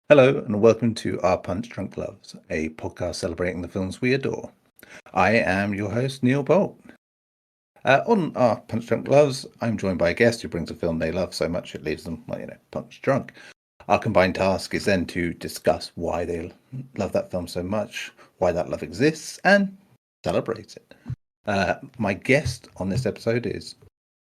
Hello and welcome to Our Punch Drunk Loves, a podcast celebrating the films we adore. I am your host, Neil Bolt. On Our Punch Drunk Loves, I'm joined by a guest who brings a film they love so much it leaves them, punch drunk. Our combined task is then to discuss why they love that film so much, why that love exists, and celebrate it. My guest on this episode is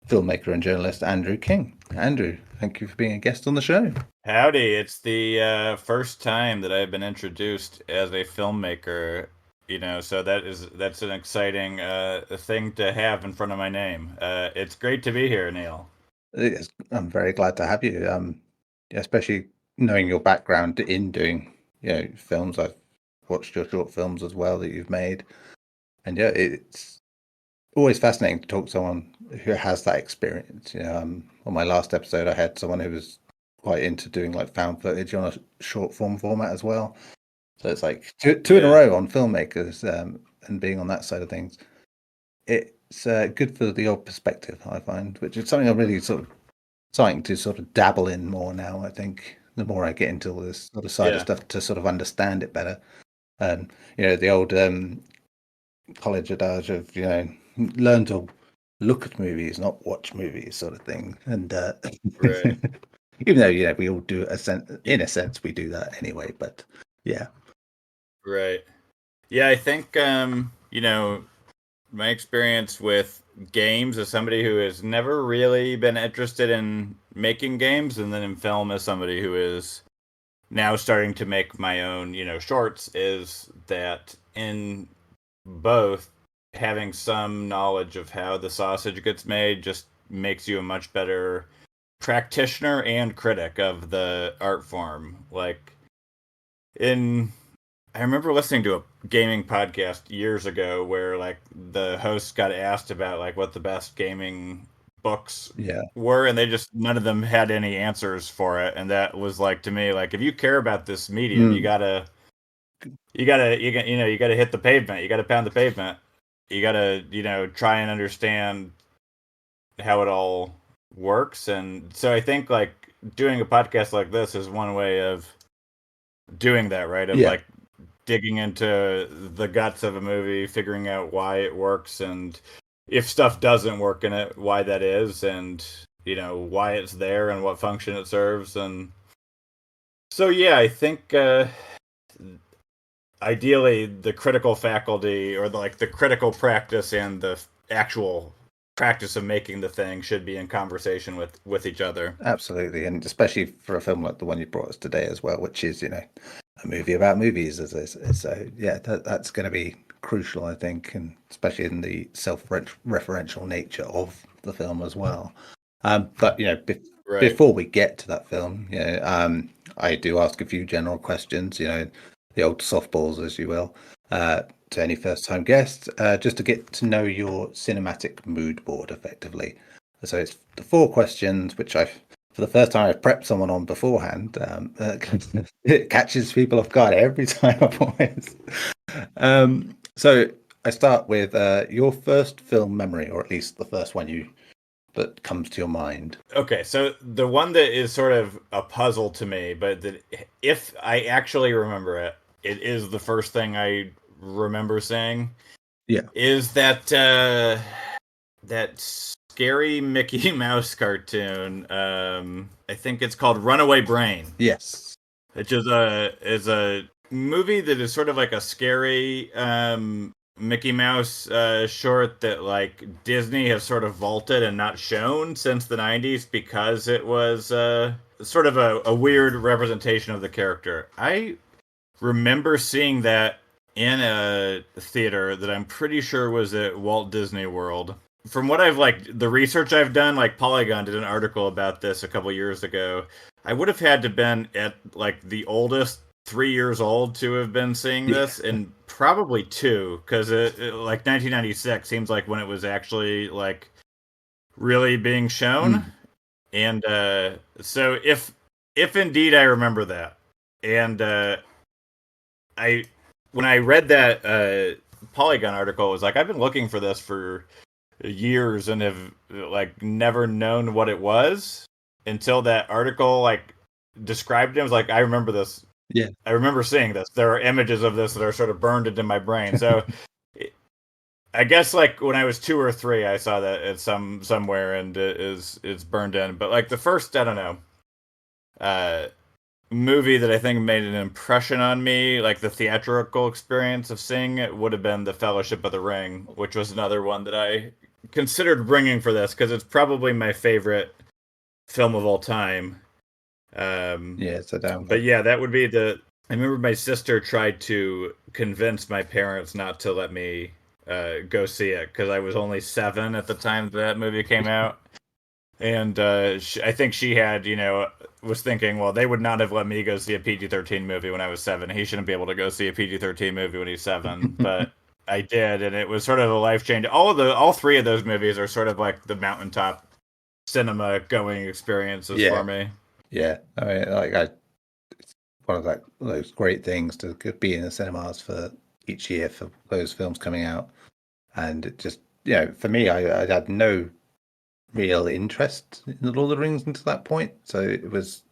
filmmaker and journalist Andrew King. Andrew, thank you for being a guest on the show. Howdy, it's the first time that I've been introduced as a filmmaker, so that's an exciting thing to have in front of my name. It's great to be here, Neil. Yes, I'm very glad to have you. Especially knowing your background in doing, films. I've watched your short films as well that you've made, and yeah, it's always fascinating to talk to someone who has that experience. On my last episode, I had someone who was quite into doing like found footage on a short form format as well. So it's like two in a row on filmmakers, and being on that side of things. It's good for the old perspective, I find, which is something I'm really starting to sort of dabble in more now. I think the more I get into all this sort of side of stuff to sort of understand it better. The old college adage of learn to look at movies, not watch movies, sort of thing. And Right. even though we all do in a sense we do that anyway. But yeah, Right. Yeah, I think my experience with games as somebody who has never really been interested in making games, and then in film as somebody who is now starting to make my own, shorts, is that in both having some knowledge of how the sausage gets made just makes you a much better practitioner and critic of the art form. I remember listening to a gaming podcast years ago where the host got asked about what the best gaming books were, and none of them had any answers for it. And that was to me, if you care about this medium, you gotta hit the pavement, you gotta pound the pavement, you gotta try and understand how it all works. And so I think doing a podcast like this is one way of doing that, right? Of digging into the guts of a movie, figuring out why it works, and if stuff doesn't work in it, why that is, and why it's there and what function it serves. And so yeah, I think ideally the critical faculty, or the critical practice and the actual practice of making the thing, should be in conversation with each other. Absolutely, and especially for a film like the one you brought us today as well, which is a movie about movies. So yeah, that's going to be crucial, I think, and especially in the self-referential nature of the film as well. But before we get to that film, I do ask a few general questions. The old softballs, as you will, to any first-time guests, just to get to know your cinematic mood board effectively. So it's the 4 questions, which for the first time I've prepped someone on beforehand. It catches people off guard every time I voice. So I start with your first film memory, or at least the first one that comes to your mind. Okay, so the one that is sort of a puzzle to me, but that if I actually remember it, it is the first thing I remember seeing. Yeah, is that scary Mickey Mouse cartoon. I think it's called Runaway Brain. Yes. Which is a movie that is sort of like a scary Mickey Mouse short that Disney has sort of vaulted and not shown since the 90s because it was sort of a weird representation of the character. I remember seeing that in a theater that I'm pretty sure was at Walt Disney World. From what I've the research I've done, Polygon did an article about this a couple years ago. I would have had to been at the oldest 3 years old to have been seeing this, and probably 2, because it 1996 seems like when it was actually really being shown. And so if indeed I remember that, and when I read that Polygon article, it was I've been looking for this for years and have never known what it was until that article described it. I was I remember this Yeah. I remember seeing this. There are images of this that are sort of burned into my brain. So I guess like when I was 2 or 3, I saw that at somewhere, and it's burned in. But like the first, I don't know, uh, movie that I think made an impression on me, like the theatrical experience of seeing it, would have been The Fellowship of the Ring, which was another one that I considered bringing for this because it's probably my favorite film of all time. Yeah, it's a damn But good. yeah, that would be the. I remember my sister tried to convince my parents not to let me go see it because I was only 7 at the time that movie came out, and I think she had, was thinking, well, they would not have let me go see a PG-13 movie when I was 7. He shouldn't be able to go see a PG-13 movie when he's 7, but I did, and it was sort of a life change. All 3 of those movies are sort of like the mountaintop cinema going experiences for Yeah, me. yeah. I mean, it's one of those great things to be in the cinemas for each year for those films coming out, and it just, for me, I had no real interest in the Lord of the Rings until that point, so it was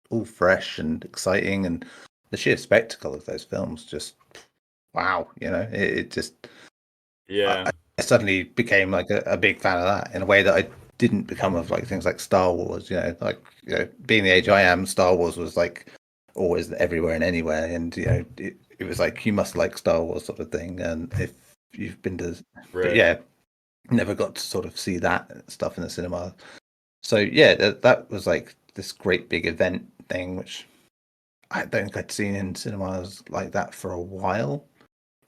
all fresh and exciting, and the sheer spectacle of those films just wow, it just Yeah. I suddenly became like a big fan of that in a way that I didn't become of like things like Star Wars. Like being the age I am, Star Wars was like always everywhere and anywhere, and it was like you must like Star Wars sort of thing. And if you've been to, but Right. yeah, never got to sort of see that stuff in the cinema. So yeah, that was like this great big event thing, which I don't think I'd seen in cinemas like that for a while,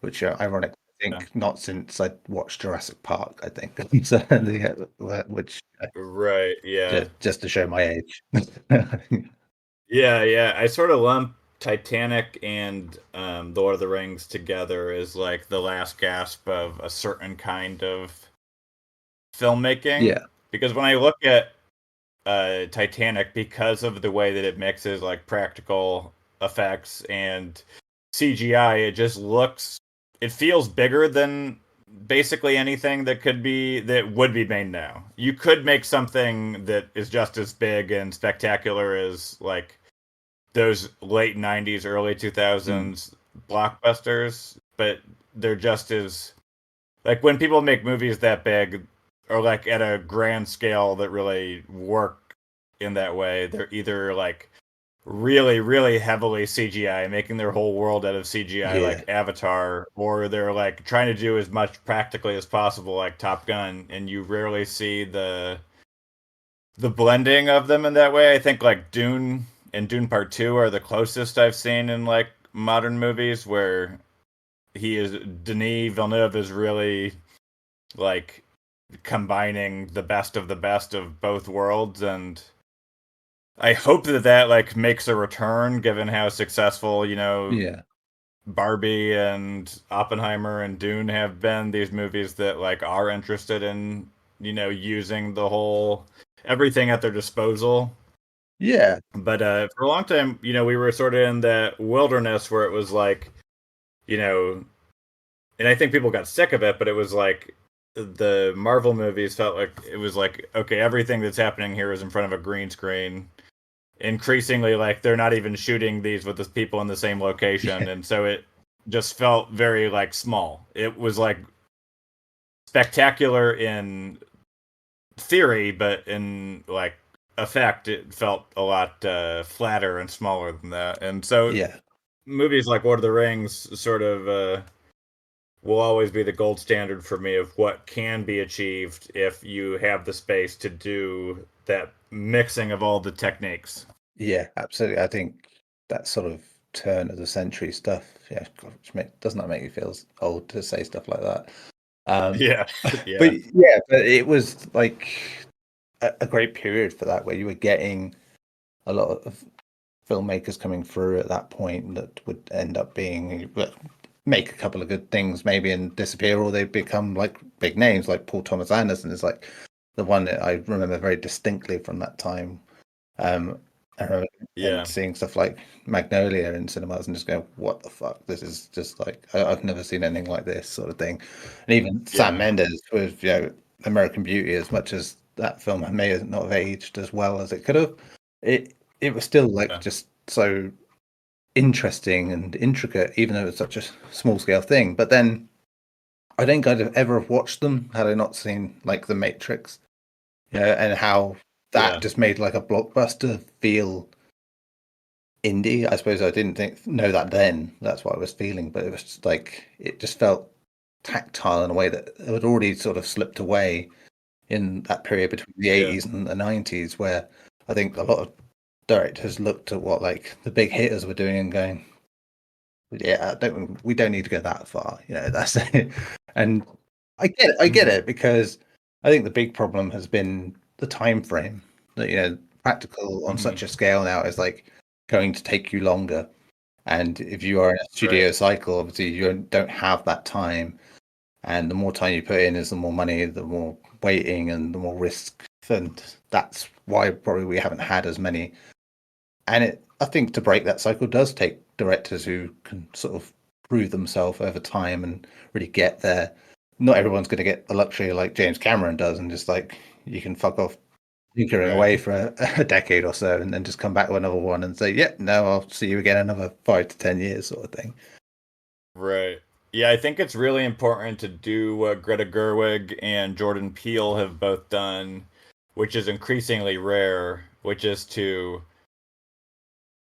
which ironic. I Yeah. think not since I watched Jurassic Park. I think so, which Right. Yeah. just to show my age. Yeah. Yeah. I sort of lump Titanic and The Lord of the Rings together as like the last gasp of a certain kind of filmmaking. Yeah, Because when I look at Titanic, because of the way that it mixes like practical effects and CGI, it feels bigger than basically anything that would be made now. You could make something that is just as big and spectacular as like those late 90s, early mm, 2000s blockbusters, but they're just as like when people make movies that big or like at a grand scale that really work in that way, they're either like really, really heavily CGI, making their whole world out of CGI yeah, like Avatar, or they're like trying to do as much practically as possible like Top Gun, and you rarely see the blending of them in that way. I think like Dune and Dune Part 2 are the closest I've seen in like modern movies where Denis Villeneuve is really like combining the best of both worlds, and I hope that like makes a return given how successful, yeah, Barbie and Oppenheimer and Dune have been, these movies that like are interested in, using the whole everything at their disposal. yeah, But for a long time, we were sort of in that wilderness where it was like, you know, and I think people got sick of it, but it was like the Marvel movies felt like it was like, okay, everything that's happening here is in front of a green screen. Increasingly, like they're not even shooting these with the people in the same location, yeah, and so it just felt very like small. It was like spectacular in theory, but in like effect, it felt a lot flatter and smaller than that. And so yeah, movies like Lord of the Rings sort of will always be the gold standard for me of what can be achieved if you have the space to do that mixing of all the techniques. yeah. Absolutely. I think that sort of turn of the century stuff. Yeah, God, does not make you feel old to say stuff like that. Um, Yeah, but yeah, yeah, but it was like a great period for that, where you were getting a lot of filmmakers coming through at that point that would end up being make a couple of good things maybe and disappear, or they become like big names. Like Paul Thomas Anderson is like the one that I remember very distinctly from that time. Um, uh, and yeah, seeing stuff like Magnolia in cinemas and just going, "What the fuck? This is just like I've never seen anything like this," sort of thing. And even Sam yeah, Mendes with American Beauty, as much as that film may not have aged as well as it could have, it was still like yeah, just so interesting and intricate, even though it's such a small scale thing. But then I think I'd have ever have watched them had I not seen like The Matrix, and how that just made like a blockbuster feel indie. I suppose I didn't know that then. That's what I was feeling, but it was just like it just felt tactile in a way that it had already sort of slipped away in that period between the 80s and the 90s, where I think a lot of directors looked at what like the big hitters were doing and going, yeah, we don't need to go that far, that's it. And I get it, because I think the big problem has been the time frame that, practical on such a scale now is like going to take you longer. And if you are in a studio cycle, obviously you don't have that time. And the more time you put in is the more money, the more waiting and the more risk. And that's why probably we haven't had as many. And I think to break that cycle does take directors who can sort of prove themselves over time and really get there. Not everyone's going to get the luxury like James Cameron does and just like, you can fuck off tinkering away for a decade or so and then just come back with another one and say, yeah, no, I'll see you again another 5 to 10 years sort of thing. Right. Yeah, I think it's really important to do what Greta Gerwig and Jordan Peele have both done, which is increasingly rare, which is to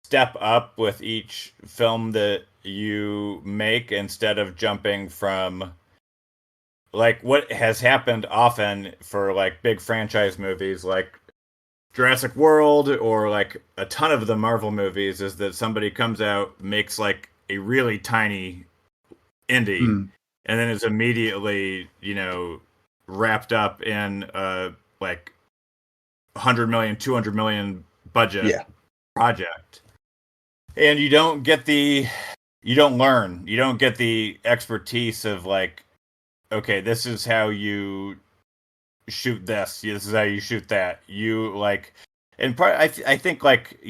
step up with each film that you make instead of jumping from like what has happened often for like big franchise movies like Jurassic World or like a ton of the Marvel movies is that somebody comes out, makes like a really tiny indie, and then is immediately, wrapped up in like 100 million, 200 million budget project. And you don't get you don't learn, you don't get the expertise of like, okay, this is how you shoot this is how you shoot that. You like, and part I think like,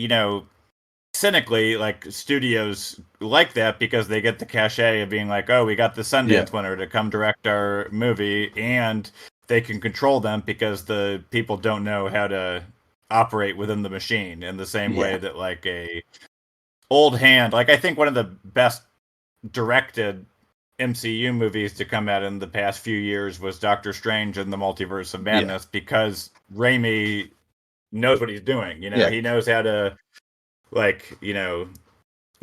cynically, like studios like that because they get the cachet of being like, oh, we got the Sundance winner to come direct our movie, and they can control them because the people don't know how to operate within the machine in the same way that like a old hand, like I think one of the best directed MCU movies to come out in the past few years was Doctor Strange and the Multiverse of Madness, because Raimi knows what he's doing. He knows how to like,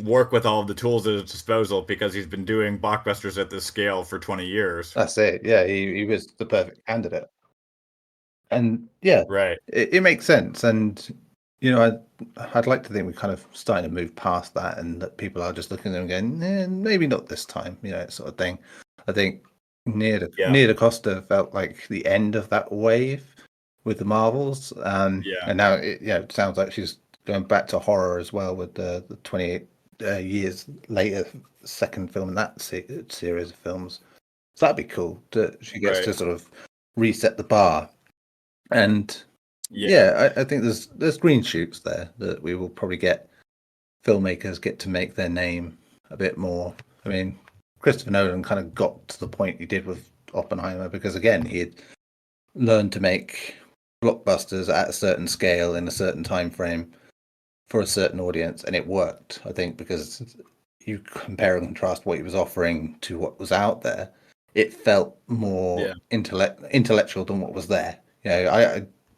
work with all of the tools at his disposal because he's been doing blockbusters at this scale for 20 years. That's it. Yeah, he was the perfect candidate. And yeah, right. It makes sense. And, I'd like to think we're kind of starting to move past that and that people are just looking at them going, maybe not this time, sort of thing. I think Near Costa felt like the end of that wave with the Marvels. And now it sounds like she's going back to horror as well with the 28 years later second film in that series of films. So that'd be cool that she gets to sort of reset the bar. And I think there's green shoots there that we will probably get filmmakers get to make their name a bit more. I mean, Christopher Nolan kind of got to the point he did with Oppenheimer because again he had learned to make blockbusters at a certain scale in a certain time frame for a certain audience, and it worked. I think because you compare and contrast what he was offering to what was out there, it felt more intellectual than what was there.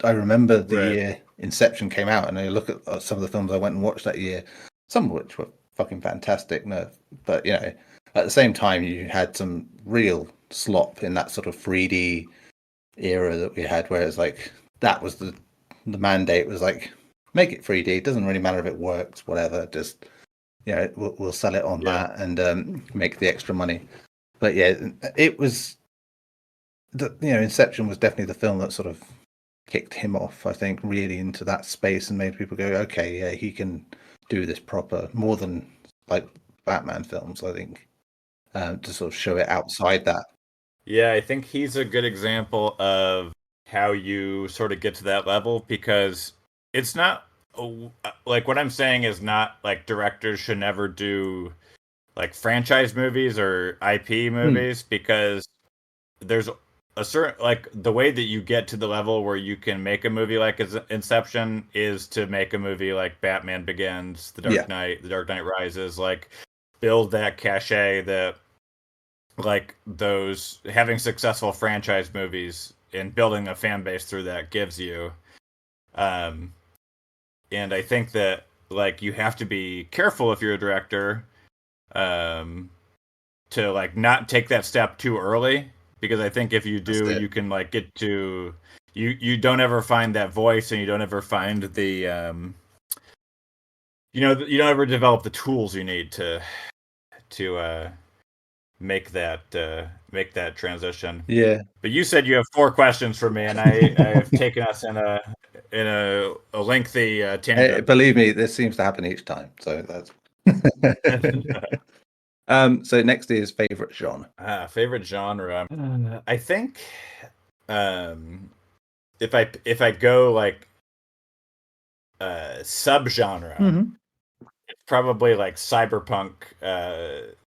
I remember the year Inception came out, and I look at some of the films I went and watched that year, some of which were fucking fantastic. No, but at the same time, you had some real slop in that sort of 3D era that we had, where it's like that was the mandate was like make it 3D. It doesn't really matter if it works, whatever. Just we'll sell it on that and make the extra money. But it was Inception was definitely the film that sort of kicked him off, I think, really into that space and made people go, okay, yeah, he can do this proper, more than like Batman films, I think, to sort of show it outside that. Yeah, I think he's a good example of how you sort of get to that level, because it's not like what I'm saying is not like directors should never do like franchise movies or IP movies, because there's a certain, like, the way that you get to the level where you can make a movie like Inception is to make a movie like Batman Begins, Yeah. The Dark Knight Rises, like build that cachet that like those having successful franchise movies and building a fan base through that gives you. Um, and I think that like you have to be careful if you're a director, um, to like not take that step too early, because I think if you That's do, it. you can like get to you don't ever find that voice, and you don't ever find the you don't ever develop the tools you need to make that transition. Yeah. But you said you have 4 questions for me, and I have taken us in a lengthy Hey, tangent. believe me, this seems to happen each time. So that's. So next is favorite genre. Favorite genre. I think um, if I go like subgenre, Mm-hmm. it's probably like cyberpunk.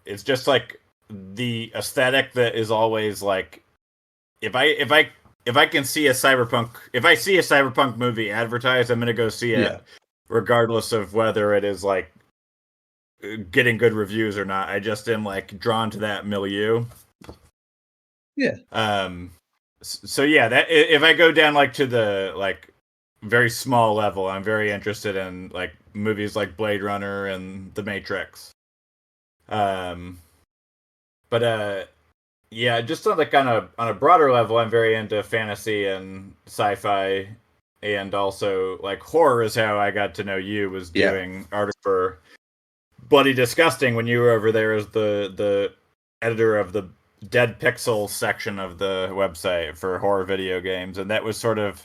It's just like the aesthetic that is always like if I can see a cyberpunk if I see a cyberpunk movie advertised, I'm gonna go see Yeah. it, regardless of whether it is like getting good reviews or not. I just am like drawn to that milieu. Yeah. Um, so yeah, that if I go down like to the like very small level, I'm very interested in like movies like Blade Runner and The Matrix. Um, but yeah, just on like on a broader level, I'm very into fantasy and sci-fi, and also like horror is how I got to know you. Was Yeah. doing art for Bloody Disgusting when you were over there as the editor of the Dead Pixel section of the website for horror video games, and that was sort of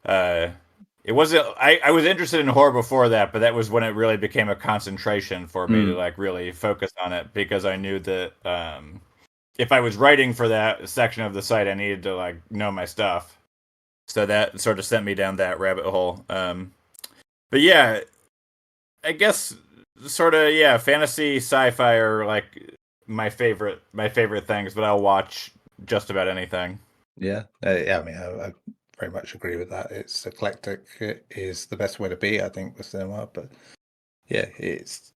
uh, it wasn't. I was interested in horror before that, but that was when it really became a concentration for me to Mm. like really focus on it, because I knew that if I was writing for that section of the site, I needed to like know my stuff. So that sort of sent me down that rabbit hole. But yeah, I guess sort of yeah, fantasy, sci-fi are like my favorite things, but I'll watch just about anything. Yeah. Yeah. I mean, I very much agree with that. It's eclectic. It is the best way to be, I think, with cinema. But yeah, it's.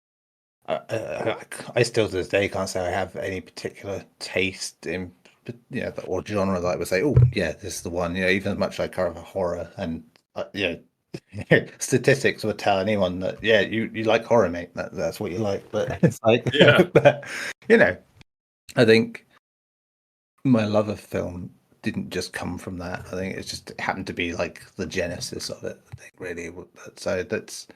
I still to this day can't say I have any particular taste in, or genre that I would say, oh yeah, this is the one. Even as much as I cover horror, and statistics would tell anyone that yeah, you like horror, mate. That's what you like. But it's like, Yeah. but I think my love of film didn't just come from that. I think it happened to be like the genesis of it. I think really. So that's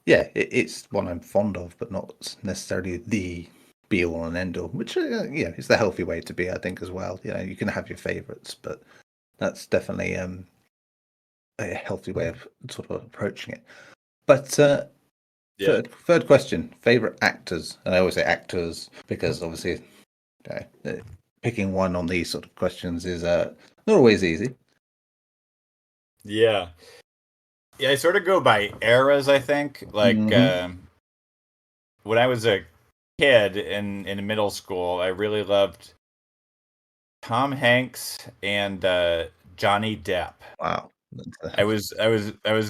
yeah, it's one I'm fond of, but not necessarily the be all and end all. Which is the healthy way to be, I think, as well. You can have your favorites, but that's definitely a healthy way of sort of approaching it. But Yeah. third question: favorite actors, and I always say actors because obviously picking one on these sort of questions is not always easy. Yeah. Yeah, I sort of go by eras, I think. Like Hmm. when I was a kid in middle school, I really loved Tom Hanks and Johnny Depp. Wow. I was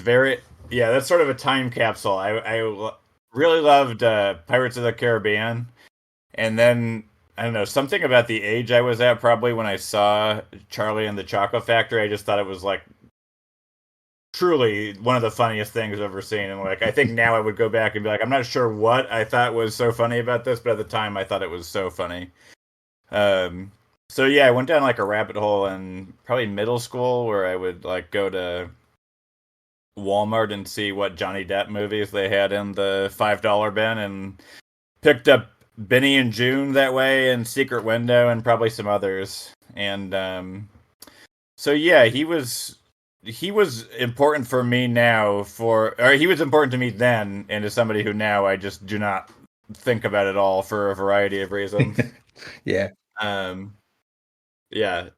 very yeah. That's sort of a time capsule. Really loved Pirates of the Caribbean, and then I don't know something about the age I was at. Probably when I saw Charlie and the Chocolate Factory, I just thought it was like truly one of the funniest things I've ever seen. And like I think now I would go back and be like, I'm not sure what I thought was so funny about this, but at the time I thought it was so funny. Um, so yeah, I went down like a rabbit hole in probably middle school where I would like go to Walmart and see what Johnny Depp movies they had in the $5 bin, and picked up Benny and June that way, and Secret Window, and probably some others. And so yeah, he was important for me now or he was important to me then, and as somebody who now I just do not think about it all for a variety of reasons. Yeah. Um, yeah,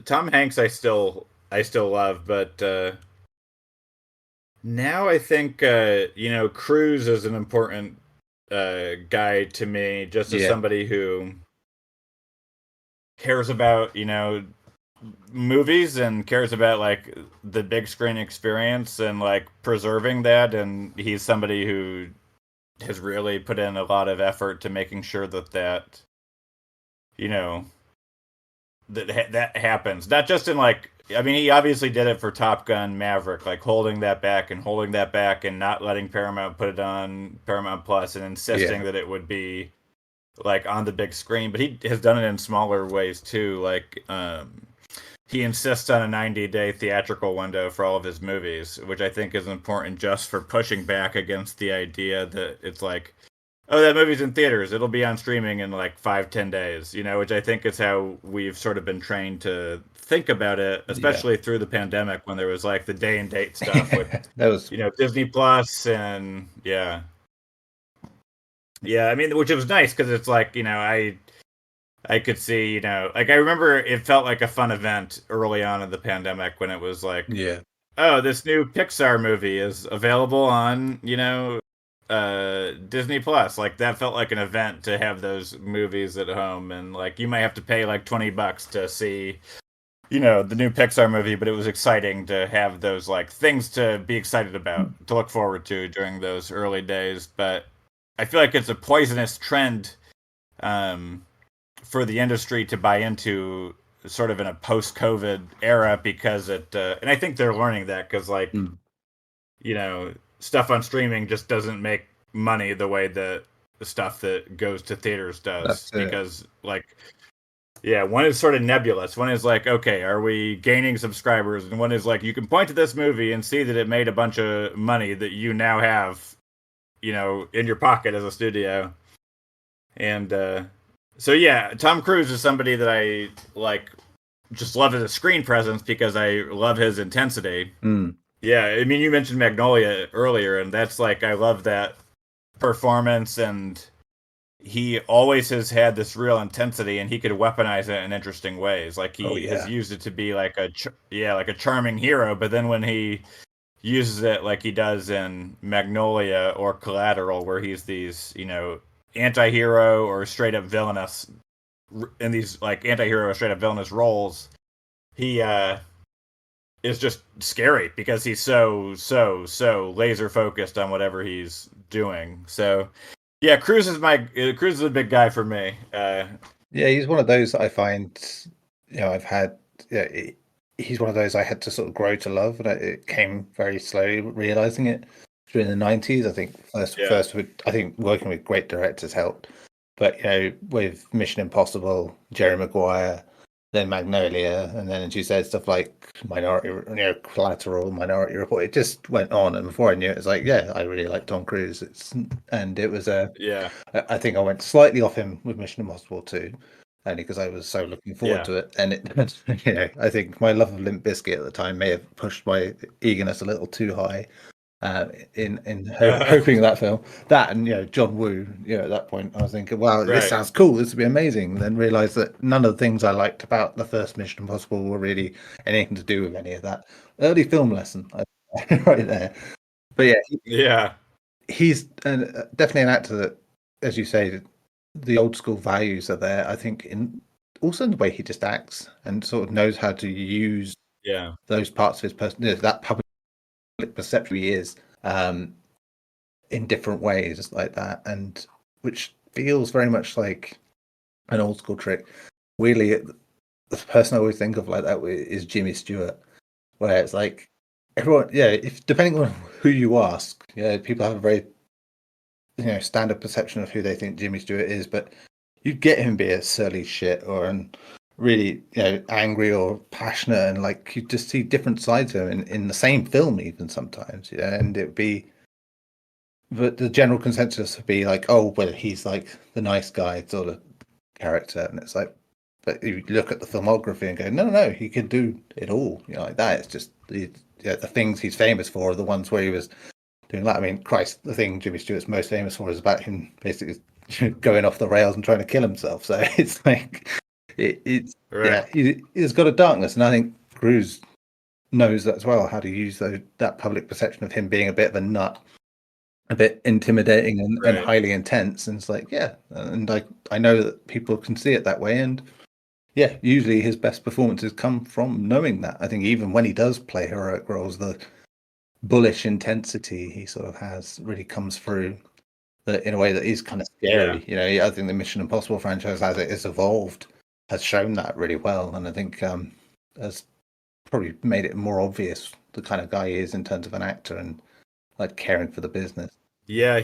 Tom Hanks I still love, but now I think Cruise is an important guy to me, just as Yeah. somebody who cares about, movies and cares about like the big screen experience and like preserving that, and he's somebody who has really put in a lot of effort to making sure that you know that happens, not just in like, I mean, he obviously did it for Top Gun Maverick, like holding that back and not letting Paramount put it on Paramount Plus and insisting that it would be like on the big screen. But he has done it in smaller ways too. Like he insists on a 90-day theatrical window for all of his movies, which I think is important just for pushing back against the idea that it's like, oh, that movie's in theaters, it'll be on streaming in like 5-10 days, which I think is how we've sort of been trained to think about it, especially through the pandemic when there was like the day and date stuff with that was Disney Plus and yeah, I mean, which it was nice because it's like, I could see, like I remember it felt like a fun event early on in the pandemic when it was like, oh, this new Pixar movie is available on, Disney Plus. Like that felt like an event to have those movies at home, and like you might have to pay like $20 to see, the new Pixar movie, but it was exciting to have those like things to be excited about, to look forward to during those early days. But I feel like it's a poisonous trend for the industry to buy into sort of in a post-COVID era, because and I think they're learning that because like, stuff on streaming just doesn't make money the way that the stuff that goes to theaters does. Because like, one is sort of nebulous. One is like, okay, are we gaining subscribers? And one is like, you can point to this movie and see that it made a bunch of money that you now have, in your pocket as a studio. And so yeah, Tom Cruise is somebody that I like, just love as a screen presence because I love his intensity. Yeah, I mean, you mentioned Magnolia earlier, and that's like, I love that performance, and he always has had this real intensity, and he could weaponize it in interesting ways. Like he has used it to be like like a charming hero, but then when he uses it like he does in Magnolia or Collateral, where he's these, anti-hero or straight up villainous, in these like anti-hero or straight up villainous roles, he is just scary because he's so laser focused on whatever he's doing. So yeah, Cruise is a big guy for me. He's one of those that I find, I've had, he's one of those I had to sort of grow to love, and it came very slowly, realizing it during the 90s. I think first I think working with great directors helped, but with Mission Impossible, Jerry Maguire, then Magnolia, and then, as you said, stuff like Collateral, Minority Report. It just went on, and before I knew it, it's like, I really like Tom Cruise. It was I think I went slightly off him with Mission Impossible 2, only because I was so looking forward to it, and it, I think my love of Limp Bizkit at the time may have pushed my eagerness a little too high. Hoping that film, that and John Woo, at that point I was thinking, wow, this sounds cool, this would be amazing. Then realized that none of the things I liked about the first Mission Impossible were really anything to do with any of that. Early film lesson right there. But he's definitely an actor that, as you say, the old school values are there. I think also in the way he just acts and sort of knows how to use those parts of his person, that public perception he is, in different ways like that, and which feels very much like an old school trick. Weirdly, the person I always think of like that is Jimmy Stewart, where it's like everyone, if depending on who you ask, people have a very standard perception of who they think Jimmy Stewart is, but you get him be a surly shit or really angry or passionate, and like you just see different sides of him in the same film even sometimes, and it'd be, but the general consensus would be like, oh well, he's like the nice guy sort of character, and it's like, but you look at the filmography and go, no, he can do it all, like that. It's just the things he's famous for are the ones where he was doing that. I mean, Christ, the thing Jimmy Stewart's most famous for is about him basically going off the rails and trying to kill himself. So it's like he's got a darkness, and I think Cruise knows that as well, how to use that public perception of him being a bit of a nut, a bit intimidating and highly intense. And it's like, and I know that people can see it that way, and yeah, usually his best performances come from knowing that. I think even when he does play heroic roles, the bullish intensity he sort of has really comes through in a way that is kind of scary. You know, I think the Mission Impossible franchise, as it has evolved, has shown that really well, and I think has probably made it more obvious the kind of guy he is in terms of an actor and like caring for the business. Yeah,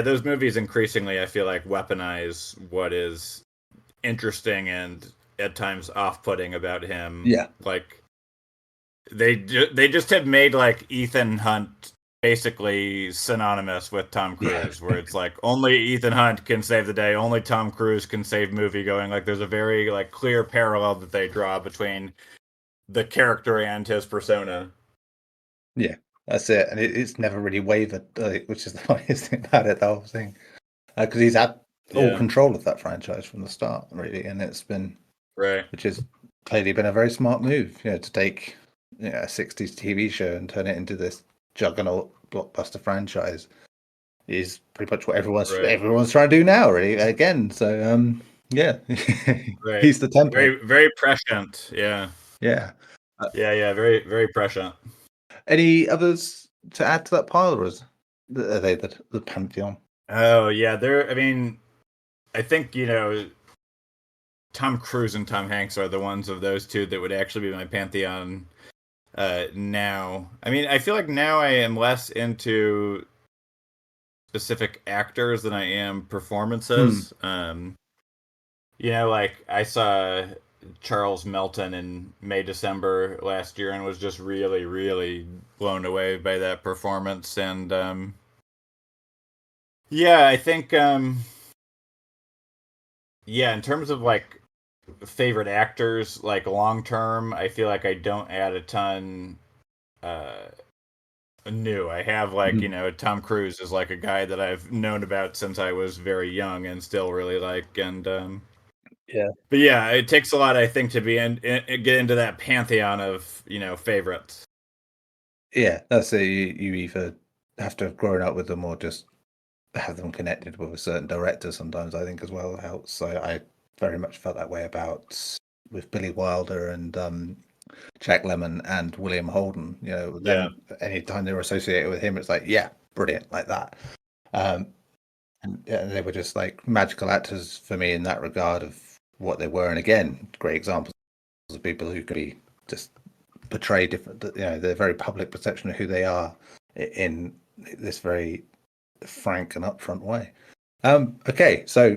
those movies increasingly I feel like weaponize what is interesting and at times off-putting about him. Yeah. Like they just have made like Ethan Hunt basically synonymous with Tom Cruise, where it's like only Ethan Hunt can save the day, only Tom Cruise can save movie going. Like there's a very like clear parallel that they draw between the character and his persona. Yeah, that's it, and it's never really wavered, which is the funniest thing about it, the whole thing, because he's had all control of that franchise from the start, really, and it's been right, which has clearly been a very smart move, you know, to take a '60s TV show and turn it into this juggernaut blockbuster franchise. Is pretty much what everyone's trying to do now, really. Again, so yeah, he's the template. Very, very prescient. Yeah, yeah, very, very prescient. Any others to add to that pile, or are they the pantheon? Oh yeah, I mean, I think Tom Cruise and Tom Hanks are the ones of those two that would actually be my pantheon. Now, I mean, I feel like now I am less into specific actors than I am performances. Like I saw Charles Melton in December last year and was just really, really blown away by that performance. And I think in terms of like favorite actors, like long term, I feel like I don't add a ton new. I have like Tom Cruise is like a guy that I've known about since I was very young and still really like. And but yeah, it takes a lot, I think, to be get into that pantheon of favorites. Yeah, that's it. You either have to have grown up with them or just have them connected with a certain director. Sometimes I think as well helps. So I very much felt that way with Billy Wilder and Jack Lemmon and William Holden. Then anytime they were associated with him, it's like, yeah, brilliant, like that. And they were just like magical actors for me in that regard of what they were. And again, great examples of people who could be just portray different, their very public perception of who they are in this very frank and upfront way. Okay, so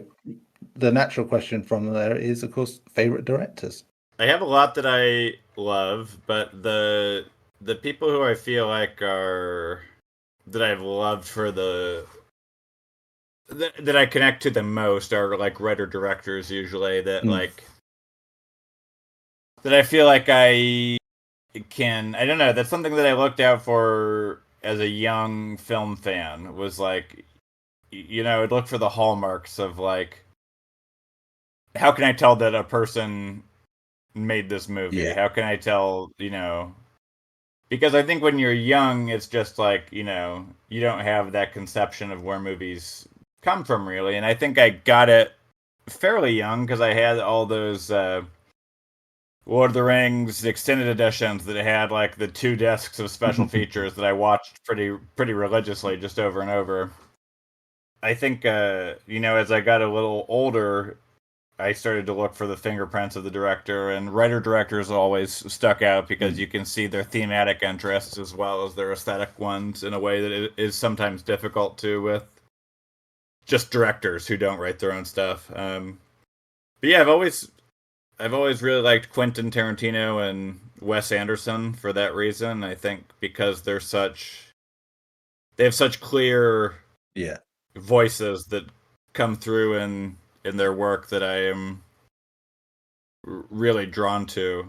the natural question from there is, of course, favorite directors. I have a lot that I love, but the people who I feel like are that I've loved for that I connect to the most are like writer directors usually that like that I feel like I don't know, that's something that I looked out for as a young film fan, was like I'd look for the hallmarks of like, how can I tell that a person made this movie? Yeah. How can I tell, because I think when you're young, it's just like, you don't have that conception of where movies come from really. And I think I got it fairly young because I had all those Lord of the Rings extended editions that had like the 2 discs of special features that I watched pretty religiously just over and over. I think as I got a little older, I started to look for the fingerprints of the director, and writer-directors always stuck out because you can see their thematic interests as well as their aesthetic ones in a way that it is sometimes difficult to with just directors who don't write their own stuff. But yeah, I've always really liked Quentin Tarantino and Wes Anderson for that reason. I think because they have such clear voices that come through in their work that I am really drawn to.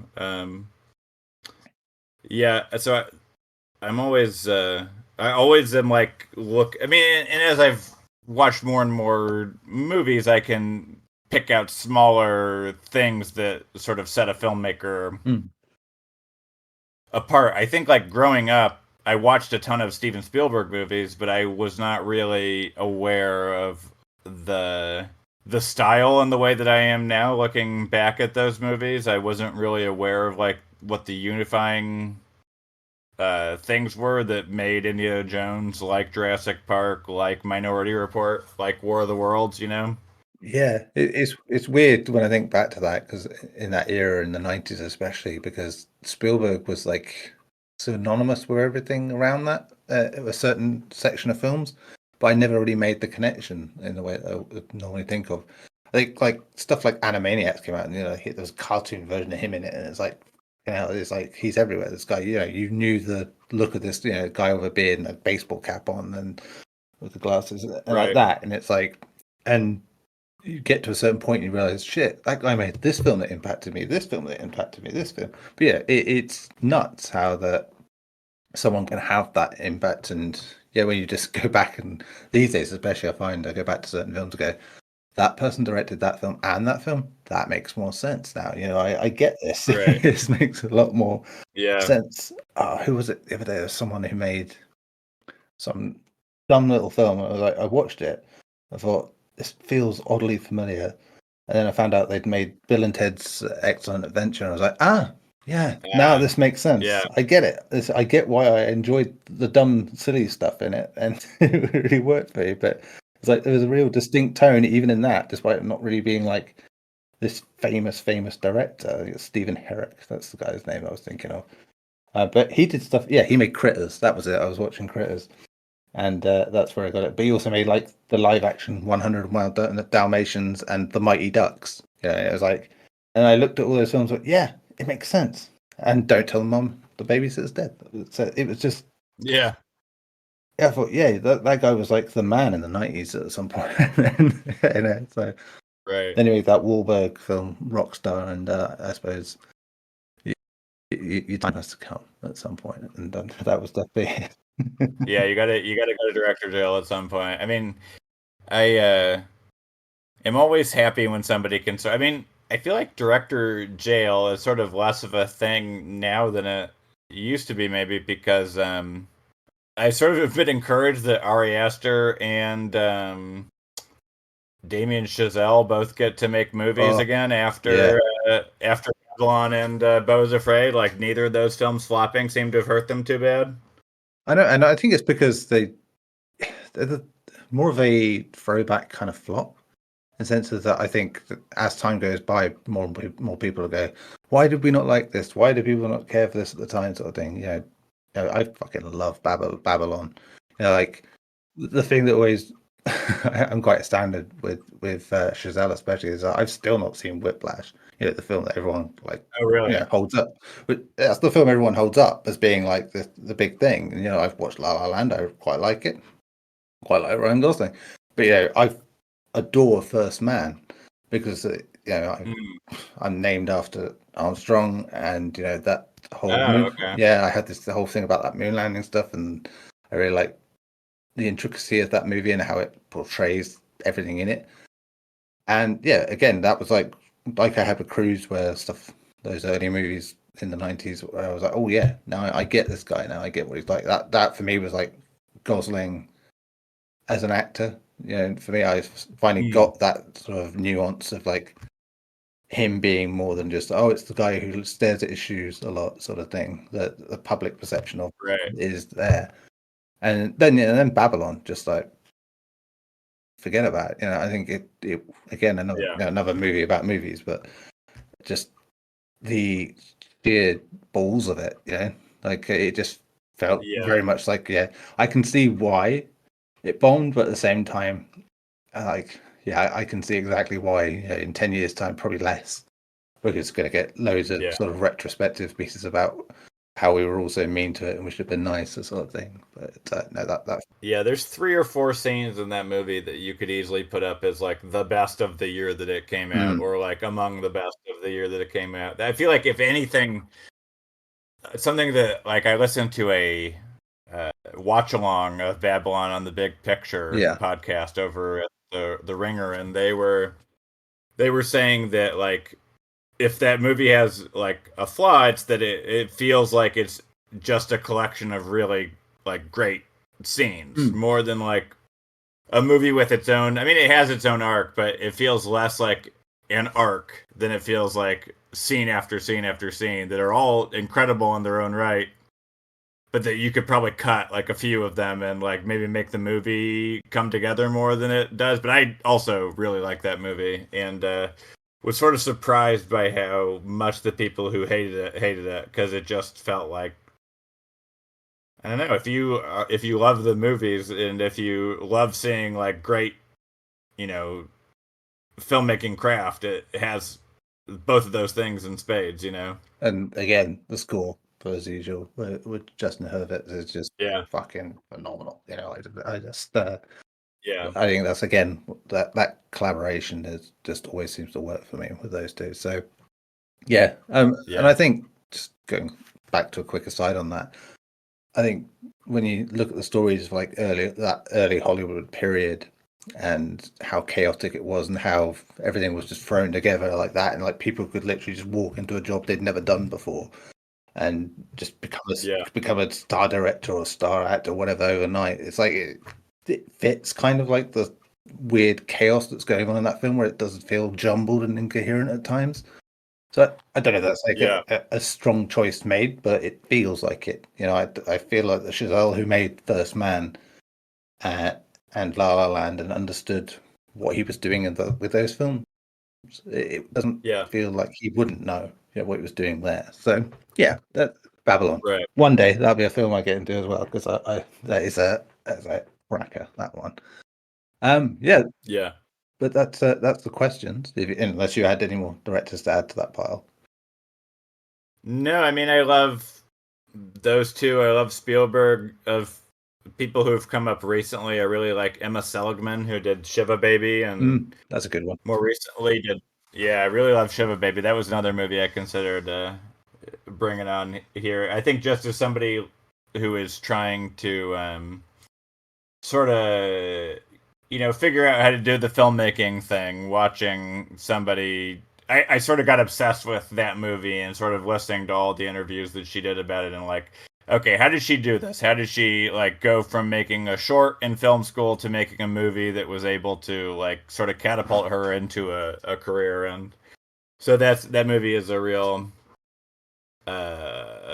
So I'm always I always am like, I mean, and as I've watched more and more movies, I can pick out smaller things that sort of set a filmmaker apart. I think like growing up, I watched a ton of Steven Spielberg movies, but I was not really aware of the the style and the way that I am now looking back at those movies. I wasn't really aware of like what the unifying things were that made Indiana Jones like Jurassic Park, like Minority Report, like War of the Worlds, you know? Yeah, it's weird when I think back to that, because in that era, in the 90s especially, because Spielberg was like synonymous with everything around that, a certain section of films, but I never really made the connection in the way that I would normally think of. I think like stuff like Animaniacs came out, and there was a cartoon version of him in it, and it's like, it's like he's everywhere. This guy, you knew the look of this, guy with a beard and a baseball cap on, and with the glasses, and like Right. that, and it's like, and you get to a certain point and you realize, shit, that guy made this film that impacted me, this film that impacted me, this film. But yeah, it's nuts how that someone can have that impact. And yeah, when you just go back, and these days especially, I find I go back to certain films and go, that person directed that film and that film, that makes more sense now. I get this. Right. This makes a lot more Yeah. sense. Who was it the other day? There was someone who made some dumb little film. I watched it. I thought, this feels oddly familiar. And then I found out they'd made Bill and Ted's Excellent Adventure. And I was like, yeah, now this makes sense. Yeah. I get it. I get why I enjoyed the dumb, silly stuff in it. And it really worked for me. But it's like there was a real distinct tone even in that, despite it not really being like this famous director. I think it's Stephen Herrick. That's the guy's name I was thinking of. But he did stuff. Yeah, he made Critters. That was it. I was watching Critters. And that's where I got it. But he also made like the live action 100 Wild Dalmatians and the Mighty Ducks. Yeah, it was like, and I looked at all those films. Like, yeah, it makes sense. And Don't Tell Mom the Babysitter's Dead. So it was just, yeah. I thought, yeah, that guy was like the man in the 90s at some point. So right. then he made that Wahlberg film Rockstar, and I suppose your time has to come at some point, and that was definitely. Yeah, you gotta go to director jail at some point. I mean, I am always happy when somebody can. I mean, I feel like director jail is sort of less of a thing now than it used to be, maybe because I sort of have been encouraged that Ari Aster and Damien Chazelle both get to make movies again after Babylon and Beau's Afraid. Like neither of those films flopping seemed to have hurt them too bad. I know, and I think it's because they're more of a throwback kind of flop. In the sense that I think that as time goes by, more people will go, why did we not like this? Why did people not care for this at the time, sort of thing? I fucking love Babylon. Like the thing that always I'm quite standard with Chazelle especially is that I've still not seen Whiplash. The film that everyone holds up. But that's the film everyone holds up as being like the big thing. And I've watched La La Land. I quite like it. Quite like Ryan Gosling. But I adore First Man because I'm named after Armstrong, and that whole okay. I had the whole thing about that moon landing stuff, and I really like the intricacy of that movie and how it portrays everything in it. And again, that was like I had with Cruise, where those early movies in the 90s, where I was like, oh yeah, now I get this guy, now I get what he's like. That for me was like Gosling as an actor. For me, I finally got that sort of nuance of like him being more than just, it's the guy who stares at his shoes a lot, sort of thing. That the public perception of is there. And then Babylon, just like forget about it. I think it again another movie about movies, but just the sheer balls of it. Like it just felt very much like I can see why it bombed, but at the same time, I can see exactly why. In 10 years' time, probably less, because it's going to get loads of sort of retrospective pieces about how we were all so mean to it and we should have been nice, that sort of thing. But no, that there's 3 or 4 scenes in that movie that you could easily put up as like the best of the year that it came out, or like among the best of the year that it came out. I feel like if anything, something that like I listened to a watch along of Babylon on the Big Picture podcast over at the Ringer, and they were saying that like if that movie has like a flaw, it's that it feels like it's just a collection of really like great scenes more than like a movie with its own. I mean, it has its own arc, but it feels less like an arc than it feels like scene after scene after scene that are all incredible in their own right, but that you could probably cut like a few of them and like maybe make the movie come together more than it does. But I also really like that movie and was sort of surprised by how much the people who hated it because it just felt like I don't know if you love the movies and if you love seeing like great you know filmmaking craft, it has both of those things in spades. And again, the score, as usual, with Justin Herbert is just Yeah, fucking phenomenal. I just, yeah, I think that's again that collaboration is just always seems to work for me with those two. So yeah, and yeah, I think just going back to a quick aside on that, I think when you look at the stories of like early Hollywood period and how chaotic it was and how everything was just thrown together like that and like people could literally just walk into a job they'd never done before and just yeah, become a star director or star actor or whatever overnight. It's like it fits kind of like the weird chaos that's going on in that film where it doesn't feel jumbled and incoherent at times. So I don't know if that's like yeah, a strong choice made, but it feels like it. I feel like the Chazelle who made First Man uh, and La La Land and understood what he was doing with those films. It doesn't yeah. feel like he wouldn't know, what he was doing there. So yeah, that Babylon. Right. One day that'll be a film I get into as well because I that's a cracker, that one. Yeah, Yeah. but that's the questions. Unless you had any more directors to add to that pile. No, I mean I love those two. I love Spielberg. Of people who have come up recently, I really like Emma Seligman, who did Shiva Baby, and That's a good one. more recently did. Yeah, I really love Shiva Baby. That was another movie I considered bringing on here. I think just as somebody who is trying to sort of figure out how to do the filmmaking thing, watching somebody I sort of got obsessed with that movie and sort of listening to all the interviews that she did about it and like, okay, how did she do this? How did she like go from making a short in film school to making a movie that was able to like sort of catapult her into a career? And so that movie is a real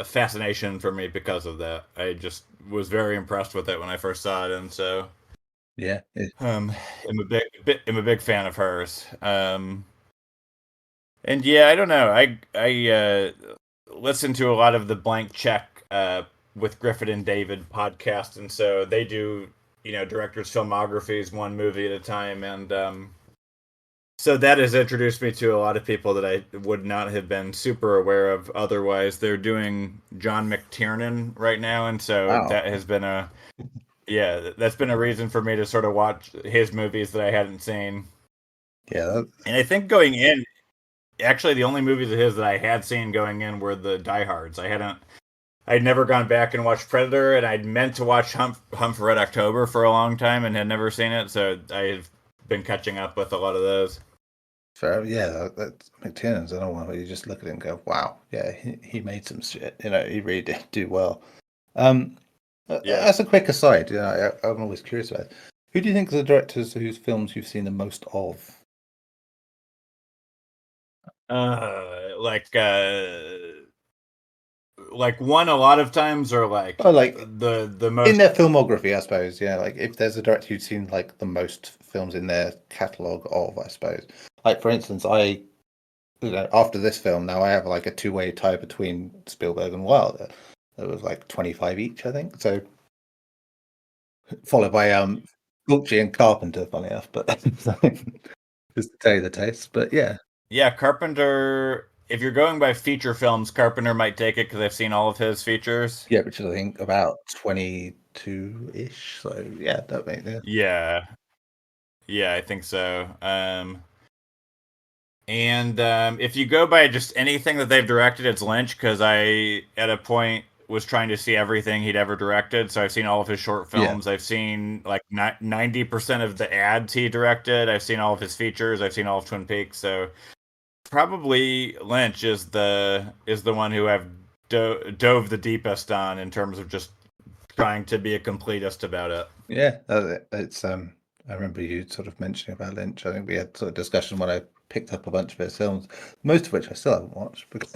fascination for me because of that. I just was very impressed with it when I first saw it, and so Yeah, um, I'm a big fan of hers. And yeah, I don't know. I listen to a lot of the Blank Check with Griffith and David podcast, and so they do directors' filmographies one movie at a time, and so that has introduced me to a lot of people that I would not have been super aware of otherwise. They're doing John McTiernan right now, and so wow. that has been that's been a reason for me to sort of watch his movies that I hadn't seen. Yeah, And I think going in, actually, the only movies of his that I had seen going in were the Die Hards. I'd never gone back and watched Predator, and I'd meant to watch Hunt for Red October for a long time and had never seen it, so I've been catching up with a lot of those. fair. Yeah, that's McTiernan's another one where you just look at it and go, "Wow, yeah, he made some shit." He really did do well. Um, Yeah. as a quick aside, I'm always curious about it. Who do you think are the directors whose films you've seen the most of? Uh, like like one a lot of times, or like Oh, like the in most. their filmography, I suppose. Yeah, like if there's a director who's seen like the most films in their catalog of, I suppose. Like for instance, after this film, now I have like a two-way tie between Spielberg and Wilder. It was like 25 each, I think. So followed by Fulci and Carpenter, funny enough, but just to tell you the taste. But yeah, Yeah, Carpenter. If you're going by feature films, Carpenter might take it because I've seen all of his features. yeah, which is I think about 22-ish. So yeah, that makes yeah. Yeah, yeah, I think so. And if you go by just anything that they've directed, it's Lynch because I, at a point, was trying to see everything he'd ever directed. So I've seen all of his short Yeah, films. I've seen like 90% of the ads he directed. I've seen all of his features. I've seen all of Twin Peaks. So probably Lynch is the one who I've dove the deepest on in terms of just trying to be a completist about it. yeah, it's I remember you sort of mentioning about Lynch. I think we had sort of discussion when I picked up a bunch of his films, most of which I still haven't watched because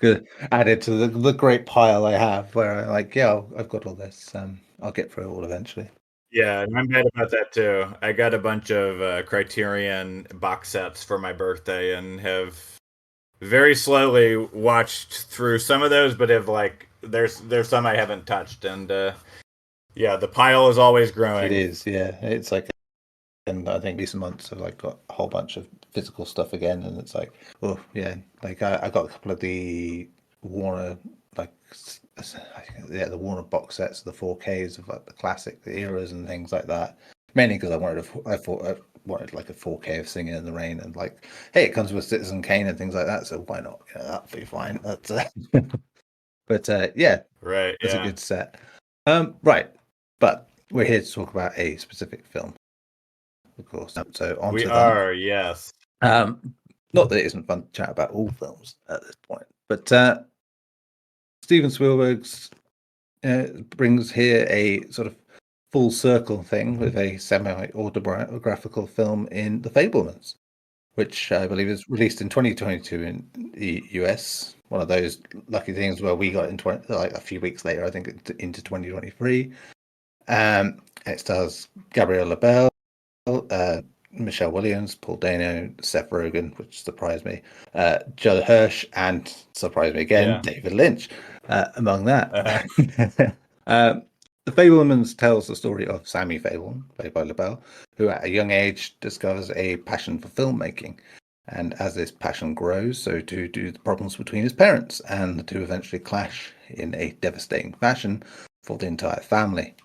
it's added to the great pile I have where I'm like, yeah, I've got all this. I'll get through it all eventually. Yeah, and I'm bad about that too. I got a bunch of Criterion box sets for my birthday and have very slowly watched through some of those, but have like there's some I haven't touched, and yeah, the pile is always growing. It is, yeah. It's like, and I think recent months I've like got a whole bunch of physical stuff again, and it's like, oh yeah, like I got a couple of the Warner like yeah, the Warner box sets, the 4Ks of like the classic the eras and things like that. Mainly because I thought I wanted like a 4K of Singing in the Rain, and like, hey, it comes with Citizen Kane and things like that, so why not? You know, that'll be fine. That's but yeah, Right, that's a yeah. good set. Right, but we're here to talk about a specific film, of course. So on We to that. are, yes. Not that it isn't fun to chat about all films at this point, but Steven Spielberg's brings here a sort of full circle thing with a semi-autobiographical film in The Fabelmans, which I believe is released in 2022 in the US. One of those lucky things where we got in like a few weeks later, I think, into 2023. It stars Gabrielle LaBelle, Michelle Williams, Paul Dano, Seth Rogen, which surprised me, Judd Hirsch, and surprised me again, Yeah. David Lynch, among that. The Fabelmans tells the story of Sammy Fabelman, played by LaBelle, who at a young age discovers a passion for filmmaking. And as this passion grows, so too do the problems between his parents, and the two eventually clash in a devastating fashion for the entire family.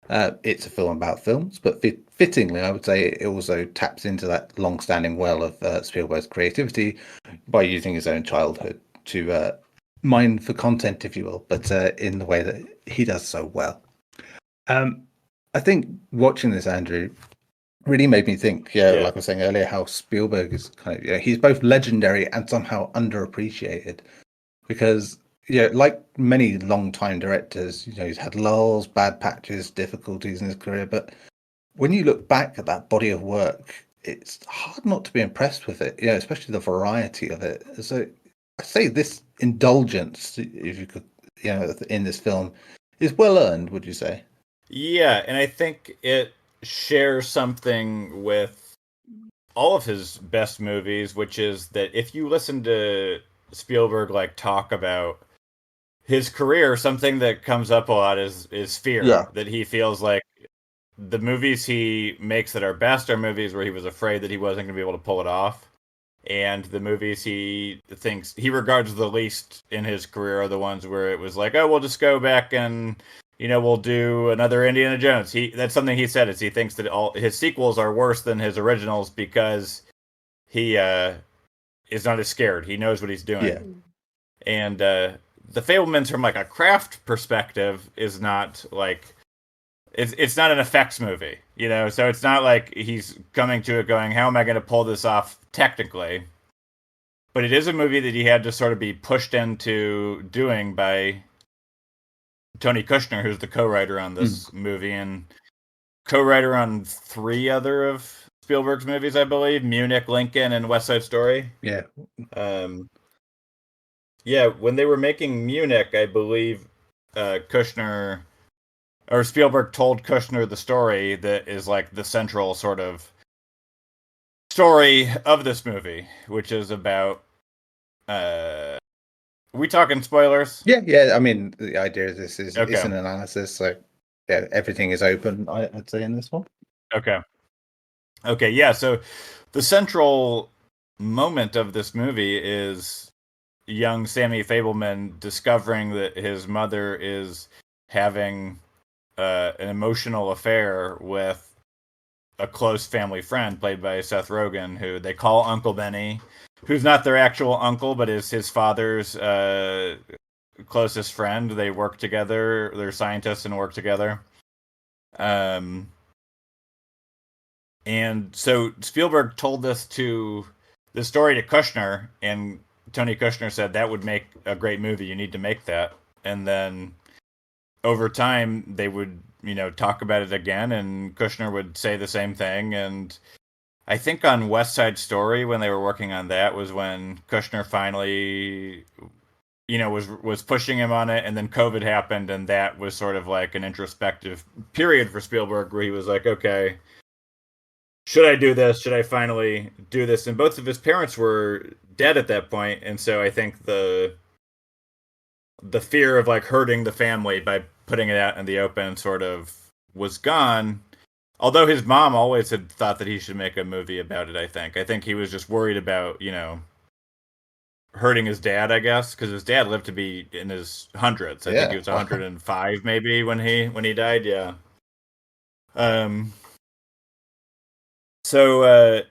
It's a film about films, but fittingly, I would say it also taps into that long-standing well of Spielberg's creativity by using his own childhood to mine for content, if you will, but in the way that he does so well. I think watching this, Andrew, really made me think, like I was saying earlier, how Spielberg is kind of, he's both legendary and somehow underappreciated because, like many long-time directors, he's had lulls, bad patches, difficulties in his career, but when you look back at that body of work, it's hard not to be impressed with it, especially the variety of it. So I say this indulgence, if you could, in this film, is well earned, would you say? Yeah, and I think it shares something with all of his best movies, which is that if you listen to Spielberg like talk about his career, something that comes up a lot is fear. Yeah. That he feels like the movies he makes that are best are movies where he was afraid that he wasn't going to be able to pull it off. And the movies he thinks he regards the least in his career are the ones where it was like, oh, we'll just go back and we'll do another Indiana Jones. That's something he said is he thinks that all his sequels are worse than his originals because he is not as scared. He knows what he's doing. Yeah. And the Fablemans from like a craft perspective is not like it's not an effects movie, so it's not like he's coming to it going, how am I going to pull this off technically? But it is a movie that he had to sort of be pushed into doing by Tony Kushner, who's the co-writer on this movie and co-writer on 3 other of Spielberg's movies, I believe, Munich, Lincoln, and West Side Story. Yeah. Yeah, when they were making Munich, I believe Kushner or Spielberg told Kushner the story that is like the central sort of story of this movie, which is about we talking spoilers? Yeah. I mean, the idea of this is Okay. it's an analysis, so yeah, everything is open, I'd say, in this one. Okay, yeah, so the central moment of this movie is young Sammy Fabelman discovering that his mother is having an emotional affair with a close family friend played by Seth Rogen, who they call Uncle Benny, who's not their actual uncle, but is his father's closest friend. They work together. They're scientists and work together. And so Spielberg told the story to Kushner, and Tony Kushner said that would make a great movie. You need to make that. And then over time, they would talk about it again, and Kushner would say the same thing. And I think on West Side Story, when they were working on that, was when Kushner finally, was pushing him on it, and then COVID happened, and that was sort of like an introspective period for Spielberg where he was like, okay, should I do this? Should I finally do this? And both of his parents were dead at that point, and so I think the fear of like hurting the family by putting it out in the open sort of was gone. Although his mom always had thought that he should make a movie about it, I think he was just worried about, hurting his dad, I guess, because his dad lived to be in his hundreds. I think he was 105 maybe when he died. Yeah. Um. So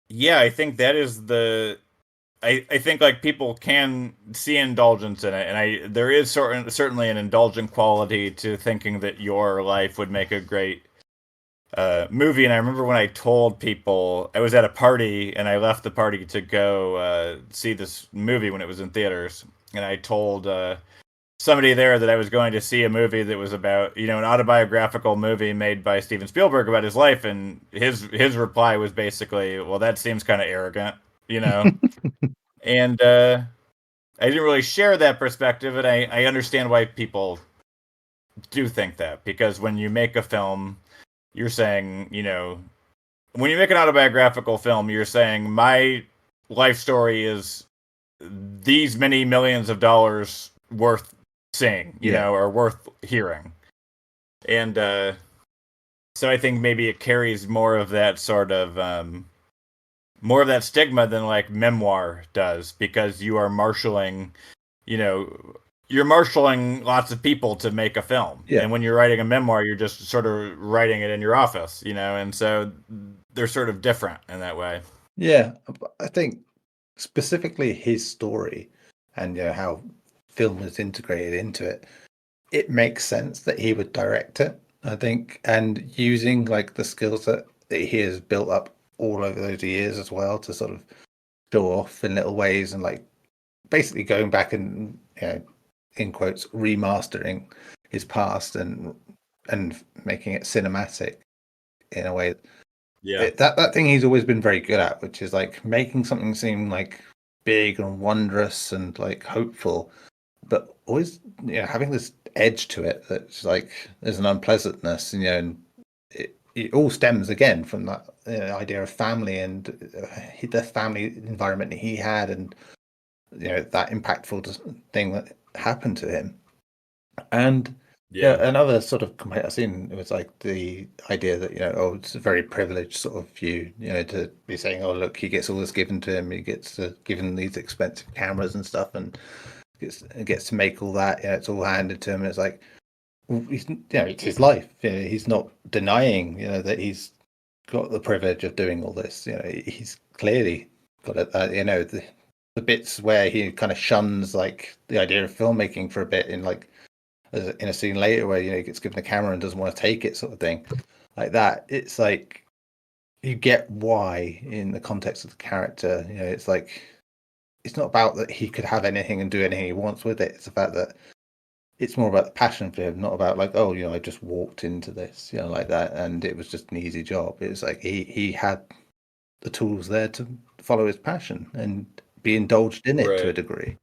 yeah, I think that is I think like people can see indulgence in it, and there is certainly an indulgent quality to thinking that your life would make a great movie. And I remember when I told people, I was at a party and I left the party to go see this movie when it was in theaters, and I told somebody there that I was going to see a movie that was about, an autobiographical movie made by Steven Spielberg about his life, and his reply was basically, well, that seems kind of arrogant, and I didn't really share that perspective, and I understand why people do think that, because when you make a film, you're saying, when you make an autobiographical film, you're saying my life story is these many millions of dollars worth seeing, or worth hearing. And so I think maybe it carries more of that sort of more of that stigma than like memoir does, because you are marshaling, you're marshaling lots of people to make a film. Yeah. And when you're writing a memoir, you're just sort of writing it in your office, and so they're sort of different in that way. Yeah, I think specifically his story and how film is integrated into it, it makes sense that he would direct it, I think, and using like the skills that he has built up all over those years as well to sort of show off in little ways, and like basically going back and in quotes remastering his past and making it cinematic in a way. Yeah. That thing he's always been very good at, which is like making something seem like big and wondrous and like hopeful, but always having this edge to it that's like there's an unpleasantness, and it all stems again from that idea of family and the family environment he had, and that impactful thing that happened to him. And another sort of complaint I've seen was like the idea that it's a very privileged sort of view, to be saying, oh look, he gets all this given to him, he gets given these expensive cameras and stuff, and gets to make all that, it's all handed to him, and it's like, well, it's his life. He's not denying that he's got the privilege of doing all this. He's clearly got it. The bits where he kind of shuns like the idea of filmmaking for a bit in like in a scene later where he gets given a camera and doesn't want to take it, sort of thing, like that. It's like you get why in the context of the character. It's like it's not about that he could have anything and do anything he wants with it. It's the fact that it's more about the passion for him, not about like, oh, I just walked into this, like that, and it was just an easy job. It's like he had the tools there to follow his passion and be indulged in it to a degree.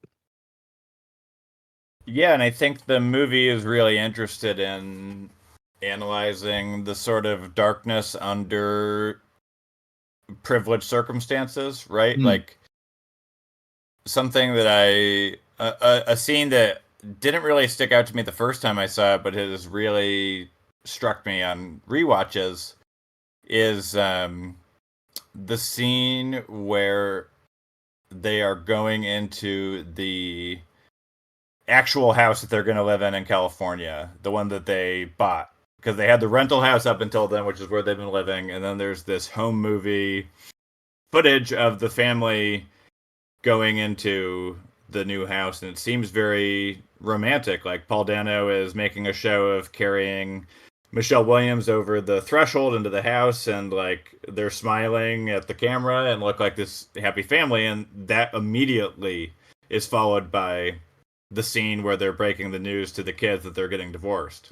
Yeah, and I think the movie is really interested in analyzing the sort of darkness under privileged circumstances, right? Like something that a scene that didn't really stick out to me the first time I saw it, but has really struck me on rewatches, is the scene where they are going into the actual house that they're going to live in California, the one that they bought, because they had the rental house up until then, which is where they've been living, and then there's this home movie footage of the family going into the new house, and it seems very romantic. Like Paul Dano is making a show of carrying Michelle Williams over the threshold into the house, and like they're smiling at the camera and look like this happy family, and that immediately is followed by the scene where they're breaking the news to the kids that they're getting divorced.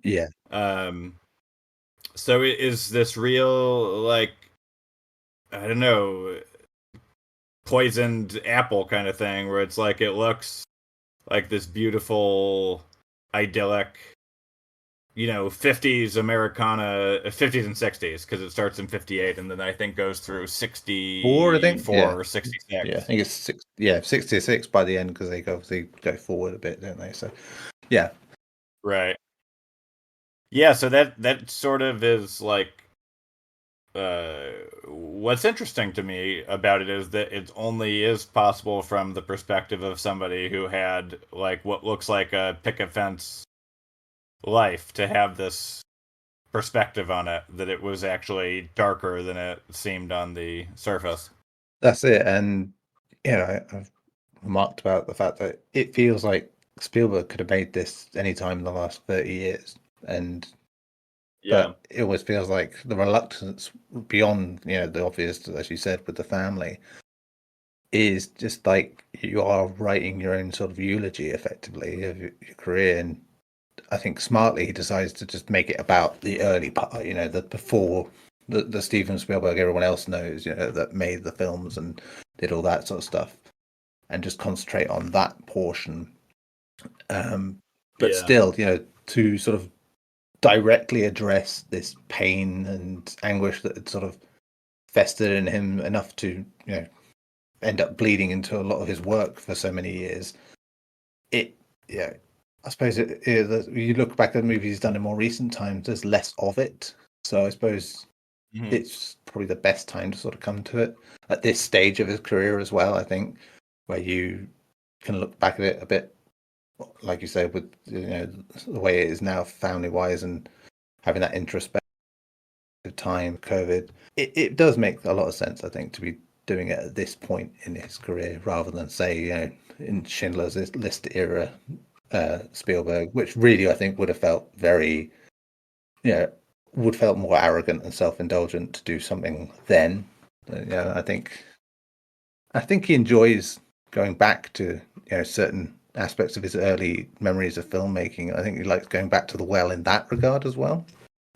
Yeah. So is this real, like, I don't know, poisoned apple kind of thing, where it's like it looks like this beautiful, idyllic, 50s Americana, 50s and 60s, because it starts in 58 and then I think goes through Or I think, 64 yeah. or Yeah, I 66. think it's 66 by the end because they obviously go forward a bit, don't they? So, yeah. Right. Yeah, so that sort of is like, what's interesting to me about it is that it only is possible from the perspective of somebody who had like what looks like a picket fence life, to have this perspective on it, that it was actually darker than it seemed on the surface. That's it. And, I've remarked about the fact that it feels like Spielberg could have made this anytime in the last 30 years. Yeah. But it always feels like the reluctance beyond, the obvious, as you said, with the family, is just like you are writing your own sort of eulogy effectively of your career. And I think smartly he decides to just make it about the early part, the before the Steven Spielberg everyone else knows, that made the films and did all that sort of stuff, and just concentrate on that portion. But Yeah. still, to sort of directly address this pain and anguish that had sort of festered in him enough to, end up bleeding into a lot of his work for so many years. It, yeah, I suppose you look back at the movies he's done in more recent times, there's less of it. So I suppose Mhm. it's probably the best time to sort of come to it at this stage of his career as well, I think, where you can look back at it a bit, like you said, with the way it is now, family wise, and having that introspective time, COVID. It does make a lot of sense, I think, to be doing it at this point in his career rather than say, in Schindler's List era Spielberg, which really I think would have felt very, would felt more arrogant and self-indulgent to do something then. I think he enjoys going back to certain aspects of his early memories of filmmaking. I think he likes going back to the well in that regard as well.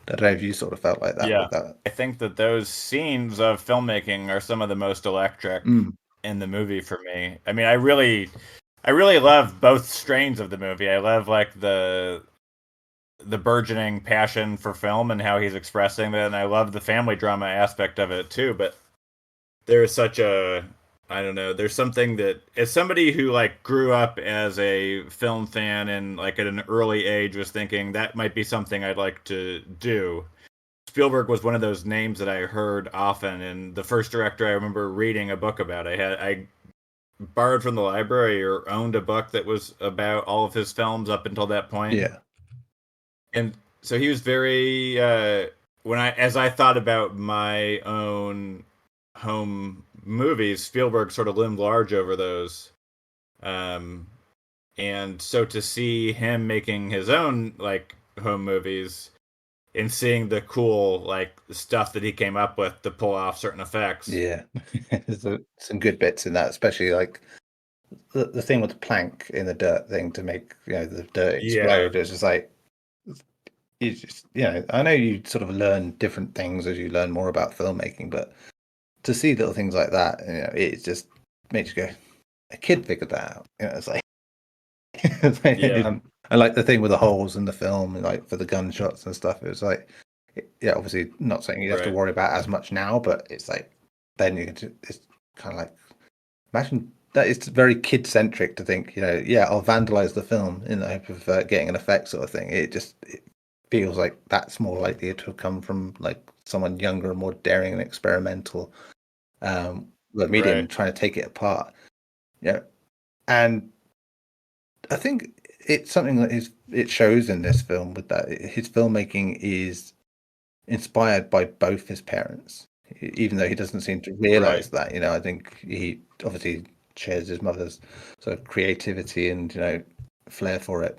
I don't know if you sort of felt like that Yeah. with that. I think that those scenes of filmmaking are some of the most electric Mm, in the movie for me. I mean, I really love both strains of the movie. I love like the burgeoning passion for film and how he's expressing that, and I love the family drama aspect of it too. But there's such a, I don't know, there's something that, as somebody who like grew up as a film fan and like at an early age was thinking that might be something I'd like to do. Spielberg was one of those names that I heard often, and the first director I remember reading a book about. I borrowed from the library or owned a book that was about all of his films up until that point. yeah, And so he was very, when as I thought about my own home movies, Spielberg sort of loomed large over those. Um, and so to see him making his own like home movies and seeing the cool like stuff that he came up with to pull off certain effects. yeah. There's some good bits in that, especially like the thing with the plank in the dirt thing to make the dirt Yeah, explode. It's just like you just I know you sort of learn different things as you learn more about filmmaking, but to see little things like that, it just makes you go, a kid figured that out. It's like, yeah, I like the thing with the holes in the film, and like for the gunshots and stuff. It was like, yeah, obviously not something you have to right, worry about as much now, but it's like then it's kind of like, imagine that it's very kid centric to think, yeah, I'll vandalize the film in the hope of getting an effect sort of thing. It feels like that's more likely to have come from like someone younger and more daring and experimental the medium right, and trying to take it apart. Yeah. And I think it's something that it shows in this film with that his filmmaking is inspired by both his parents, even though he doesn't seem to right, realize that. I think he obviously shares his mother's sort of creativity and flair for it,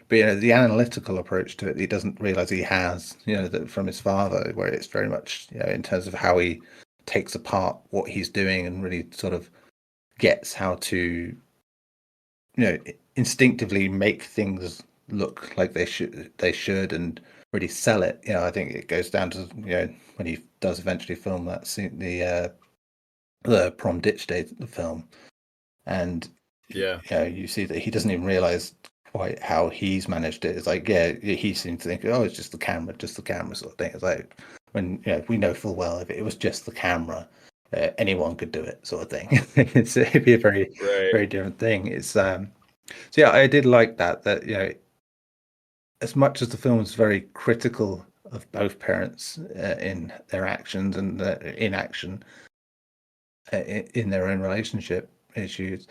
but the analytical approach to it, he doesn't realize he has, that from his father, where it's very much, in terms of how he takes apart what he's doing and really sort of gets how to, instinctively make things look like they should and really sell it. I think it goes down to when he does eventually film that scene, the prom ditch day, the film, and Yeah. you see that he doesn't even realize quite how he's managed it. It's like, he seems to think, oh, it's just the camera sort of thing. It's like, when we know full well if it was just the camera, anyone could do it, sort of thing. It'd be a very, Right. very different thing. It's so yeah, I did like that as much as the film is very critical of both parents in their actions and inaction in their own relationship issues,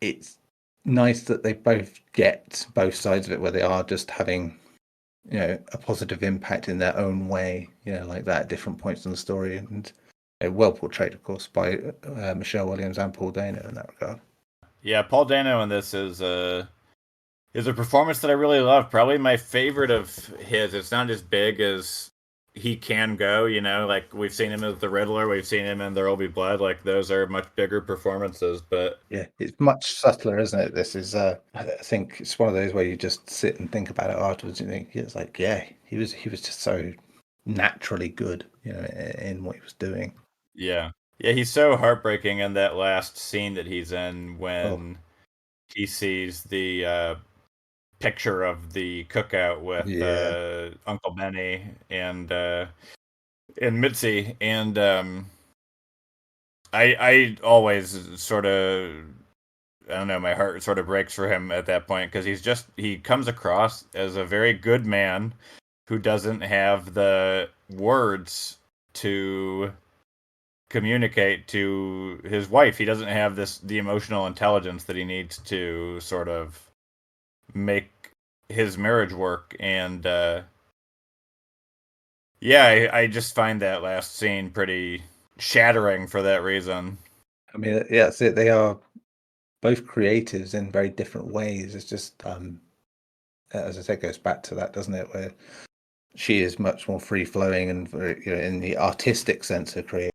it's nice that they both get both sides of it, where they are just having a positive impact in their own way, like that at different points in the story, and well portrayed, of course, by Michelle Williams and Paul Dano in that regard. Yeah, Paul Dano in this is a performance that I really love. Probably my favorite of his. It's not as big as he can go, like we've seen him as the Riddler, we've seen him in There Will Be Blood. Like those are much bigger performances, but yeah, it's much subtler, isn't it? This is I think it's one of those where you just sit and think about it afterwards and think it's like, he was just so naturally good, in what he was doing. yeah. Yeah, he's so heartbreaking in that last scene that he's in Oh, when he sees the picture of the cookout with yeah. Uncle Benny and Mitzi, and I always sort of, I don't know, my heart sort of breaks for him at that point, because he comes across as a very good man who doesn't have the words to communicate to his wife. He doesn't have the emotional intelligence that he needs to sort of make his marriage work. And yeah, I just find that last scene pretty shattering for that reason. I mean, yeah, that's it. They are both creatives in very different ways. It's just, as I said, goes back to that, doesn't it? Where she is much more free flowing and very, in the artistic sense of creativity,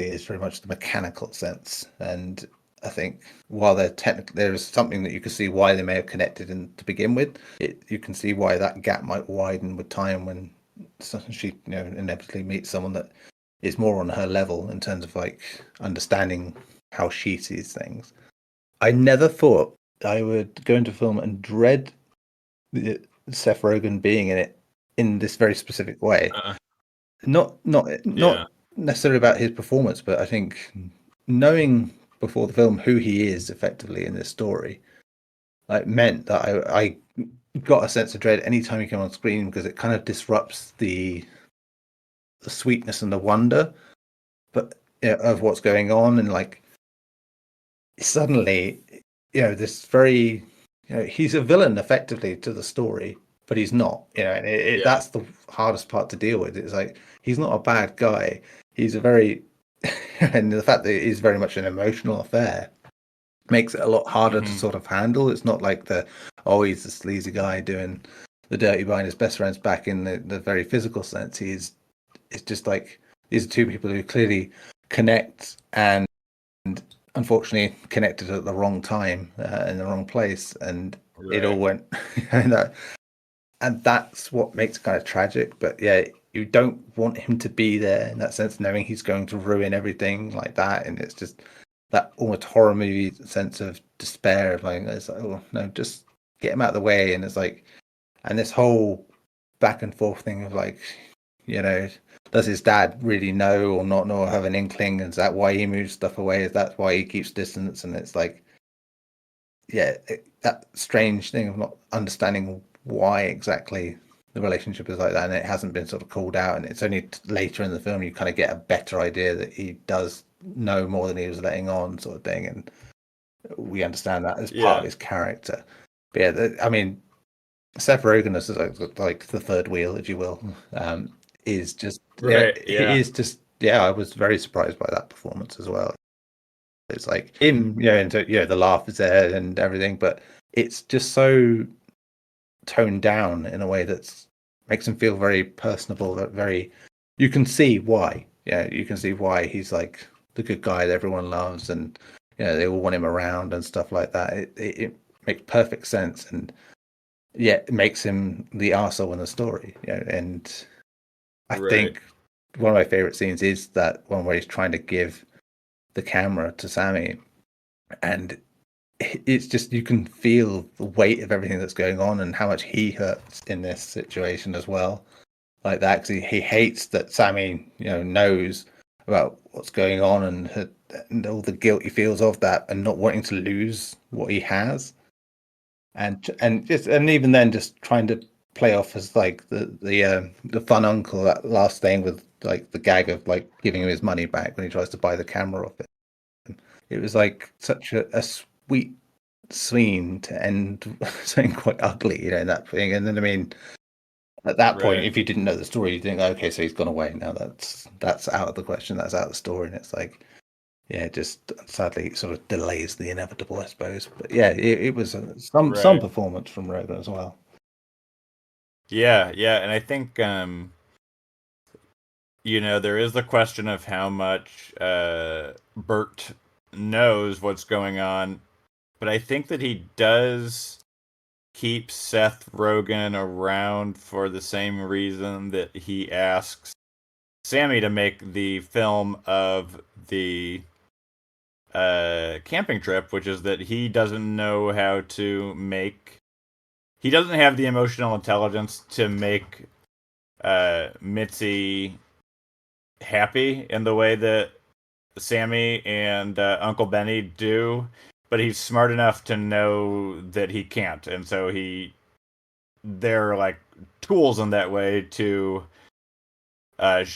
is very much the mechanical sense. And I think while there is something that you can see why they may have connected in to begin with. You can see why that gap might widen with time when she inevitably meets someone that is more on her level in terms of like understanding how she sees things. I never thought I would go into film and dread Seth Rogen being in it in this very specific way. Uh, Not yeah, necessarily about his performance, but I think knowing before the film who he is effectively in this story, like, meant that I got a sense of dread anytime he came on screen, because it kind of disrupts the sweetness and the wonder, but of what's going on, and like suddenly, this very, he's a villain effectively to the story, but he's not, and yeah, that's the hardest part to deal with. It's like, he's not a bad guy. He's a very, and the fact that it is very much an emotional affair makes it a lot harder to sort of handle. It's not like he's the sleazy guy doing the dirty behind his best friend's back in the very physical sense. It's just like, these are two people who clearly connect, and unfortunately connected at the wrong time, in the wrong place, and it all right. went and that's what makes it kind of tragic. But yeah, you don't want him to be there in that sense, knowing he's going to ruin everything like that. And it's just that almost horror movie sense of despair of like, it's like, oh no, just get him out of the way. And it's like, and this whole back and forth thing of like, does his dad really know or not know, or have an inkling? Is that why he moves stuff away? Is that why he keeps distance? And it's like, that strange thing of not understanding why exactly the relationship is like that, and it hasn't been sort of called out, and it's only later in the film you kind of get a better idea that he does know more than he was letting on, sort of thing, and we understand that as part of Yeah, his character. But yeah, I mean, Seth Rogen is like the third wheel, if you will, is just, right. he Yeah, is just, I was very surprised by that performance as well. It's like him, and the laugh is there and everything, but it's just so toned down in a way that makes him feel very personable. That very, you can see why. Yeah, you can see why he's like the good guy that everyone loves, and they all want him around and stuff like that. It makes perfect sense, and yeah, it makes him the arsehole in the story. You know, and I Right. think one of my favorite scenes is that one where he's trying to give the camera to Sammy, and it's just, you can feel the weight of everything that's going on and how much he hurts in this situation as well. Like that, because he hates that Sammy, knows about what's going on, and all the guilt he feels of that, and not wanting to lose what he has, and even then, just trying to play off as like the fun uncle, that last thing with like the gag of like giving him his money back when he tries to buy the camera off it. It was like such a sweet scene to end something quite ugly, that thing. And then, I mean, at that point, Right. if you didn't know the story, you think, okay, so he's gone away now. That's out of the question. That's out of the story. And it's like, yeah, just sadly it sort of delays the inevitable, I suppose. But yeah, it was some Right. performance from Rogan as well. Yeah, yeah, and I think there is the question of how much Bert knows what's going on, but I think that he does keep Seth Rogen around for the same reason that he asks Sammy to make the film of the camping trip, which is that he doesn't know how to make. He doesn't have the emotional intelligence to make Mitzi happy in the way that Sammy and Uncle Benny do, but he's smart enough to know that he can't, and so they're like tools in that way to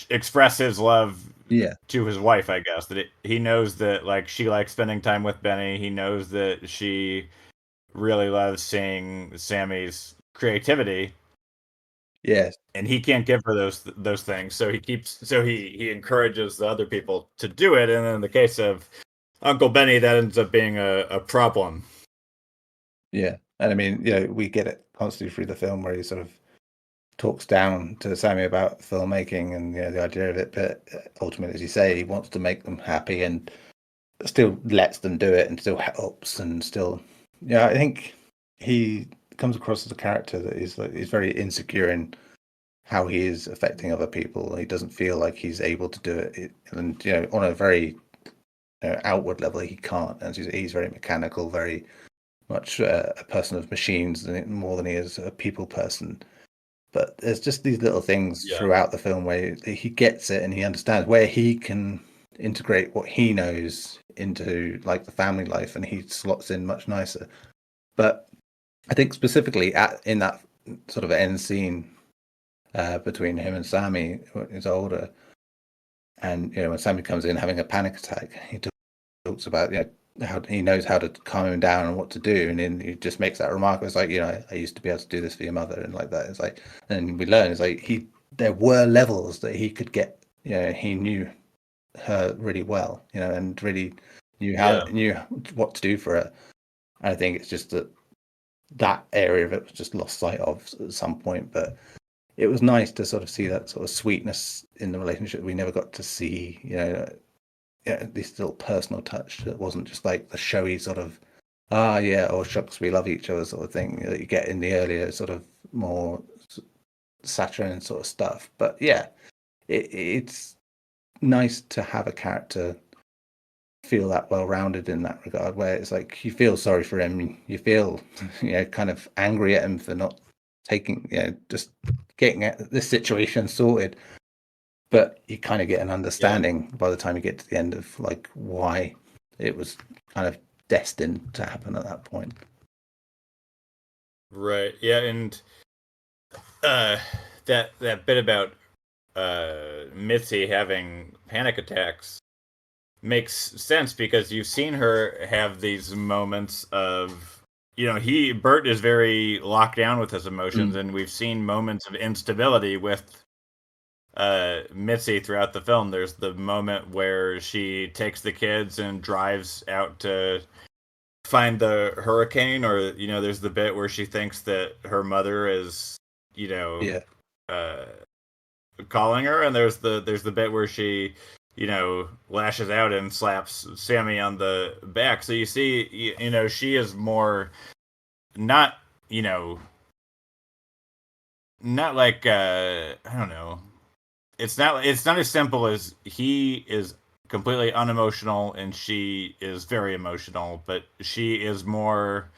express his love Yeah, to his wife. I guess that he knows that like she likes spending time with Benny. He knows that she really loves seeing Sammy's creativity, yeah, and he can't give her those things. So he encourages the other people to do it. And in the case of Uncle Benny, that ends up being a problem. yeah. And I mean, we get it constantly through the film where he sort of talks down to Sammy about filmmaking and the idea of it, but ultimately, as you say, he wants to make them happy and still lets them do it and still helps and still, yeah. I think he comes across as a character that is like, he's very insecure in how he is affecting other people. He doesn't feel like he's able to do it, and on a very outward level, he can't. And he's very mechanical, very much a person of machines more than he is a people person. But there's just these little things Yeah. throughout the film where he gets it and he understands where he can integrate what he knows into like the family life, and he slots in much nicer. But I think specifically in that sort of end scene between him and Sammy when he's older, and when Sammy comes in having a panic attack, he talks about how he knows how to calm him down and what to do, and then he just makes that remark. It's like, I used to be able to do this for your mother, and like that. It's like, and we learn it's like there were levels that he could get. He knew her really well, and really Yeah. knew what to do for her. And I think it's just that area of it was just lost sight of at some point, but it was nice to sort of see that sort of sweetness in the relationship we never got to see. This little personal touch that wasn't just like the showy sort of yeah, oh shucks, we love each other sort of thing that you get in the earlier sort of more saccharine sort of stuff. But yeah, it's nice to have a character feel that well rounded in that regard, where it's like you feel sorry for him, you feel kind of angry at him for not taking just getting this situation sorted, but you kind of get an Yeah. understanding by the time you get to the end of like why it was kind of destined to happen at that point. Right. Yeah, and uh that bit about Mitzi having panic attacks makes sense because you've seen her have these moments of Bert is very locked down with his emotions, Mm, and we've seen moments of instability with Mitzi throughout the film. There's the moment where she takes the kids and drives out to find the hurricane, or there's the bit where she thinks that her mother is you know yeah, uh calling her, and there's the bit where she lashes out and slaps Sammy on the back. So you see, she is more not not like I don't know. It's not as simple as he is completely unemotional and she is very emotional, but she is more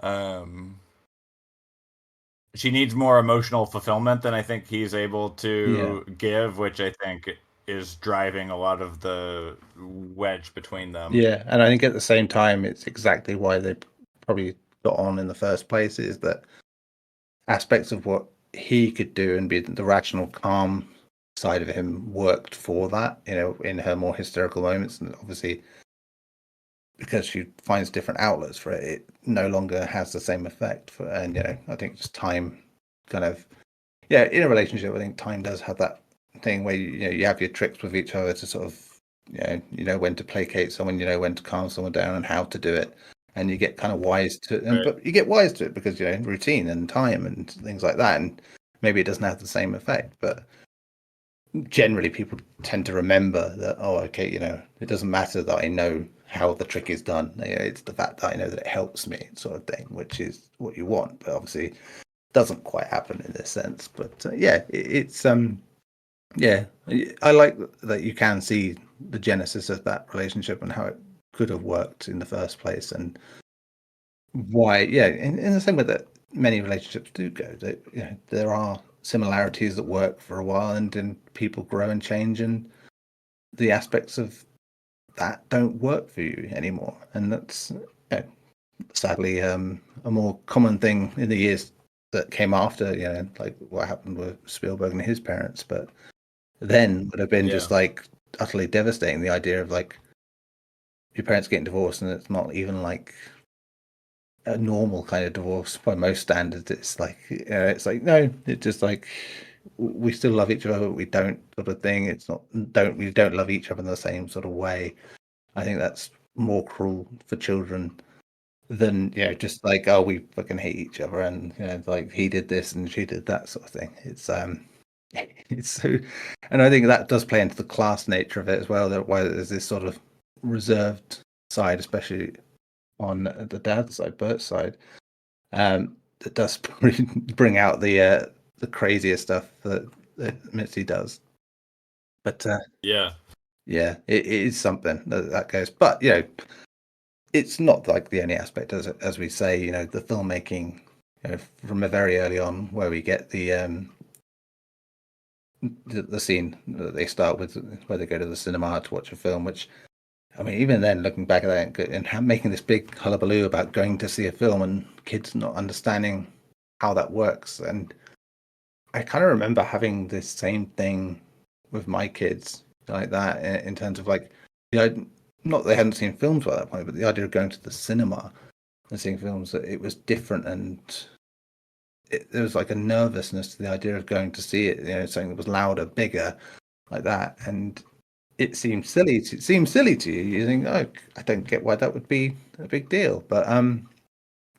um she needs more emotional fulfillment than I think he's able Yeah. to give, which I think is driving a lot of the wedge between them. Yeah, and I think at the same time, it's exactly why they probably got on in the first place, is that aspects of what he could do and be the rational, calm side of him worked for that, in her more hysterical moments. And obviously, because she finds different outlets for it, it no longer has the same effect. And I think just time kind of, yeah, in a relationship, I think time does have that thing where you have your tricks with each other to sort of, when to placate someone, when to calm someone down and how to do it. And you get kind of wise to it, Right. but you get wise to it because routine and time and things like that, and maybe it doesn't have the same effect, but generally people tend to remember that, oh, okay, it doesn't matter that I know how the trick is done, it's the fact that I know that it helps me, sort of thing, which is what you want, but obviously doesn't quite happen in this sense. But it's yeah, I like that you can see the genesis of that relationship and how it could have worked in the first place, and why, yeah, in the same way that many relationships do go, that there are similarities that work for a while, and then people grow and change, and the aspects of that don't work for you anymore, and that's sadly a more common thing in the years that came after, like what happened with Spielberg and his parents. But then would have been Yeah. just like utterly devastating. The idea of like your parents getting divorced, and it's not even like a normal kind of divorce by most standards. It's like, no, it's just like we still love each other, but we don't, sort of thing. It's not, we don't love each other in the same sort of way. I think that's more cruel for children than just like, oh, we fucking hate each other, and like he did this and she did that, sort of thing. It's it's so, and I think that does play into the class nature of it as well, that why there's this sort of reserved side, especially on the dad's side, Bert's side, that does bring out the crazier stuff that Mitzi does. But Yeah. yeah, it is something that goes. But it's not like the only aspect, as we say. The filmmaking, from a very early on, where we get the scene that they start with, where they go to the cinema to watch a film. Which, I mean, even then, looking back at that and making this big hullabaloo about going to see a film and kids not understanding how that works, and I kind of remember having this same thing with my kids, like that, in terms of like, not that they hadn't seen films by that point, but the idea of going to the cinema and seeing films, that it was different, and there was like a nervousness to the idea of going to see it, something that was louder, bigger, like that, and it seems silly. It seems silly to you. You think, oh, I don't get why that would be a big deal, but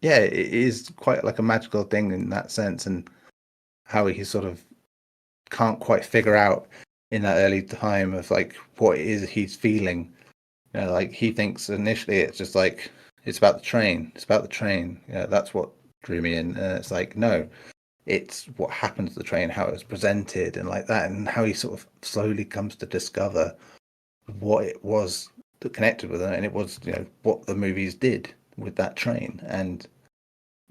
yeah, it is quite like a magical thing in that sense, and how he sort of can't quite figure out in that early time of like what it is he's feeling. Like he thinks initially it's just like it's about the train. It's about the train. That's what drew me in. And it's like, no, it's what happened to the train, how it was presented, and like that, and how he sort of slowly comes to discover what it was that connected with it, and it was what the movies did with that train. And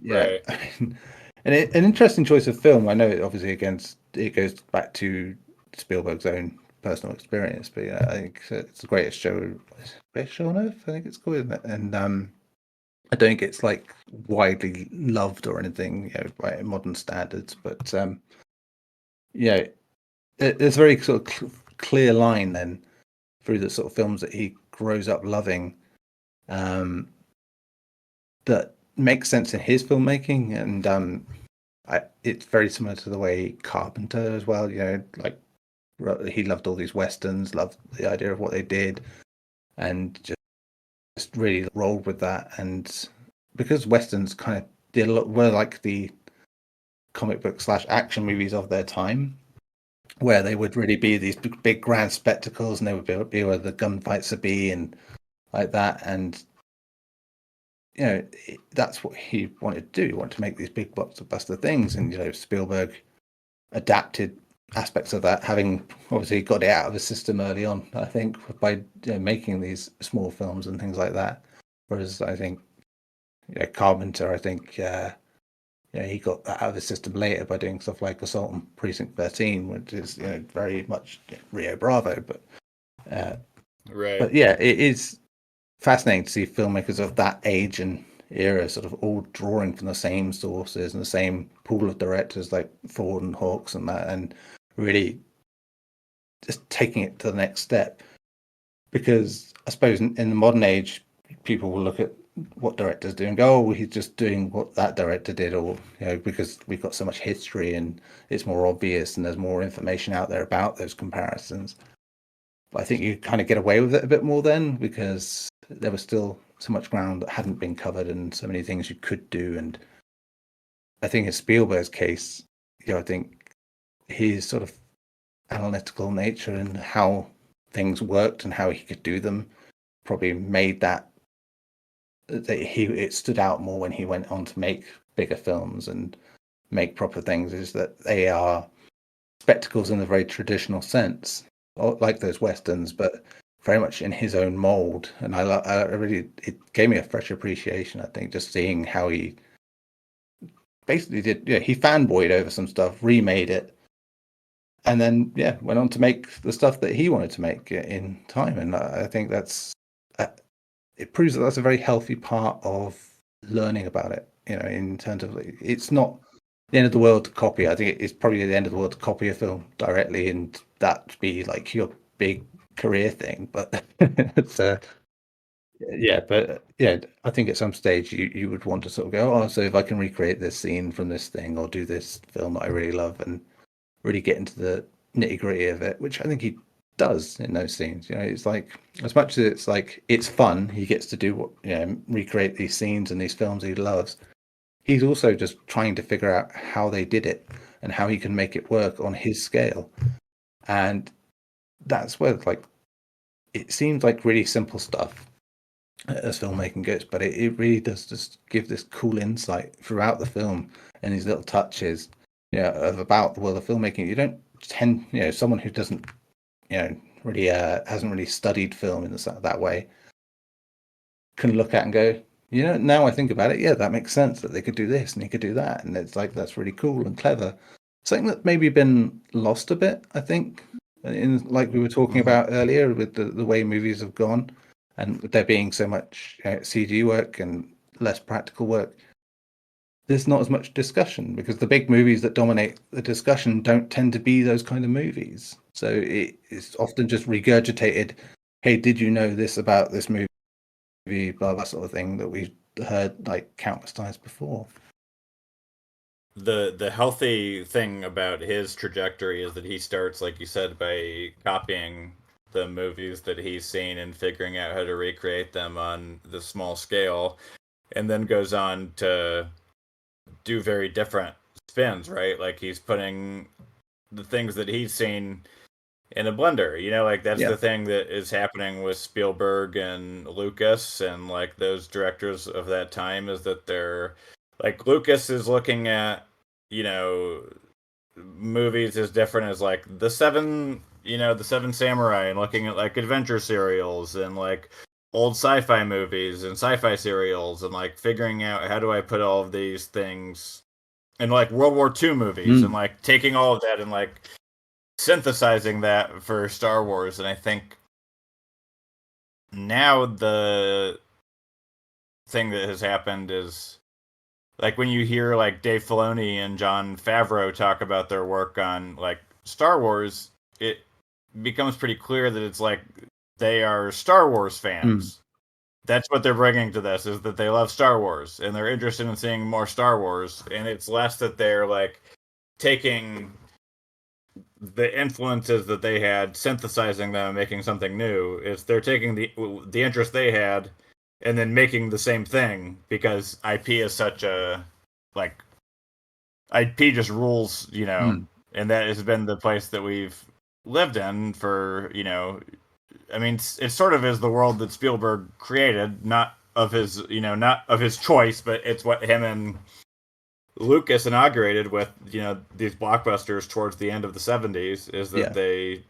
Right. I mean, an interesting choice of film. I know it obviously it goes back to Spielberg's own personal experience, but I think it's the greatest show on earth. I think it's called, isn't it? And I don't think it's like widely loved or anything, by modern standards, but yeah, there's a very sort of clear line then through the sort of films that he grows up loving, um, that makes sense in his filmmaking, and it's very similar to the way Carpenter as well. Like he loved all these westerns, loved the idea of what they did, and just really rolled with that. And because westerns kind of were like the comic book / action movies of their time, where they would really be these big grand spectacles, and they would be where the gunfights would be and like that. And that's what he wanted to do. He wanted to make these big blockbuster things, and Spielberg adapted aspects of that, having obviously got it out of the system early on, I think, by making these small films and things like that. Whereas I think Carpenter, I think he got that out of the system later by doing stuff like Assault on Precinct 13, which is very much Rio Bravo. Right. But yeah, it is fascinating to see filmmakers of that age and era sort of all drawing from the same sources and the same pool of directors like Ford and Hawks and that, and really just taking it to the next step. Because I suppose in the modern age, people will look at what directors do and go, "Oh, he's just doing what that director did," or because we've got so much history and it's more obvious and there's more information out there about those comparisons. But I think you kind of get away with it a bit more then, because there was still so much ground that hadn't been covered and so many things you could do. And I think in Spielberg's case, I think his sort of analytical nature and how things worked and how he could do them probably made that it stood out more when he went on to make bigger films and make proper things, is that they are spectacles in a very traditional sense, like those westerns, but very much in his own mold. And I really, it gave me a fresh appreciation, I think, just seeing how he basically did. He fanboyed over some stuff, remade it, and then went on to make the stuff that he wanted to make in time. And I think it proves that that's a very healthy part of learning about it. In terms of, it's not the end of the world to copy. I think it's probably the end of the world to copy a film directly and that be like your big career thing. But it's I think at some stage you would want to sort of go, oh, so if I can recreate this scene from this thing or do this film that I really love and really get into the nitty gritty of it, which I think he does in those scenes. It's like, as much as it's like it's fun, he gets to do recreate these scenes and these films he loves. He's also just trying to figure out how they did it and how he can make it work on his scale. And that's where it seems like really simple stuff as filmmaking goes, but it really does just give this cool insight throughout the film and these little touches of about the world of filmmaking. You don't tend, someone who doesn't really hasn't really studied film in that way can look at and go, now I think about it, that makes sense that they could do this and he could do that, and it's like, that's really cool and clever. Something that maybe been lost a bit, I think, in like we were talking about earlier with the way movies have gone, and there being so much CG work and less practical work. There's not as much discussion because the big movies that dominate the discussion don't tend to be those kind of movies. So it's often just regurgitated, hey, did you know this about this movie? Blah, blah, sort of thing that we've heard like countless times before. The healthy thing about his trajectory is that he starts, like you said, by copying the movies that he's seen and figuring out how to recreate them on the small scale, and then goes on to do very different spins, right? Like he's putting the things that he's seen in a blender, like that's the thing that is happening with Spielberg and Lucas and like those directors of that time, is that they're like, Lucas is looking at movies as different as like the Seven Samurai, and looking at like adventure serials and like old sci-fi movies and sci-fi serials, and like figuring out, how do I put all of these things in like World War II movies, and like taking all of that and like synthesizing that for Star Wars. And I think now the thing that has happened is, like, when you hear like Dave Filoni and Jon Favreau talk about their work on like Star Wars, it becomes pretty clear that it's like they are Star Wars fans. That's what they're bringing to this, is that they love Star Wars and they're interested in seeing more Star Wars. And it's less that they're like taking the influences that they had, synthesizing them and making something new. It's they're taking the interest they had and then making the same thing, because IP is such a, like, IP just rules, and that has been the place that we've lived in for, I mean, it sort of is the world that Spielberg created, not of his choice, but it's what him and Lucas inaugurated with these blockbusters towards the end of the 70s is that Yeah. they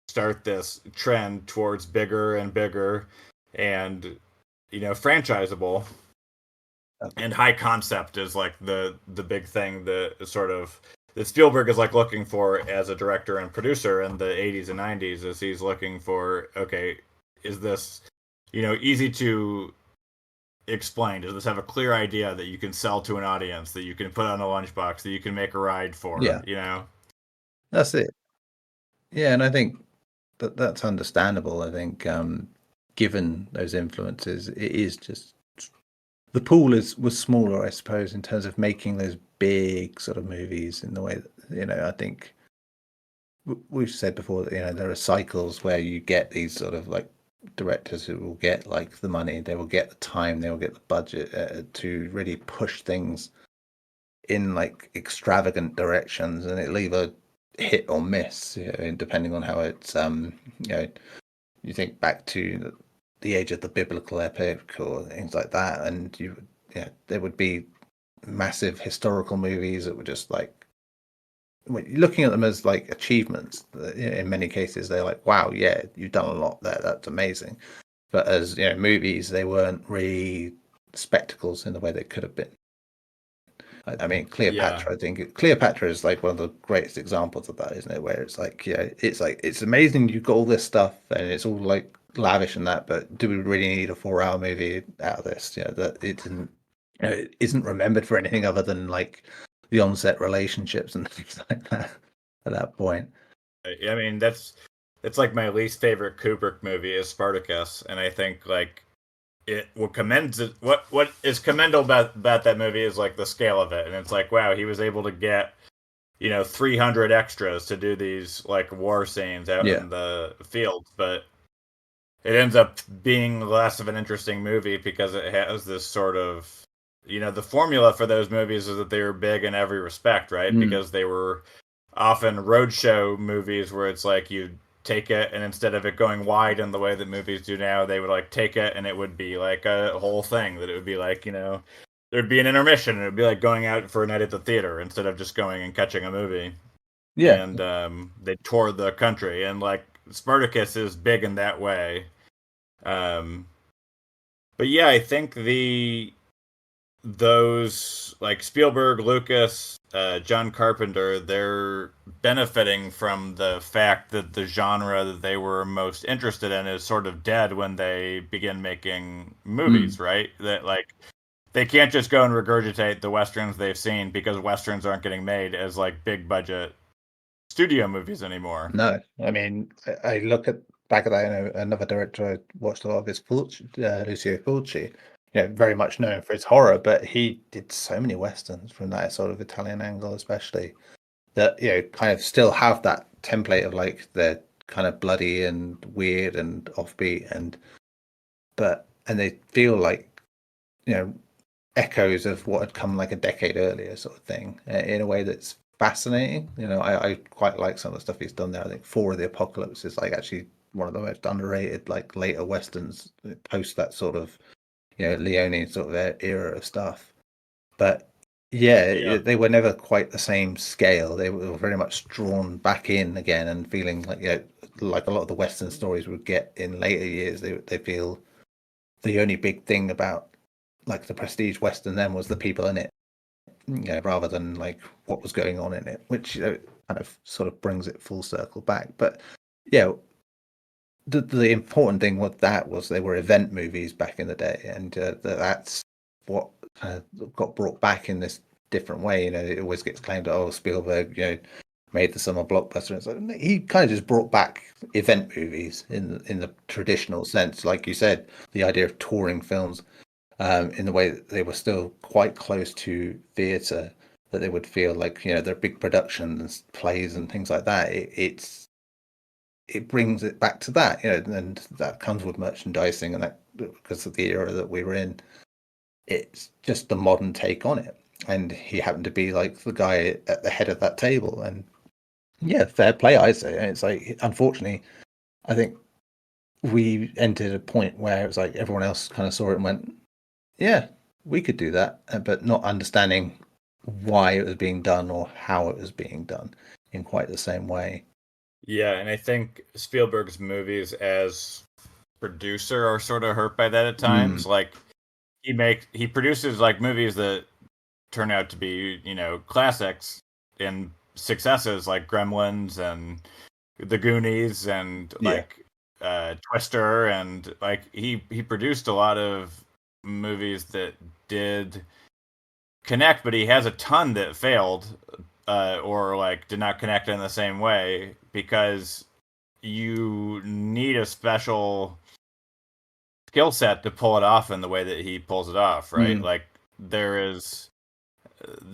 start this trend towards bigger and bigger and franchisable, and high concept is like the big thing that sort of that Spielberg is like looking for as a director and producer in the 80s and 90s. Is he's looking for, okay, is this easy to explain? Does this have a clear idea that you can sell to an audience, that you can put on a lunchbox, that you can make a ride for? Yeah. That's it. Yeah, and I think that's understandable. I think given those influences, it is just the pool was smaller, I suppose, in terms of making those big sort of movies in the way that, I think we've said before that, there are cycles where you get these sort of like directors who will get like the money, they will get the time, they will get the budget to really push things in like extravagant directions, and it'll either hit or miss, depending on how it's you think back to the age of the biblical epic or things like that, and there would be massive historical movies that were just like, looking at them as like achievements. In many cases, they're like, wow, yeah, you've done a lot there, that's amazing. But as movies, they weren't really spectacles in the way they could have been. I mean, Cleopatra. Yeah. I think Cleopatra is like one of the greatest examples of that, isn't it? Where it's like, it's amazing you've got all this stuff and it's all like lavish and that, but do we really need a 4-hour movie out of this? That it didn't, it isn't remembered for anything other than like the on-set relationships and things like that at that point. I mean, it's like my least favorite Kubrick movie is Spartacus, and I think like what is commendable about that movie is like the scale of it, and it's like, wow, he was able to get 300 extras to do these like war scenes out in the field, but it ends up being less of an interesting movie because it has this sort of the formula for those movies is that they were big in every respect, right? Because they were often roadshow movies where it's like you take it, and instead of it going wide in the way that movies do now, they would like take it and it would be like a whole thing, that it would be like there'd be an intermission and it would be like going out for a night at the theater instead of just going and catching a movie. And they toured the country, and like Spartacus is big in that way. But yeah, I think those like Spielberg, Lucas, John Carpenter, they're benefiting from the fact that the genre that they were most interested in is sort of dead when they begin making movies, right? That like they can't just go and regurgitate the westerns they've seen, because westerns aren't getting made as like big budget studio movies anymore. No, I mean, I look at back at that. Another director I watched a lot of is Lucio Fulci. Very much known for his horror, but he did so many westerns from that sort of Italian angle, especially that kind of still have that template of like they're kind of bloody and weird and offbeat, and they feel like echoes of what had come like a decade earlier, sort of thing, in a way that's fascinating. I quite like some of the stuff he's done there. I think For the Apocalypse is like actually one of the most underrated like later westerns post that sort of Leone sort of era of stuff. But they were never quite the same scale. They were very much drawn back in again and feeling like like a lot of the Western stories would get in later years. They feel the only big thing about like the prestige Western then was the people in it, rather than like what was going on in it, which kind of sort of brings it full circle back. But the important thing with that was they were event movies back in the day, and that's what kind of got brought back in this different way. It always gets claimed that, oh, Spielberg, made the summer blockbuster. It's like he kind of just brought back event movies in the traditional sense, like you said, the idea of touring films, in the way that they were still quite close to theatre, that they would feel like they're big productions, plays, and things like that. It brings it back to that, and that comes with merchandising, and that because of the era that we were in, it's just the modern take on it. And he happened to be like the guy at the head of that table, and fair play, I say. And it's like, unfortunately, I think we entered a point where it was like everyone else kind of saw it and went, yeah, we could do that, but not understanding why it was being done or how it was being done in quite the same way. Yeah, and I think Spielberg's movies as producer are sort of hurt by that at times. Like he produces like movies that turn out to be, you know, classics and successes like Gremlins and The Goonies and like Twister, and like he produced a lot of movies that did connect, but he has a ton that failed or like did not connect in the same way because you need a special skill set to pull it off in the way that he pulls it off, right? Like there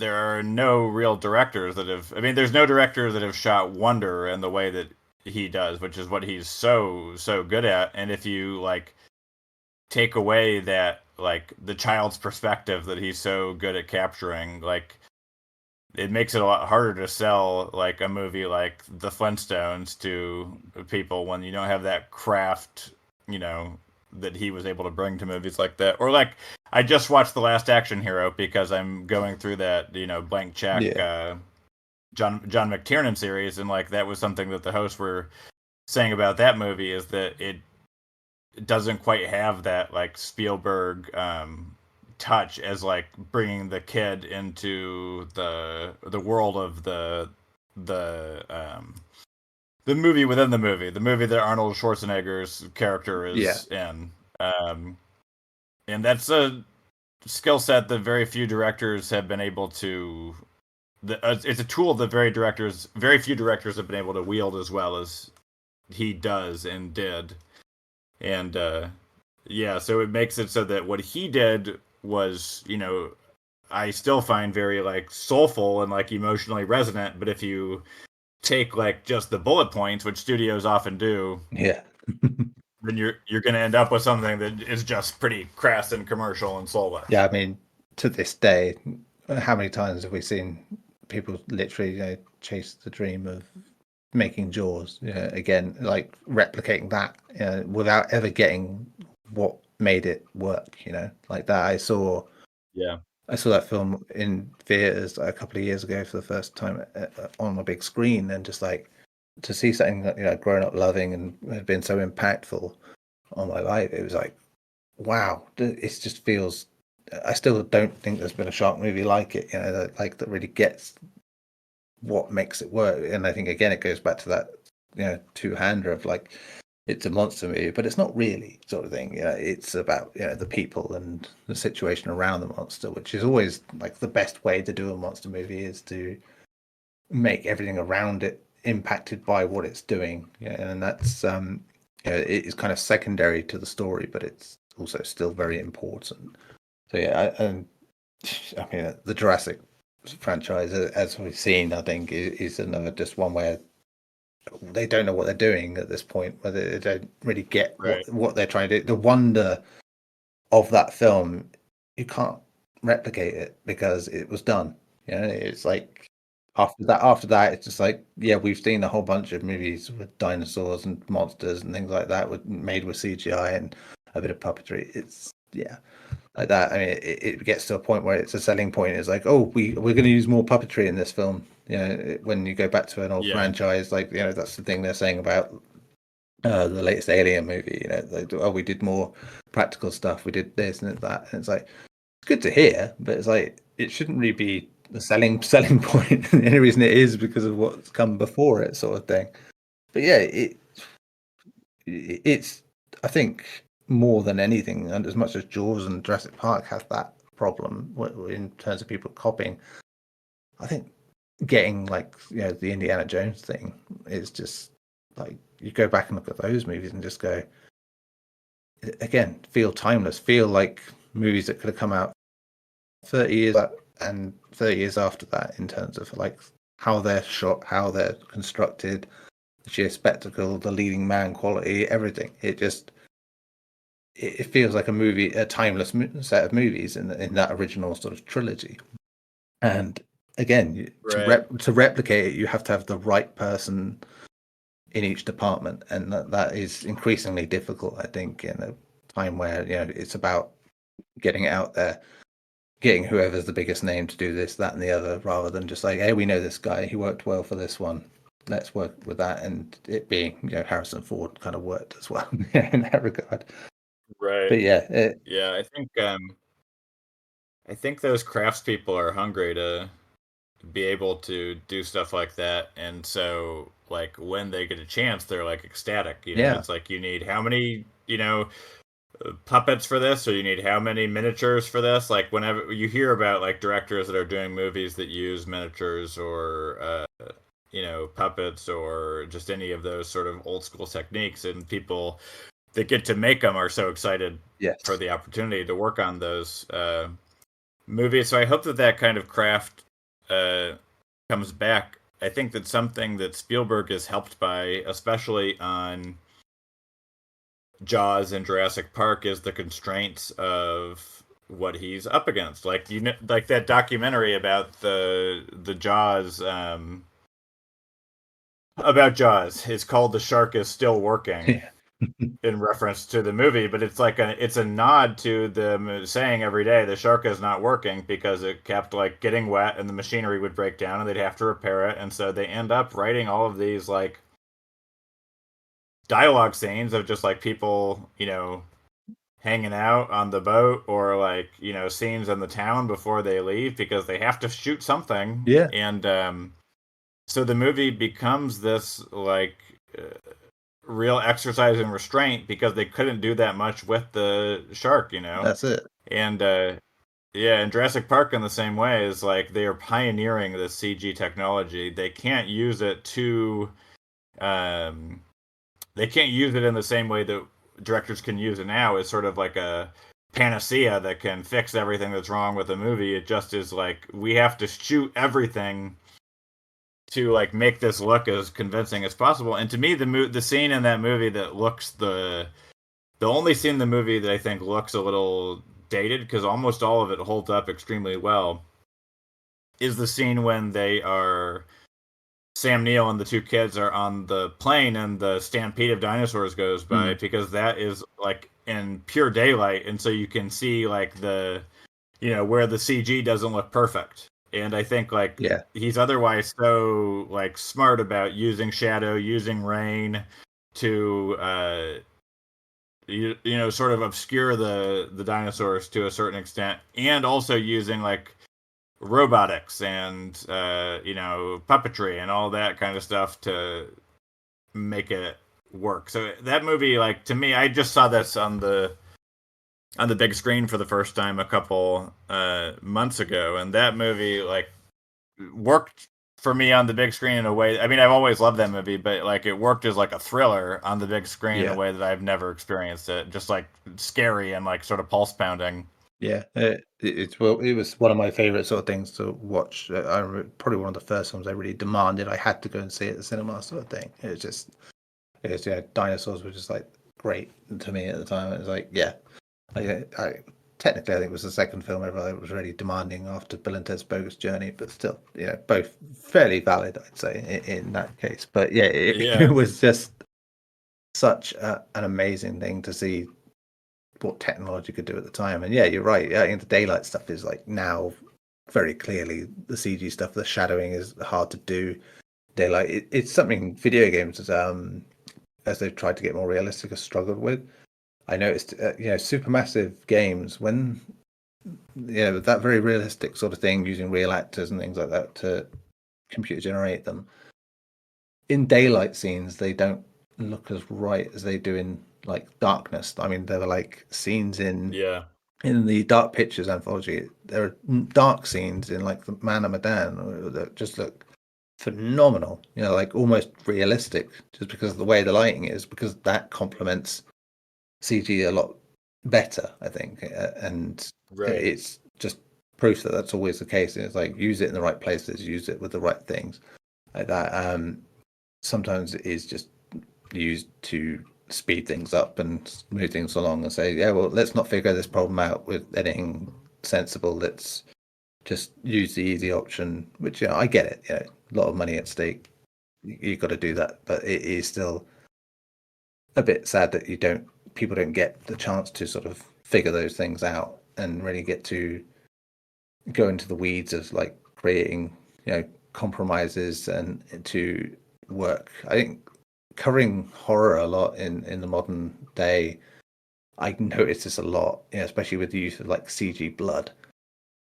are no real directors that have, I mean, there's no directors that have shot Wonder in the way that he does, which is what he's so good at. And if you like take away that like the child's perspective that he's so good at capturing, like it makes it a lot harder to sell like a movie like The Flintstones to people when you don't have that craft, you know, that he was able to bring to movies like that. Or like I just watched The Last Action Hero because I'm going through that, you know, blank check John McTiernan series, and like that was something that the hosts were saying about that movie is that it doesn't quite have that like Spielberg touch as like bringing the kid into the world of the movie within the movie that Arnold Schwarzenegger's character is in, and that's a skill set that very few directors have been able to. It's a tool that very few directors have been able to wield as well as he does and did, and yeah, so it makes it so that what he did was, you know, I still find very like soulful and like emotionally resonant, but if you take like just the bullet points, which studios often do, then you're going to end up with something that is just pretty crass and commercial and soulless. Yeah, I mean, to this day, how many times have we seen people literally, you know, chase the dream of making Jaws? You know, again, like replicating that, you know, without ever getting what made it work. You know, like that. I saw that film in theaters a couple of years ago for the first time on a big screen, and just like to see something that, you know, grown up loving and had been so impactful on my life, it was like, wow, it just feels. I still don't think there's been a shark movie like it, you know, that really gets what makes it work. And I think again it goes back to that, you know, two-hander of like, it's a monster movie, but it's not really, sort of thing. You know, it's about, you know, the people and the situation around the monster, which is always like the best way to do a monster movie, is to make everything around it impacted by what it's doing. Yeah, and that's you know, it is kind of secondary to the story, but it's also still very important. So yeah, I mean, the Jurassic franchise, as we've seen, I think is another just one where they don't know what they're doing at this point, where they don't really get what they're trying to do. The wonder of that film, you can't replicate it because it was done. You know, it's like after that, it's just like, yeah, we've seen a whole bunch of movies with dinosaurs and monsters and things like that, made with CGI and a bit of puppetry. It's like that. I mean, it gets to a point where it's a selling point. It's like, oh, we're going to use more puppetry in this film. You know, when you go back to an old franchise, like, you know, that's the thing they're saying about the latest Alien movie. You know, like, oh, we did more practical stuff. We did this and that. And it's like, it's good to hear, but it's like, it shouldn't really be the selling point. The only reason it is because of what's come before it, sort of thing. But yeah, it's, I think, more than anything, and as much as Jaws and Jurassic Park has that problem in terms of people copying, I think getting like, you know, the Indiana Jones thing is just like, you go back and look at those movies and just go, again, feel timeless, feel like movies that could have come out 30 years and 30 years after that, in terms of like how they're shot, how they're constructed, the sheer spectacle, the leading man quality, everything. It feels like a timeless set of movies in that original sort of trilogy. And again, to replicate it, you have to have the right person in each department, and that is increasingly difficult, I think, in a time where, you know, it's about getting it out there. getting whoever's the biggest name to do this, that, and the other, rather than just like, hey, we know this guy, he worked well for this one. Let's work with that, and it being, Harrison Ford kind of worked as well in that regard. Right. But yeah, Yeah, I think those craftspeople are hungry to be able to do stuff like that, and so like when they get a chance, they're like ecstatic. yeah, It's like you need how many puppets for this, or you need how many miniatures for this. Like whenever you hear about like directors that are doing movies that use miniatures or puppets or just any of those sort of old school techniques, and people that get to make them are so excited yes, for the opportunity to work on those movies. So I hope that that kind of craft uh, comes back. I think that's something that Spielberg is helped by, especially on Jaws and Jurassic Park, is the constraints of what he's up against. Like like that documentary about the Jaws. About Jaws, it's called "The Shark Is Still Working," yeah, in reference to the movie, but it's like it's a nod to them saying every day the shark is not working because it kept like getting wet and the machinery would break down and they'd have to repair it, and so they end up writing all of these like dialogue scenes of just like people hanging out on the boat, or like scenes in the town before they leave because they have to shoot something. yeah, And so the movie becomes this like real exercise in restraint because they couldn't do that much with the shark. that's it. And yeah, and Jurassic Park in the same way is like they are pioneering this CG technology. They can't use it to um they can't use it in the same way that directors can use it now. It's sort of like a panacea that can fix everything that's wrong with a movie. It just is like we have to shoot everything to like make this look as convincing as possible. And to me, the scene in that movie that looks the only scene in the movie that I think looks a little dated, because almost all of it holds up extremely well, is the scene when they are Sam Neill and the two kids are on the plane and the stampede of dinosaurs goes by, because that is like in pure daylight, and so you can see like the where the CG doesn't look perfect. And I think like Yeah, he's otherwise so like smart about using shadow, using rain to sort of obscure the dinosaurs to a certain extent, and also using like robotics and puppetry and all that kind of stuff to make it work. So that movie, like to me, I just saw this on the big screen for the first time a couple months ago, and that movie like worked for me on the big screen in a way. I mean, I've always loved that movie, but like it worked as like a thriller on the big screen in a yeah, way that I've never experienced it. Just like scary and like sort of pulse pounding. yeah. It was one of my favorite sort of things to watch. Probably one of the first films I really demanded I had to go and see at the cinema, sort of thing. Dinosaurs were just like great to me at the time. It was like, yeah, I technically I think it was the second film ever I was really demanding after Bill and Ted's Bogus Journey, but still, both fairly valid, I'd say, in that case. But yeah, it Yeah, was just such an amazing thing to see what technology could do at the time. And yeah, you're right. I think the daylight stuff is like now very clearly the CG stuff. The shadowing is hard to do. Daylight, it's something video games as they've tried to get more realistic have struggled with. I noticed, supermassive games when that very realistic sort of thing using real actors and things like that to computer generate them. In daylight scenes, they don't look as right as they do in like darkness. I mean, there were like scenes yeah, in the Dark Pictures anthology. There are dark scenes in like the Man of Medan that just look phenomenal. Like almost realistic, just because of the way the lighting is, because that complements CG a lot better, I think, and right. it's just proof that that's always the case. It's like use it in the right places, use it with the right things, like that. Sometimes it is just used to speed things up and move things along and say, yeah, well, let's not figure this problem out with anything sensible. Let's just use the easy option, which I get it. A lot of money at stake. You've got to do that, but it is still a bit sad that people don't get the chance to sort of figure those things out and really get to go into the weeds of like creating, compromises and to work. I think covering horror a lot in the modern day, I notice this a lot, especially with the use of like CG blood.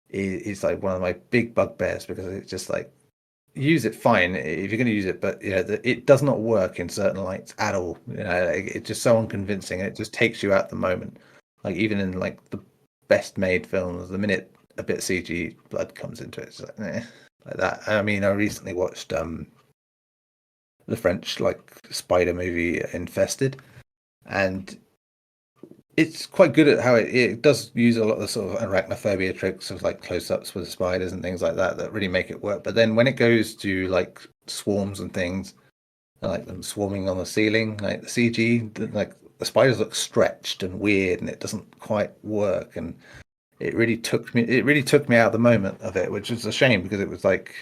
Is like one of my big bugbears because it's just like use it fine if you're going to use it, but it does not work in certain lights at all. It's just so unconvincing, and it just takes you out the moment. Like even in like the best made films, the minute a bit of CG blood comes into it, it's like, like that. I mean, I recently watched the French like spider movie Infested, and it's quite good at how it does use a lot of the sort of arachnophobia tricks of like close-ups with spiders and things like that really make it work. But then when it goes to like swarms and things, like them swarming on the ceiling, like the CG, like the spiders look stretched and weird, and it doesn't quite work. And it really took me out of the moment of it, which is a shame because it was like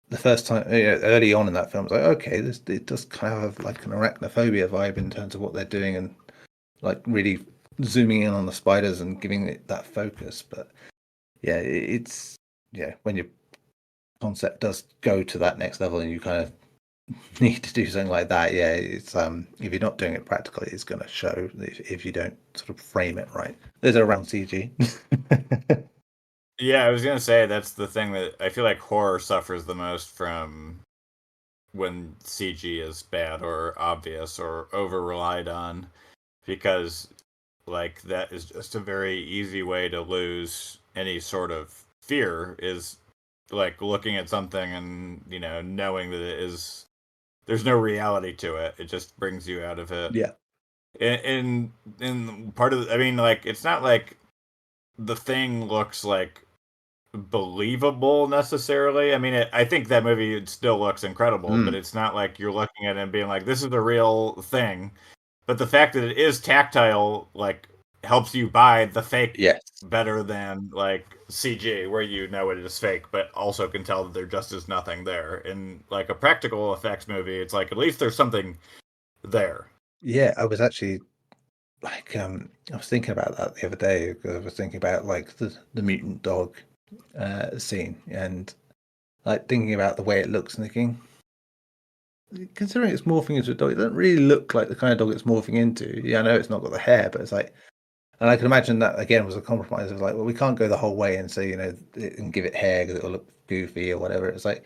the first time, early on in that film, I was like, okay, it does kind of have like an arachnophobia vibe in terms of what they're doing, and like really zooming in on the spiders and giving it that focus. But yeah, it's when your concept does go to that next level and you kind of need to do something like that, it's if you're not doing it practically, it's going to show if you don't sort of frame it right. There's around CG. Yeah, I was gonna say that's the thing that I feel like horror suffers the most from when CG is bad or obvious or over relied on, because like that is just a very easy way to lose any sort of fear, is like looking at something and knowing that there's no reality to it. It just brings you out of it. Yeah. And part of, I mean, like it's not like the thing looks like believable necessarily. I mean, I think that movie still looks incredible, but it's not like you're looking at it and being like, this is a real thing. But the fact that it is tactile, like, helps you buy the fake Yes. better than like CG, where it is fake, but also can tell that there just is nothing there. In like a practical effects movie, it's like at least there's something there. Yeah, I was actually like I was thinking about that the other day because I was thinking about like the mutant dog scene, and like thinking about the way it looks and thinking, considering it's morphing into a dog, it doesn't really look like the kind of dog it's morphing into. Yeah, I know it's not got the hair, but it's like, and I can imagine that again was a compromise of like, well, we can't go the whole way and say, and give it hair because it'll look goofy or whatever. It's like,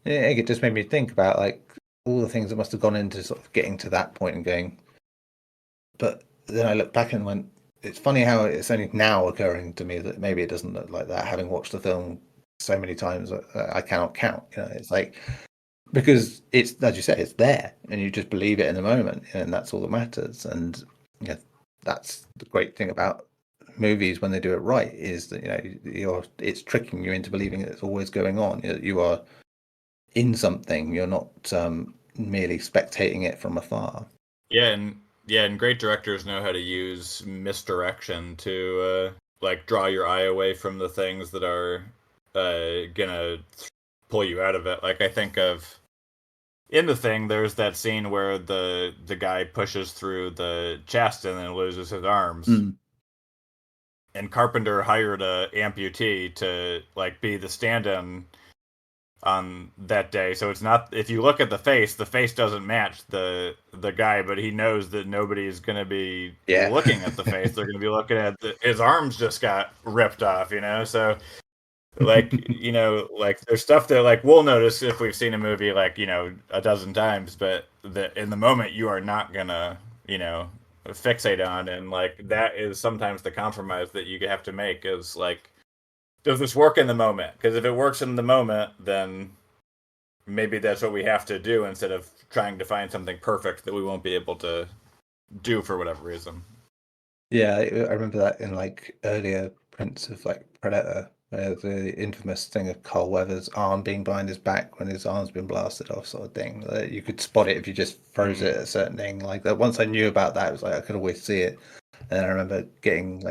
it just made me think about like all the things that must have gone into sort of getting to that point and going. But then I look back and went, it's funny how it's only now occurring to me that maybe it doesn't look like that, having watched the film so many times I cannot count. It's like, because it's, as you say, it's there and you just believe it in the moment, and that's all that matters. And yeah, that's the great thing about movies when they do it right, is that it's tricking you into believing that it's always going on. You are in something, you're not merely spectating it from afar. And great directors know how to use misdirection to like draw your eye away from the things that are gonna pull you out of it. Like I think of in The Thing, there's that scene where the guy pushes through the chest and then loses his arms. And Carpenter hired a amputee to like be the stand-in on that day. So it's not, if you look at the face doesn't match the guy, but he knows that nobody's going to be looking at the face. They're going to be looking at his arms just got ripped off, So like, like there's stuff that like we'll notice if we've seen a movie like, a dozen times, but in the moment you are not going to, fixate on. And like that is sometimes the compromise that you have to make, is like, does this work in the moment? Because if it works in the moment, then maybe that's what we have to do instead of trying to find something perfect that we won't be able to do for whatever reason. Yeah, I remember that in like earlier prints of like Predator, the infamous thing of Carl Weathers' arm being behind his back when his arm's been blasted off, sort of thing. You could spot it if you just froze it at a certain thing. Like that. Once I knew about that, it was like I could always see it. And I remember getting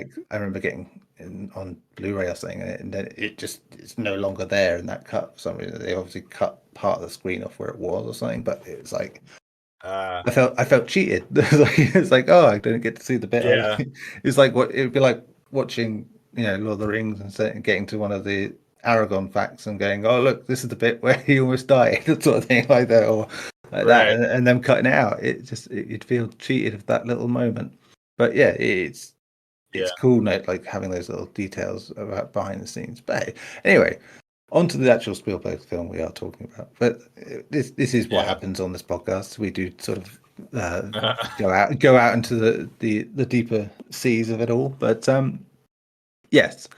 on Blu-ray or something, and then it's no longer there in that cut for some reason. They obviously cut part of the screen off where it was or something, but it was like I felt cheated. It's like, oh, I didn't get to see the bit. Yeah. It's like what it would be like watching Lord of the Rings and getting to one of the Aragon facts and going, oh look, this is the bit where he almost died, sort of thing like that, or like that, and them cutting it out. You'd feel cheated of that little moment. But yeah, it's cool, like having those little details about behind the scenes. But anyway, on to the actual Spielberg film we are talking about. But this is what happens on this podcast. We do sort of go out into the deeper seas of it all. But yes,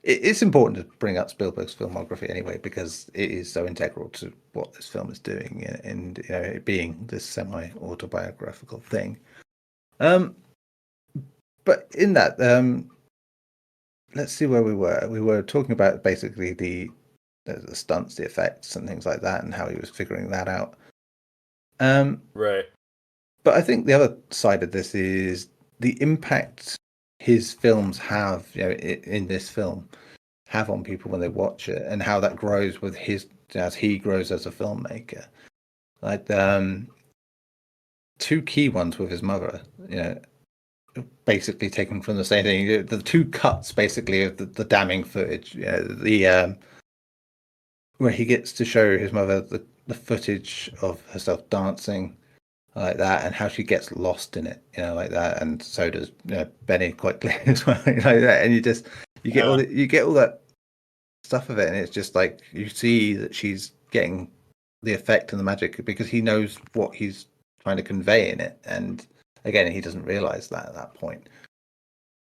it's important to bring up Spielberg's filmography anyway, because it is so integral to what this film is doing, and it being this semi-autobiographical thing. But in that, let's see where we were. We were talking about basically the stunts, the effects, and things like that, and how he was figuring that out. Right. But I think the other side of this is the impact his films have, in this film, have on people when they watch it, and how that grows with as he grows as a filmmaker. Like two key ones with his mother, basically taken from the same thing. The two cuts, basically, of the damning footage. Where he gets to show his mother the footage of herself dancing like that, and how she gets lost in it, like that, and so does Benny quite clearly as well, like that. And you get all that stuff of it, and it's just like you see that she's getting the effect and the magic because he knows what he's trying to convey in it, and again, he doesn't realize that at that point.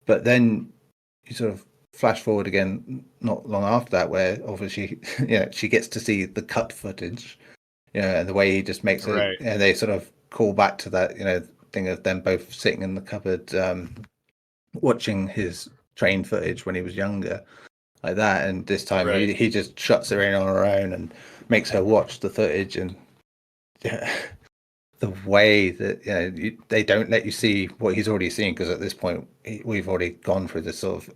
But then you sort of flash forward again, not long after that, where obviously, she gets to see the cut footage, and the way he just makes it, and they sort of call back to that, thing of them both sitting in the cupboard, watching his train footage when he was younger, like that. And this time he just shuts her in on her own and makes her watch the footage, and the way that they don't let you see what he's already seen, because at this point we've already gone through this sort of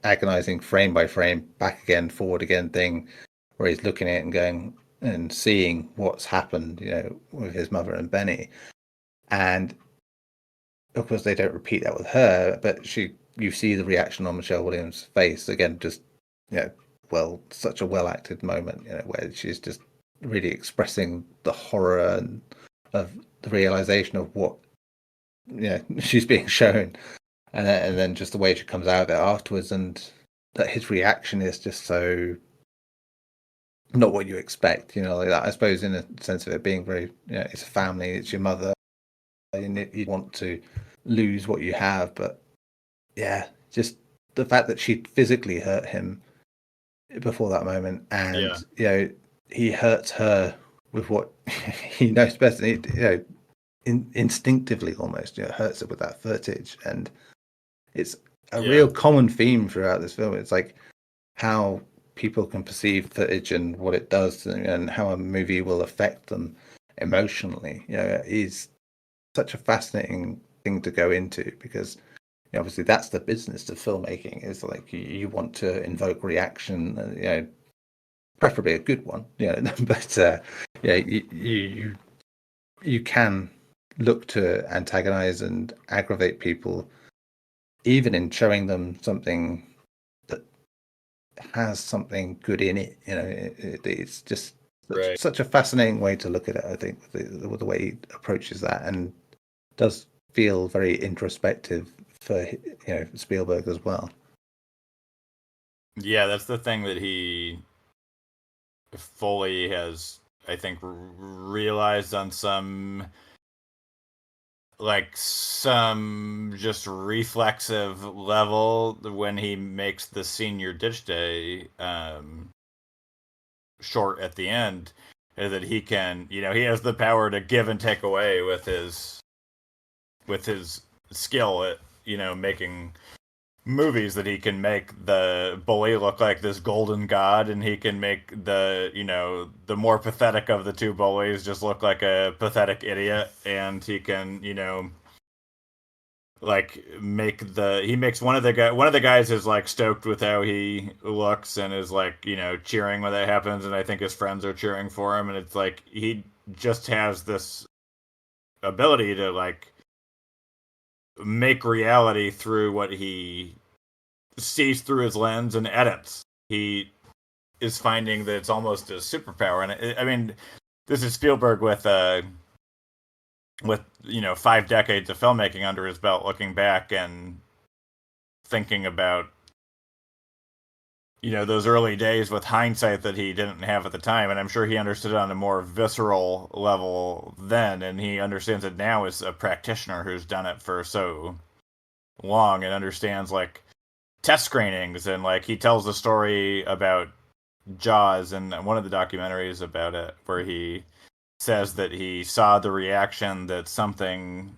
agonizing frame by frame, back again, forward again thing, where he's looking at it and going and seeing what's happened, with his mother and Benny. And of course they don't repeat that with her, but you see the reaction on Michelle Williams' face again, just such a well acted moment, where she's just really expressing the horror and of the realization of what she's being shown, and then just the way she comes out of it afterwards, and that his reaction is just so not what you expect, like that. I suppose in a sense of it being very, it's a family, it's your mother, and you want to lose what you have, but just the fact that she physically hurt him before that moment, and he hurts her with what he knows best, and instinctively almost hurts her with that footage. And it's a real common theme throughout this film. It's like how people can perceive footage and what it does, and how a movie will affect them emotionally, is such a fascinating thing to go into, because obviously that's the business of filmmaking, is like you want to invoke reaction, preferably a good one, but you can look to antagonize and aggravate people, even in showing them something that has something good in it. It's just such a fascinating way to look at it, I think, with the way he approaches that, and does feel very introspective for Spielberg as well. Yeah, that's the thing that he fully has, I think, realized on some just reflexive level when he makes the Senior Ditch Day short at the end, is that he can, he has the power to give and take away with his skill at making movies, that he can make the bully look like this golden god, and he can make the the more pathetic of the two bullies just look like a pathetic idiot, and he can he makes one of the guys is like stoked with how he looks and is like cheering when that happens, and I think his friends are cheering for him, and it's like he just has this ability to like make reality through what he sees through his lens and edits. He is finding that it's almost a superpower. And I mean, this is Spielberg with 5 decades of filmmaking under his belt, looking back and thinking about those early days with hindsight that he didn't have at the time. And I'm sure he understood it on a more visceral level then, and he understands it now as a practitioner who's done it for so long and understands like test screenings. And like he tells the story about Jaws in one of the documentaries about it, where he says that he saw the reaction that something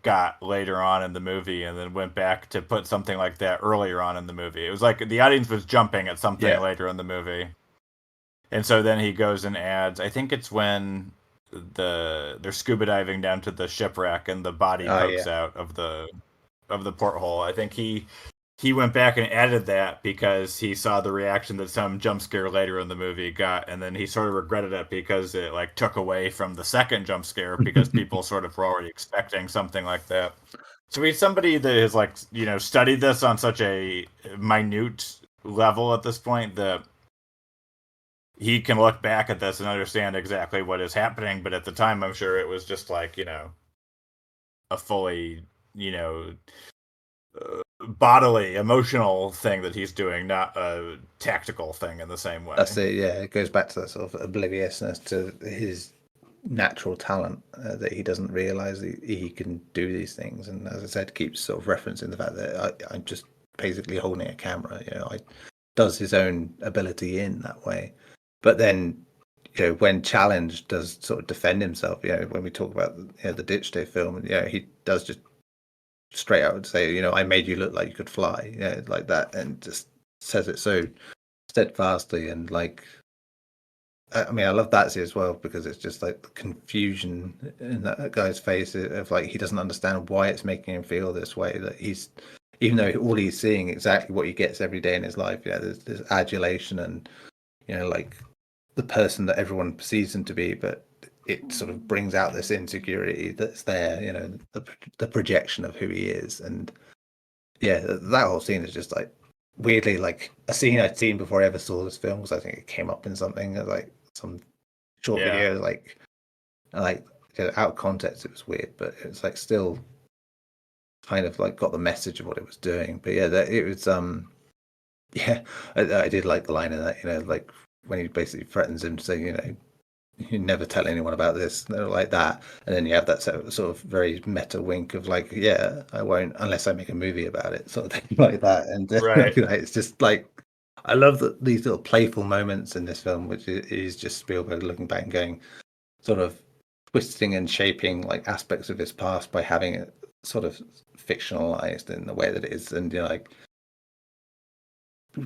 got later on in the movie and then went back to put something like that earlier on in the movie. It was like the audience was jumping at something later in the movie. And so then he goes and adds, I think it's when they're scuba diving down to the shipwreck and the body pokes out of the porthole. I think he went back and added that because he saw the reaction that some jump scare later in the movie got, and then he sort of regretted it because it like took away from the second jump scare because people sort of were already expecting something like that. So he's somebody that has like studied this on such a minute level at this point that he can look back at this and understand exactly what is happening. But at the time, I'm sure it was just like a fully bodily, emotional thing that he's doing, not a tactical thing in the same way. That's it. Yeah, it goes back to that sort of obliviousness to his natural talent that he doesn't realize he can do these things. And as I said, keeps sort of referencing the fact that I'm just basically holding a camera. Does his own ability in that way, but then when challenged, does sort of defend himself. When we talk about the Ditch Day film, he does just straight out say, I made you look like you could fly, like that, and just says it so steadfastly. And like, I mean, I love that scene as well because it's just like the confusion in that guy's face of like he doesn't understand why it's making him feel this way. That he's, even though all he's seeing exactly what he gets every day in his life. There's adulation and like the person that everyone perceives him to be, but it sort of brings out this insecurity that's there, the projection of who he is. And that whole scene is just like weirdly like a scene I'd seen before I ever saw this film, because I think it came up in something like some short video, like out of context it was weird, but it's like still kind of like got the message of what it was doing. But it was I did like the line in that, like when he basically threatens him to say, you never tell anyone about this, like that, and then you have that sort of very meta wink of like, I won't unless I make a movie about it, sort of thing, like that. And right. It's just like, I love these little playful moments in this film, which is just Spielberg looking back and going, sort of twisting and shaping like aspects of his past by having it sort of fictionalized in the way that it is, and like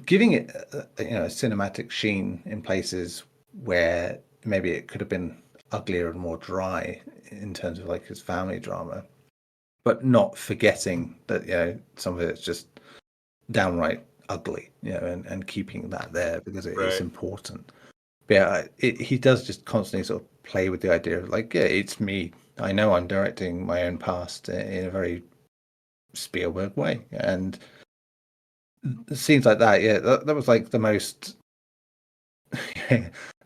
giving it a cinematic sheen in places where maybe it could have been uglier and more dry in terms of like his family drama, but not forgetting that some of it's just downright ugly, and keeping that there because it is important. But he does just constantly sort of play with the idea of like, it's me. I know I'm directing my own past in a very Spielberg way, and scenes like that, that was like the most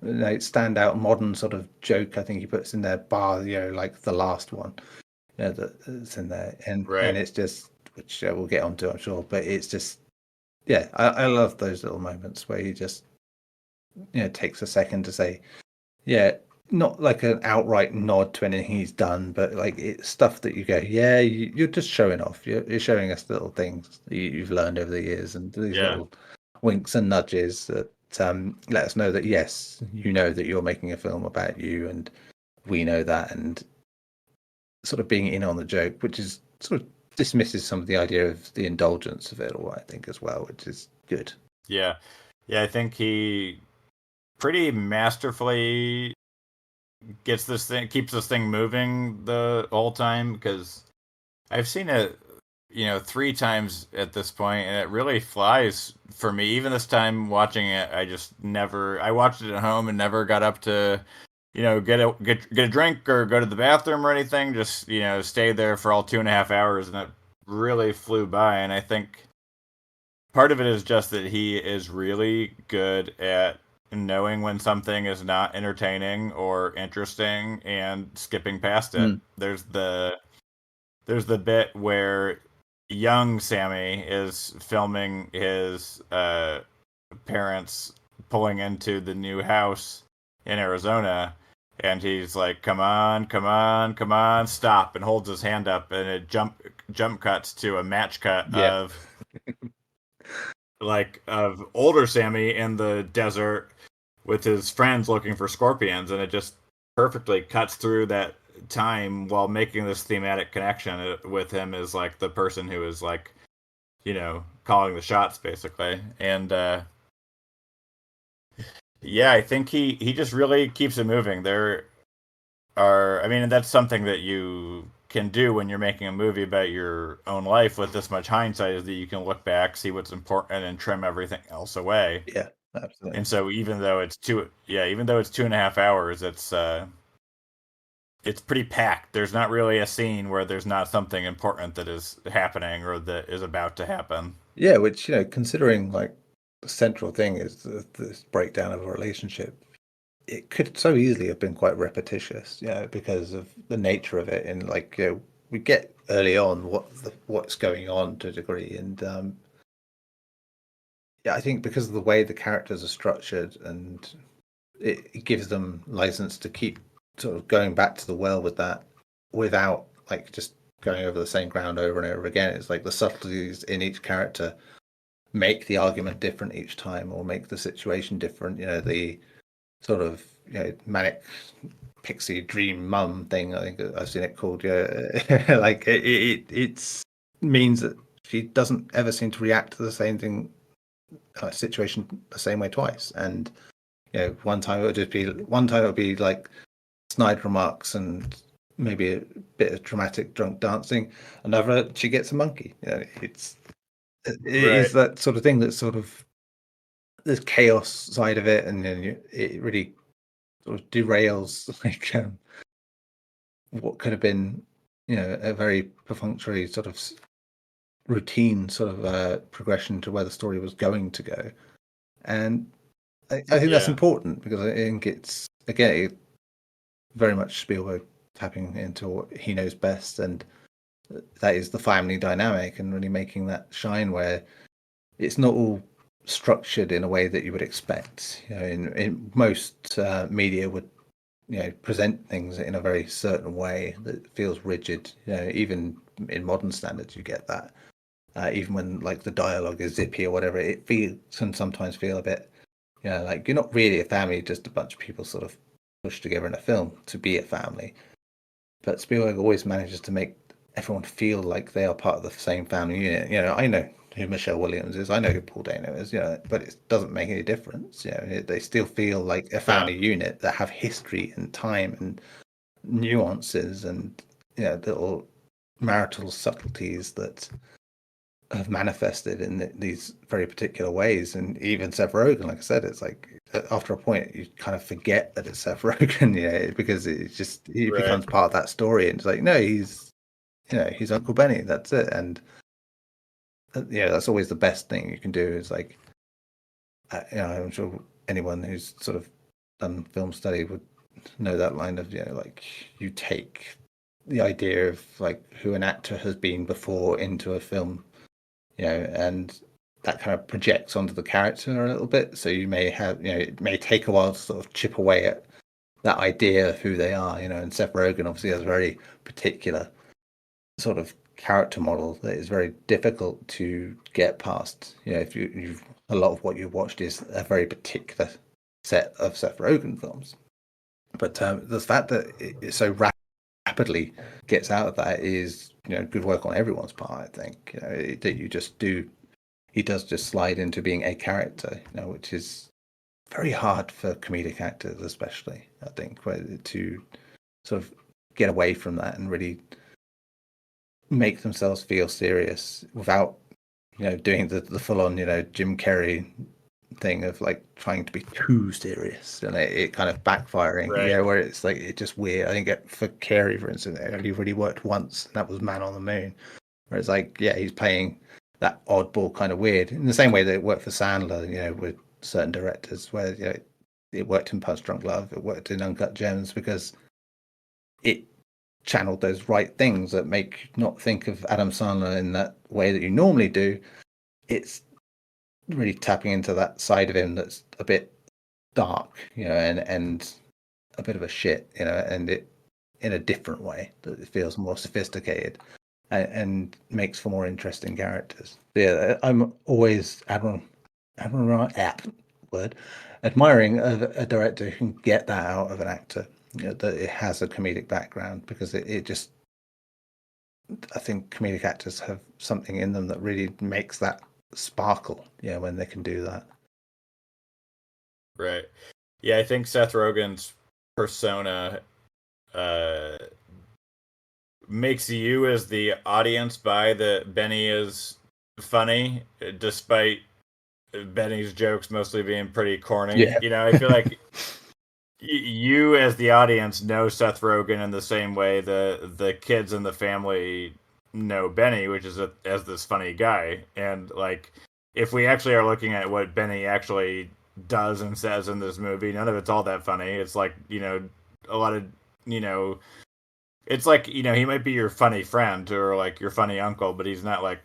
standout modern sort of joke I think he puts in there, bar like the last one that's in there, and it's just, which we'll get onto I'm sure, but it's just I love those little moments where he just takes a second to say not like an outright nod to anything he's done, but like it's stuff that you go, you're just showing off, you're showing us little things that you've learned over the years, and these little winks and nudges that let us know that yes, that you're making a film about you, and we know that, and sort of being in on the joke, which is sort of dismisses some of the idea of the indulgence of it all, I think, as well, which is good. I think he pretty masterfully keeps this thing moving the whole time, because I've seen it 3 times at this point, and it really flies for me. Even this time watching it, I watched it at home and never got up to get a drink or go to the bathroom or anything. Just stayed there for all 2.5 hours, and it really flew by. And I think part of it is just that he is really good at knowing when something is not entertaining or interesting and skipping past it. Mm. There's the bit where young Sammy is filming his parents pulling into the new house in Arizona, and he's like, "Come on, come on, come on, stop!" and holds his hand up, and it jump cuts to a match cut Yeah. of older Sammy in the desert with his friends looking for scorpions, and it just perfectly cuts through that time while making this thematic connection with him as like the person who is like, calling the shots basically. And yeah, I think he just really keeps it moving. I mean, that's something that you can do when you're making a movie about your own life with this much hindsight, is that you can look back, see what's important, and trim everything else away. Yeah, absolutely. And so even though it's 2.5 hours, it's pretty packed. There's not really a scene where there's not something important that is happening or that is about to happen. Yeah, which, considering like the central thing is this breakdown of a relationship, it could so easily have been quite repetitious, because of the nature of it. And like, we get early on what's going on to a degree. And yeah, I think because of the way the characters are structured, and it gives them license to keep sort of going back to the well with that without like just going over the same ground over and over again. It's like the subtleties in each character make the argument different each time, or make the situation different. The sort of manic pixie dream mum thing, I think I've seen it called. Like it means that she doesn't ever seem to react to the same thing, situation the same way twice. And one time it would be like snide remarks and maybe a bit of dramatic drunk dancing. Another, she gets a monkey. It is that sort of thing, that sort of there's chaos side of it, and then it really sort of derails like what could have been a very perfunctory sort of routine sort of progression to where the story was going to go. And I think that's important, because I think it's, again, very much Spielberg tapping into what he knows best, and that is the family dynamic, and really making that shine, where it's not all structured in a way that you would expect. In most media would present things in a very certain way that feels rigid. Even in modern standards, you get that. Even when like the dialogue is zippy or whatever, it can sometimes feel a bit, like you're not really a family, just a bunch of people sort of pushed together in a film to be a family. But Spielberg always manages to make everyone feel like they are part of the same family unit. I know who Michelle Williams is, I know who Paul Dano is, but it doesn't make any difference. They still feel like a family unit that have history and time and nuances, and little marital subtleties that have manifested in these very particular ways. And even Seth Rogen, like I said, it's like after a point you kind of forget that it's Seth Rogen, because it's just he becomes part of that story, and it's like, no, he's Uncle Benny, that's it. And that's always the best thing you can do, is like, I'm sure anyone who's sort of done film study would know that line of, like, you take the idea of like who an actor has been before into a film, and that kind of projects onto the character a little bit. So you may have, it may take a while to sort of chip away at that idea of who they are, and Seth Rogen obviously has a very particular sort of character model that is very difficult to get past. If you've a lot of what you've watched is a very particular set of Seth Rogen films. But the fact that it so rapidly gets out of that is, good work on everyone's part. I think that you just do. He does just slide into being a character, which is very hard for comedic actors, especially. I think, to sort of get away from that and really make themselves feel serious without, doing the full on, Jim Carrey thing of like trying to be too serious, and it kind of backfiring, where it's like, it's just weird. I think for Carey, for instance, it only really worked once, and that was Man on the Moon, where it's like, he's playing that oddball kind of weird. In the same way that it worked for Sandler, you know, with certain directors, where you know it worked in Punch Drunk Love, it worked in Uncut Gems because it channeled those right things that make you not think of Adam Sandler in that way that you normally do. It's really tapping into that side of him that's a bit dark, you know, and a bit of a shit, you know, and it in a different way that it feels more sophisticated and makes for more interesting characters. Yeah, I'm always admiring a director who can get that out of an actor, you know, that it has a comedic background, because it just, I think comedic actors have something in them that really makes that sparkle, yeah, when they can do that. Right. Yeah, I think Seth Rogen's persona uh, makes you as the audience buy that Benny is funny, despite Benny's jokes mostly being pretty corny. Yeah. You know, I feel like you as the audience know Seth Rogen in the same way the kids in the family know Benny, which is as this funny guy. And like, if we actually are looking at what Benny actually does and says in this movie, none of it's all that funny. It's like, you know, a lot of, you know, it's like, you know, he might be your funny friend or like your funny uncle, but he's not like,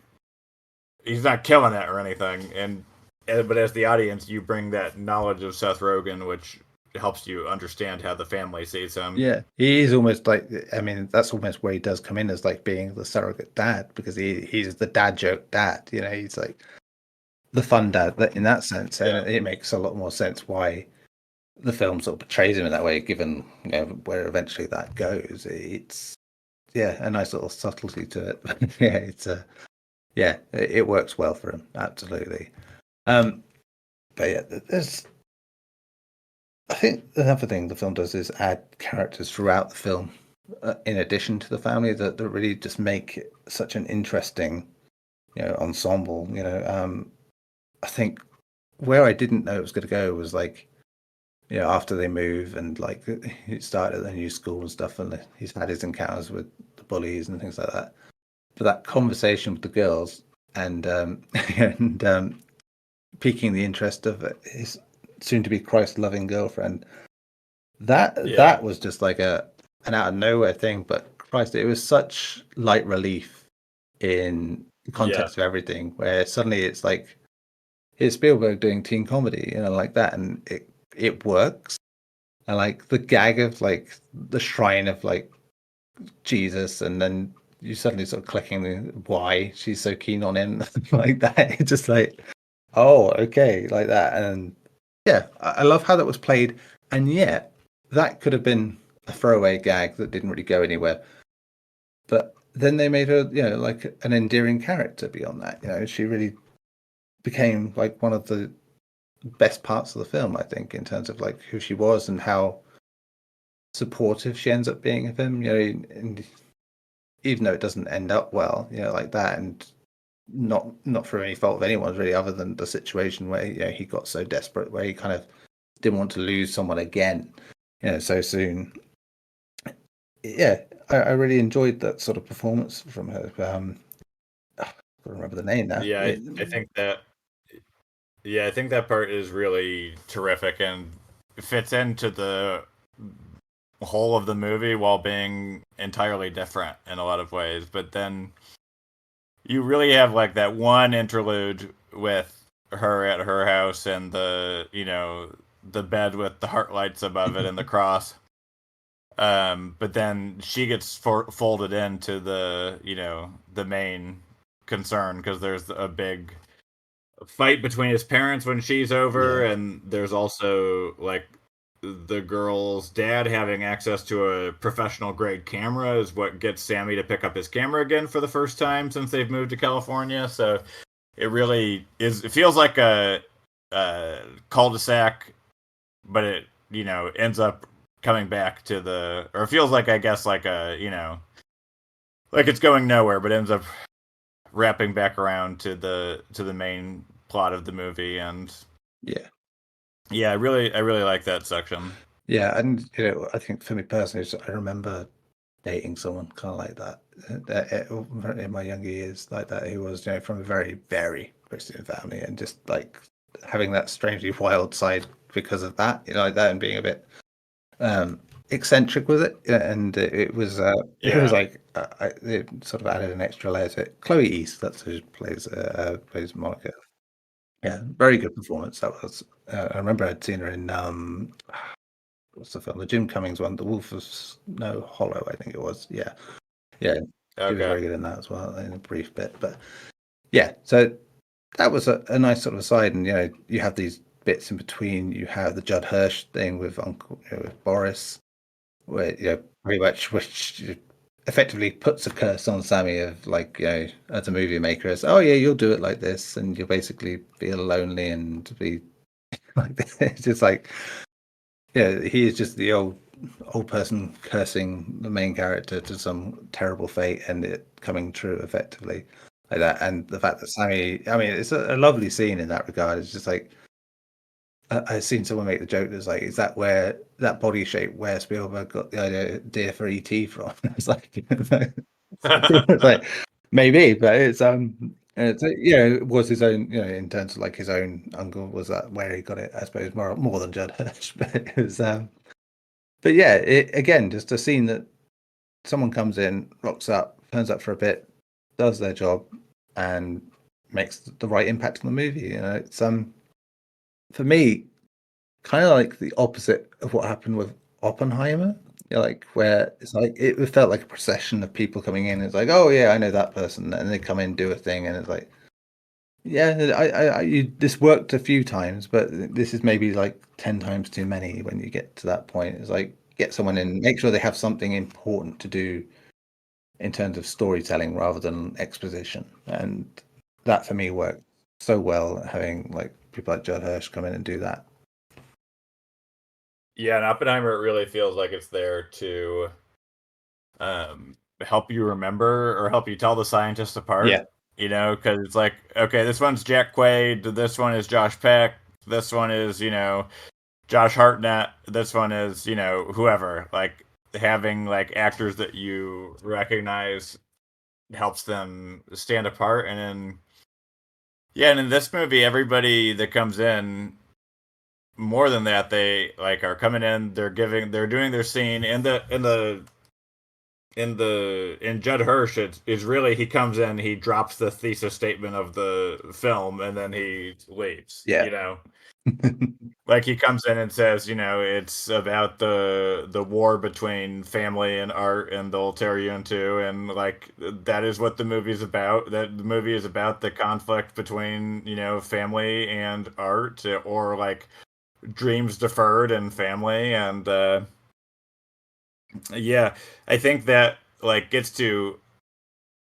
he's not killing it or anything. And but as the audience, you bring that knowledge of Seth Rogen, which helps you understand how the family sees him. Yeah, he is almost like, I mean, that's almost where he does come in, as like being the surrogate dad, because he's the dad joke dad, you know, he's like the fun dad in that sense, and Yeah. it makes a lot more sense why the film sort of portrays him in that way, given, you know, where eventually that goes. It's, yeah, a nice little subtlety to it. Yeah, it's a, yeah, it works well for him, absolutely. But yeah, there's, I think another thing the film does is add characters throughout the film, in addition to the family, that really just make it such an interesting, you know, ensemble. You know, I think where I didn't know it was going to go was like, you know, after they move and like he started at the new school and stuff, and he's had his encounters with the bullies and things like that. But that conversation with the girls and and piquing the interest of his soon to be Christ loving girlfriend, Yeah. that was just like an out of nowhere thing. But Christ, it was such light relief in the Yeah. context of everything, where suddenly it's like, here's Spielberg doing teen comedy, you know, like that, and it works. And like the gag of like the shrine of like Jesus, and then you suddenly sort of clicking the why she's so keen on him, like that. It's just like, oh, okay, like that. And yeah, I love how that was played. And yet, that could have been a throwaway gag that didn't really go anywhere. But then they made her, you know, like an endearing character beyond that. You know, she really became like one of the best parts of the film, I think, in terms of like who she was and how supportive she ends up being of him. You know, and even though it doesn't end up well, you know, like that, and not through any fault of anyone's really, other than the situation where, you know, he got so desperate, where he kind of didn't want to lose someone again, you know, so soon. Yeah, I really enjoyed that sort of performance from her. I can't remember the name now. Yeah, I think that yeah, I think that part is really terrific and fits into the whole of the movie while being entirely different in a lot of ways. But then you really have like that one interlude with her at her house and the, you know, the bed with the heart lights above it and the cross. But then she gets folded into the, you know, the main concern because there's a big fight between his parents when she's over, Yeah, and there's also like the girl's dad having access to a professional grade camera is what gets Sammy to pick up his camera again for the first time since they've moved to California. So it really is. It feels like a cul-de-sac, but it, you know, ends up coming back to the, or it feels like, I guess, like a, you know, like it's going nowhere, but ends up wrapping back around to the main plot of the movie. And yeah, yeah, I really like that section. yeah. And you know, I think for me personally, I remember dating someone kind of like that in my younger years, like that. He was, from a very, very Christian family, and just like having that strangely wild side because of that, like that, and being a bit eccentric with it. And it was like it sort of added an extra layer to it. Chloe East, that's who plays Monica. Yeah, very good performance. That was. I remember I'd seen her in what's the film? The Jim Cummings one, The Wolf of Snow Hollow, I think it was. Yeah, yeah, she was very good in that as well in a brief bit. But yeah, so that was a nice sort of aside. And you have these bits in between. You have the Judd Hirsch thing with Uncle with Boris, where pretty much which effectively puts a curse on Sammy of like as a movie maker, as oh yeah, you'll do it like this, and you'll basically feel lonely and be like this. It's just like he is just the old person cursing the main character to some terrible fate, and it coming true effectively like that. And the fact that Sammy, I mean, it's a lovely scene in that regard. It's just like I've seen someone make the joke that's like, is that where that body shape where Spielberg got the idea for ET from? It's like, it's like maybe, but it was his own, in terms of like his own uncle, was that where he got it? I suppose more than Judd Hirsch, but it was, but yeah, again, just a scene that someone comes in, rocks up, turns up for a bit, does their job, and makes the right impact on the movie. It's for me, kind of like the opposite of what happened with Oppenheimer. Like where it's like it felt like a procession of people coming in. It's like, oh yeah, I know that person, and they come in, do a thing, and it's like, yeah, this worked a few times, but this is maybe like 10 times too many when you get to that point. It's like get someone in, make sure they have something important to do in terms of storytelling rather than exposition, and that for me worked so well, having like people like Judd Hirsch come in and do that. Yeah, and Oppenheimer, it really feels like it's there to help you remember or help you tell the scientists apart. Yeah. Because it's like, okay, this one's Jack Quaid, this one is Josh Peck, this one is, Josh Hartnett, this one is, whoever. Like, having, like, actors that you recognize helps them stand apart. And in this movie, everybody that comes in, more than that, they like are coming in, they're doing their scene in Judd Hirsch. It's really, he comes in, he drops the thesis statement of the film, and then he leaves. Yeah. Like he comes in and says, it's about the war between family and art, and they'll tear you into, and like that is what the movie's about. That the movie is about the conflict between family and art, or like dreams deferred and family. And yeah, I think that like gets to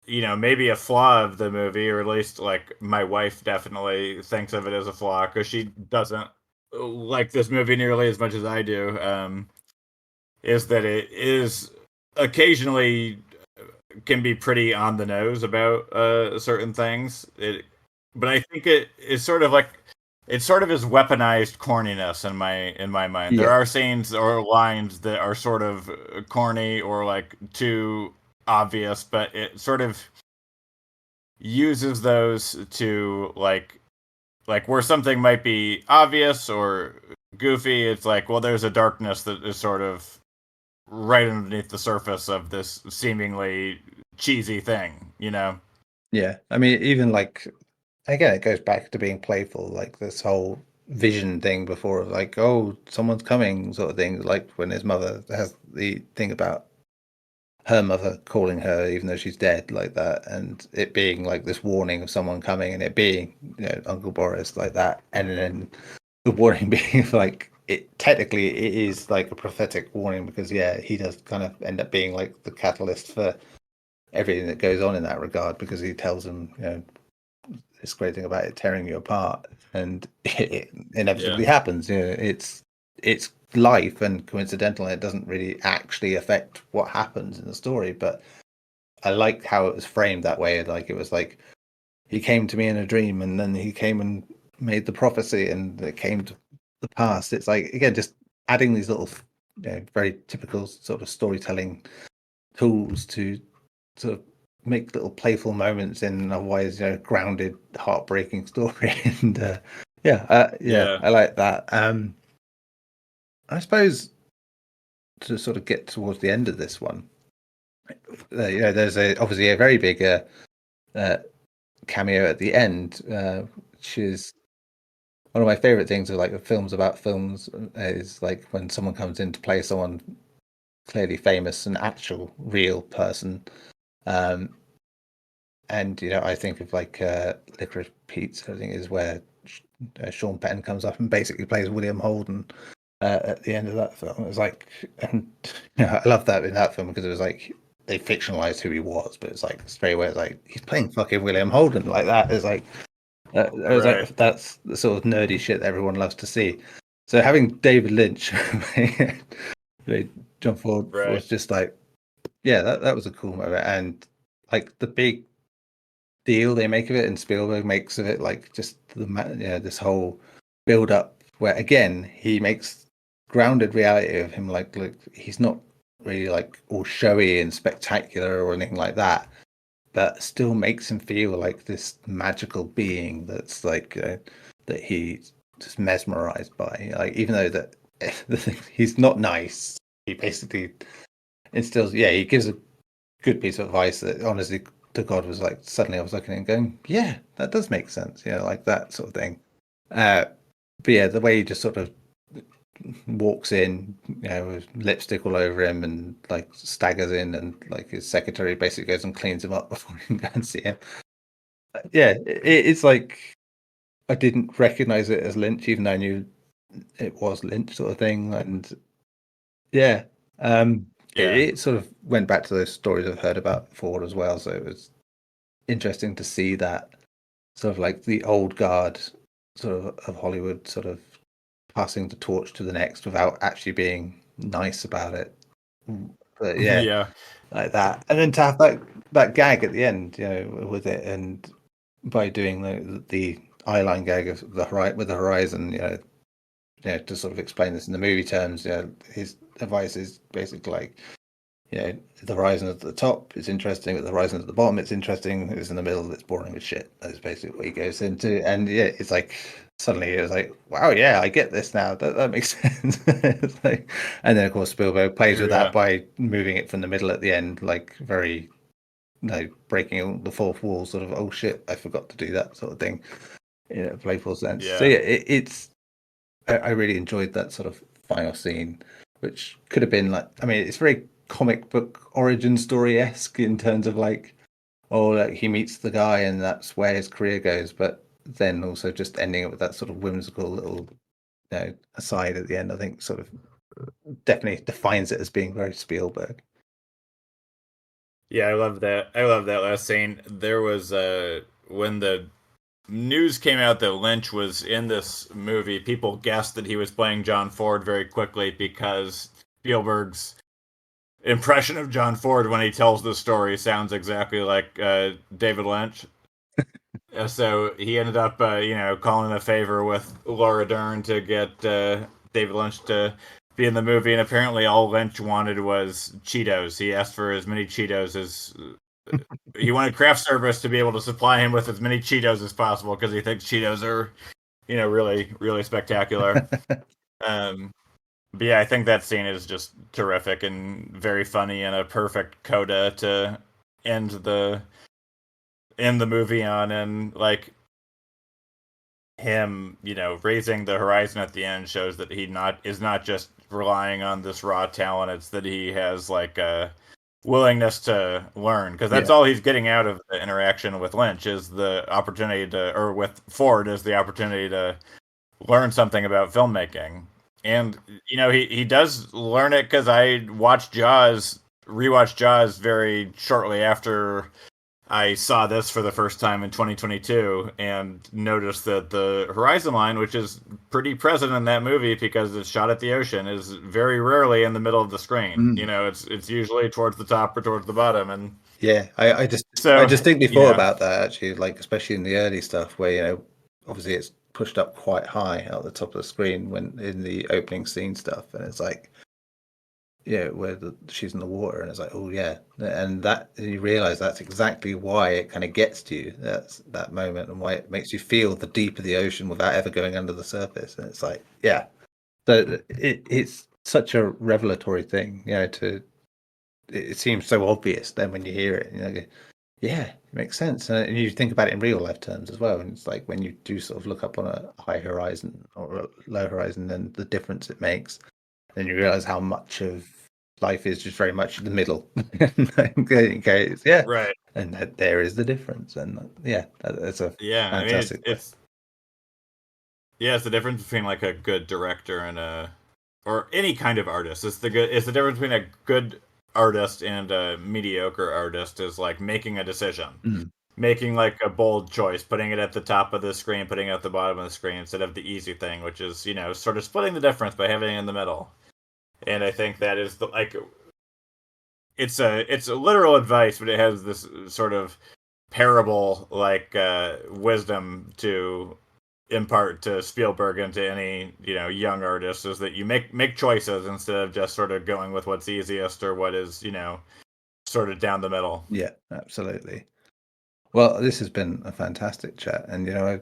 maybe a flaw of the movie, or at least like my wife definitely thinks of it as a flaw, because she doesn't like this movie nearly as much as I do. Is that it is occasionally can be pretty on the nose about certain things. But I think it is sort of like, it sort of is weaponized corniness in my mind. There are scenes or lines that are sort of corny or like too obvious, but it sort of uses those to like where something might be obvious or goofy. It's like, well, there's a darkness that is sort of right underneath the surface of this seemingly cheesy thing. Yeah, I mean, even like again, it goes back to being playful, like this whole vision thing before, like, oh, someone's coming, sort of thing. Like when his mother has the thing about her mother calling her even though she's dead, like that, and it being like this warning of someone coming, and it being Uncle Boris, like that, and then the warning being like, it technically it is like a prophetic warning, because he does kind of end up being like the catalyst for everything that goes on in that regard, because he tells him this great thing about it tearing you apart, and it inevitably happens. It's life and coincidental, and it doesn't really actually affect what happens in the story. But I liked how it was framed that way. Like it was like he came to me in a dream, and then he came and made the prophecy, and it came to the past. It's like, again, just adding these little very typical sort of storytelling tools to sort of make little playful moments in a otherwise grounded, heartbreaking story. And Yeah. I like that. I suppose to sort of get towards the end of this one, there's obviously a very big cameo at the end, which is one of my favorite things of like films about films, is like when someone comes in to play someone clearly famous, an actual real person. And I think of like Licorice Pizza, I think, is where Sean Penn comes up and basically plays William Holden at the end of that film. It was like, and I love that in that film because it was like they fictionalized who he was, but it's like straight away it's like he's playing fucking William Holden like that. It's like Right. that's the sort of nerdy shit that everyone loves to see. So having David Lynch, John Ford, Right. was just like, yeah, that was a cool moment, and like the big deal they make of it, and Spielberg makes of it, like just this whole build up where again he makes grounded reality of him, like he's not really like all showy and spectacular or anything like that, but still makes him feel like this magical being that's like that he's just mesmerized by, like even though that he's not nice, he basically instills, he gives a good piece of advice that honestly to God was like, suddenly I was looking and going, yeah, that does make sense, like that sort of thing. But yeah, the way he just sort of walks in, with lipstick all over him and like staggers in, and like his secretary basically goes and cleans him up before he can go and see him. Yeah, it's like I didn't recognize it as Lynch, even though I knew it was Lynch, sort of thing. And yeah, Yeah. it sort of went back to those stories I've heard about Ford as well. So it was interesting to see that sort of like the old guard sort of Hollywood sort of passing the torch to the next without actually being nice about it. But yeah, Yeah. like that. And then to have that gag at the end, with it, and by doing the eyeline gag of with the horizon, to sort of explain this in the movie terms, his advice is basically like, the horizon at the top is interesting, but the horizon at the bottom, it's interesting. It's in the middle, it's boring as shit. That's basically what he goes into. And yeah, it's like suddenly it was like, wow, yeah, I get this now. That makes sense. It's like, and then of course Spielberg plays with that Yeah. by moving it from the middle at the end, like very, breaking the fourth wall, sort of, oh shit, I forgot to do that sort of thing, in a playful sense. So Yeah. yeah, I really enjoyed that sort of final scene, which could have been like, I mean, it's very comic book origin story esque in terms of like, oh, like he meets the guy and that's where his career goes, but then also just ending it with that sort of whimsical little, aside at the end, I think sort of definitely defines it as being very Spielberg. Yeah, I love that. I love that last scene. There was when the news came out that Lynch was in this movie, people guessed that he was playing John Ford very quickly because Spielberg's impression of John Ford when he tells the story sounds exactly like David Lynch. So he ended up, calling a favor with Laura Dern to get David Lynch to be in the movie. And apparently, all Lynch wanted was Cheetos. He asked for as many Cheetos as he wanted craft service to be able to supply him with as many Cheetos as possible because he thinks Cheetos are, really, really spectacular. Um, but yeah, I think that scene is just terrific and very funny and a perfect coda to end the movie on, and like him, raising the horizon at the end shows that he is not just relying on this raw talent. It's that he has like a willingness to learn, because that's Yeah. all he's getting out of the interaction with Lynch is the opportunity to, or with Ford is the opportunity to learn something about filmmaking. And he does learn it because I rewatched Jaws very shortly after I saw this for the first time in 2022 and noticed that the horizon line, which is pretty present in that movie because it's shot at the ocean, is very rarely in the middle of the screen. Mm. It's usually towards the top or towards the bottom, and Yeah, I so distinctly thought about that actually, like especially in the early stuff where obviously it's pushed up quite high at the top of the screen when in the opening scene stuff, and it's like where she's in the water, and it's like, oh yeah, and that you realize that's exactly why it kind of gets to you. That's that moment, and why it makes you feel the deep of the ocean without ever going under the surface. And it's like, yeah, so it's such a revelatory thing, to it seems so obvious then when you hear it, yeah, it makes sense. And you think about it in real life terms as well. And it's like when you do sort of look up on a high horizon or a low horizon, then the difference it makes. Then you realize how much of life is just very much the middle. Yeah. Right. And there is the difference. And yeah, that's a Yeah. I mean, fantastic thing. it's yeah, it's the difference between like a good director and or any kind of artist. It's the difference between a good artist and a mediocre artist is like making a decision. Mm. Making like a bold choice, putting it at the top of the screen, putting it at the bottom of the screen instead of the easy thing, which is, sort of splitting the difference by having it in the middle. And I think that is the like it's a literal advice, but it has this sort of parable like wisdom to impart to Spielberg and to any young artist, is that you make choices instead of just sort of going with what's easiest or what is sort of down the middle. Yeah, absolutely. Well, this has been a fantastic chat. And,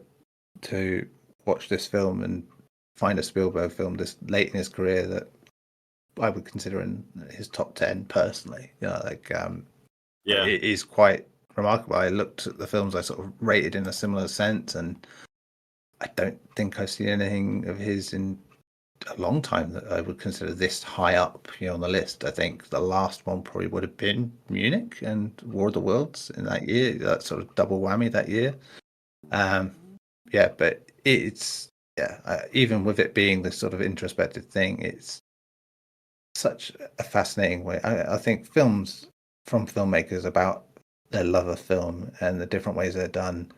to watch this film and find a Spielberg film this late in his career that I would consider in his top 10 personally, Yeah. it is quite remarkable. I looked at the films I sort of rated in a similar sense, and I don't think I've seen anything of his in a long time that I would consider this high up, on the list. I think the last one probably would have been Munich and War of the Worlds in that year, that sort of double whammy that year. Yeah, but it's even with it being this sort of introspective thing, it's such a fascinating way. I think films from filmmakers about their love of film and the different ways they're done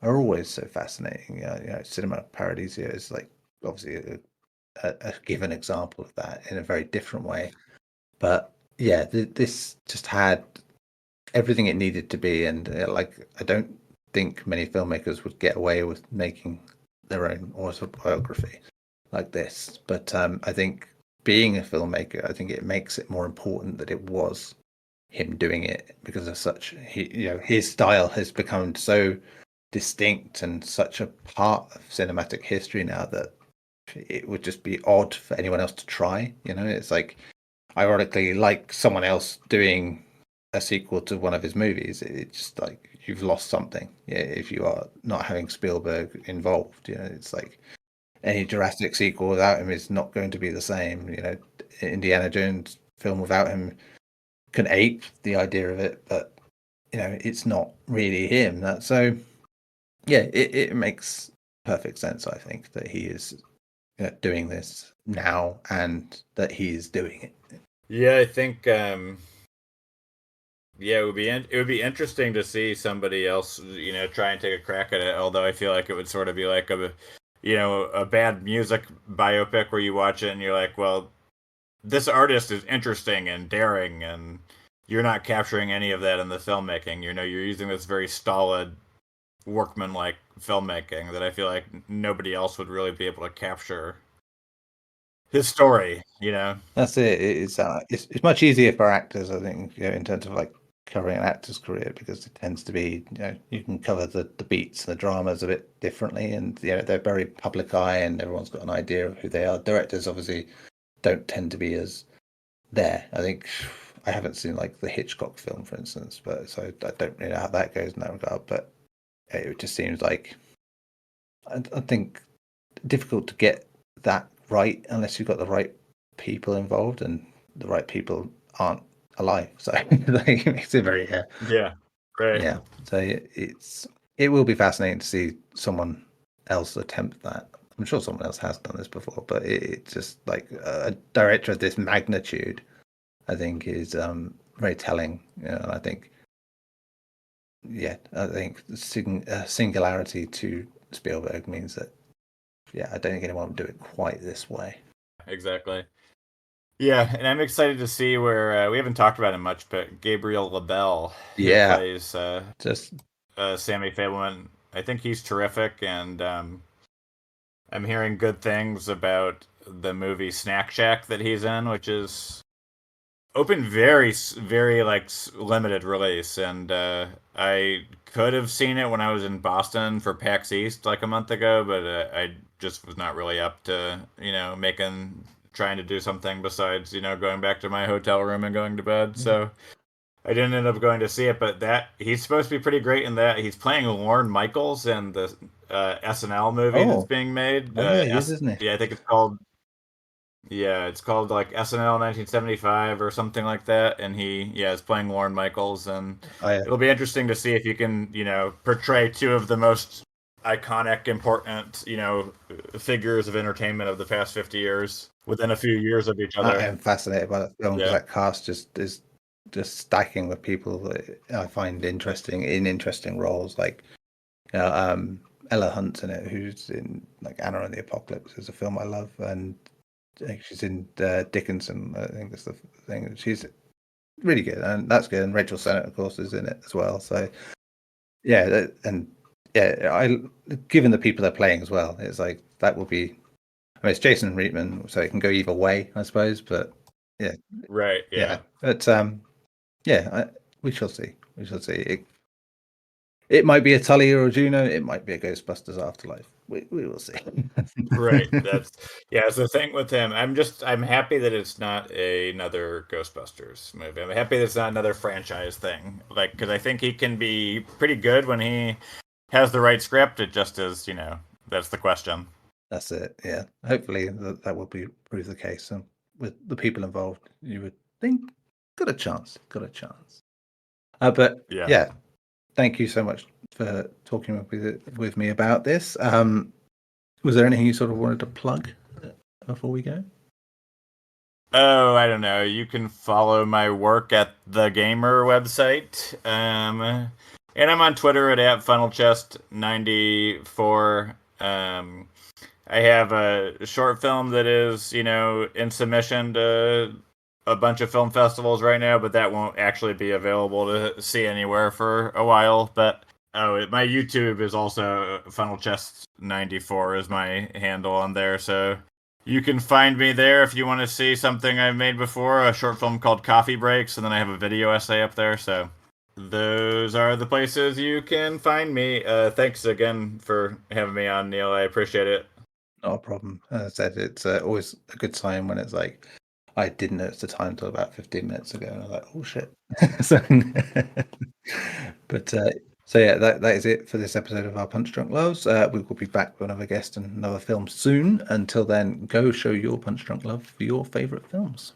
are always so fascinating. Cinema Paradiso is like obviously a given example of that in a very different way. But yeah, this just had everything it needed to be, and I don't think many filmmakers would get away with making their own autobiography like this. But I think being a filmmaker, I think it makes it more important that it was him doing it, because of such his style has become so distinct and such a part of cinematic history now that it would just be odd for anyone else to try. It's like, ironically, like someone else doing a sequel to one of his movies, it's just like you've lost something. Yeah, if you are not having Spielberg involved, it's like any Jurassic sequel without him is not going to be the same. Indiana Jones film without him can ape the idea of it, but it's not really him. So yeah, it makes perfect sense. I think that he is doing this now and that he is doing it. Yeah, I think yeah, it would be interesting to see somebody else, try and take a crack at it. Although I feel like it would sort of be like a bad music biopic where you watch it and you're like, well, this artist is interesting and daring, and you're not capturing any of that in the filmmaking. You're using this very stolid, workman-like filmmaking that I feel like nobody else would really be able to capture his story. That's it. It's much easier for actors, I think, in terms of like covering an actor's career, because it tends to be, you can cover the beats and the dramas a bit differently, and they're very public eye and everyone's got an idea of who they are. Directors obviously don't tend to be as there. I think I haven't seen like the Hitchcock film, for instance, but so I don't really know how that goes in that regard. But it just seems like I think difficult to get that right unless you've got the right people involved, and the right people aren't alive. So like, it makes it very Yeah. Right. yeah. So it will be fascinating to see someone else attempt that. I'm sure someone else has done this before, but it's just like a director of this magnitude, I think, is very telling. I think, yeah, I think singularity to Spielberg means that, yeah, I don't think anyone would do it quite this way. Exactly. Yeah, and I'm excited to see where we haven't talked about him much, but Gabriel LaBelle, who Yeah, plays just Sammy Fabelman, I think he's terrific, and I'm hearing good things about the movie Snack Shack that he's in, which is opened very like limited release, and I could have seen it when I was in Boston for PAX East like a month ago, but I just was not really up to making trying to do something besides going back to my hotel room and going to bed. So I didn't end up going to see it, but that he's supposed to be pretty great in that. He's playing Lorne Michaels in the SNL movie that's Oh, being made. oh yeah, he is, isn't he? Yeah, I think it's called like SNL 1975 or something like that, and he is playing Lorne Michaels, and Oh yeah, it'll be interesting to see if you can portray two of the most iconic, important figures of entertainment of the past 50 years within a few years of each I other. am fascinated by that film because Yeah, that cast just is just stacking with people that I find interesting in interesting roles. Like, Ella Hunt's in it, who's in like Anna and the Apocalypse, is a film I love, and I think she's in Dickinson. I think that's the thing. She's really good, and that's good. And Rachel Sennett, of course, is in it as well. So yeah, and yeah, given the people they're playing as well, it's like that will be. I mean, it's Jason Reitman, so it can go either way, I suppose. But yeah, right. yeah, Yeah, but yeah, we shall see. We shall see. It might be a Tully or a Juno. It might be a Ghostbusters Afterlife. We will see. right. It's the thing with him. I'm happy that it's not another Ghostbusters movie. I'm happy that it's not another franchise thing. Like, because I think he can be pretty good when he has the right script. It just is, that's the question. That's it. Yeah. Hopefully that will prove the case. And with the people involved, you would think got a chance. Got a chance. But Yeah. yeah, thank you so much for talking with me about this. Was there anything you sort of wanted to plug before we go? Oh, I don't know. You can follow my work at the Gamer website. And I'm on Twitter at @FunnelChest94. I have a short film that is, in submission to a bunch of film festivals right now, but that won't actually be available to see anywhere for a while. But my YouTube is also FunnelChest94 is my handle on there, so you can find me there if you want to see something I've made before, a short film called Coffee Breaks, and then I have a video essay up there. So those are the places you can find me. Thanks again for having me on, Neil. I appreciate it. Not a problem. As I said, it's always a good sign when it's like, I didn't notice the time until about 15 minutes ago. And I was like, oh shit. so, but so yeah, that is it for this episode of our Punch Drunk Loves. We will be back with another guest and another film soon. Until then, go show your Punch Drunk Love for your favorite films.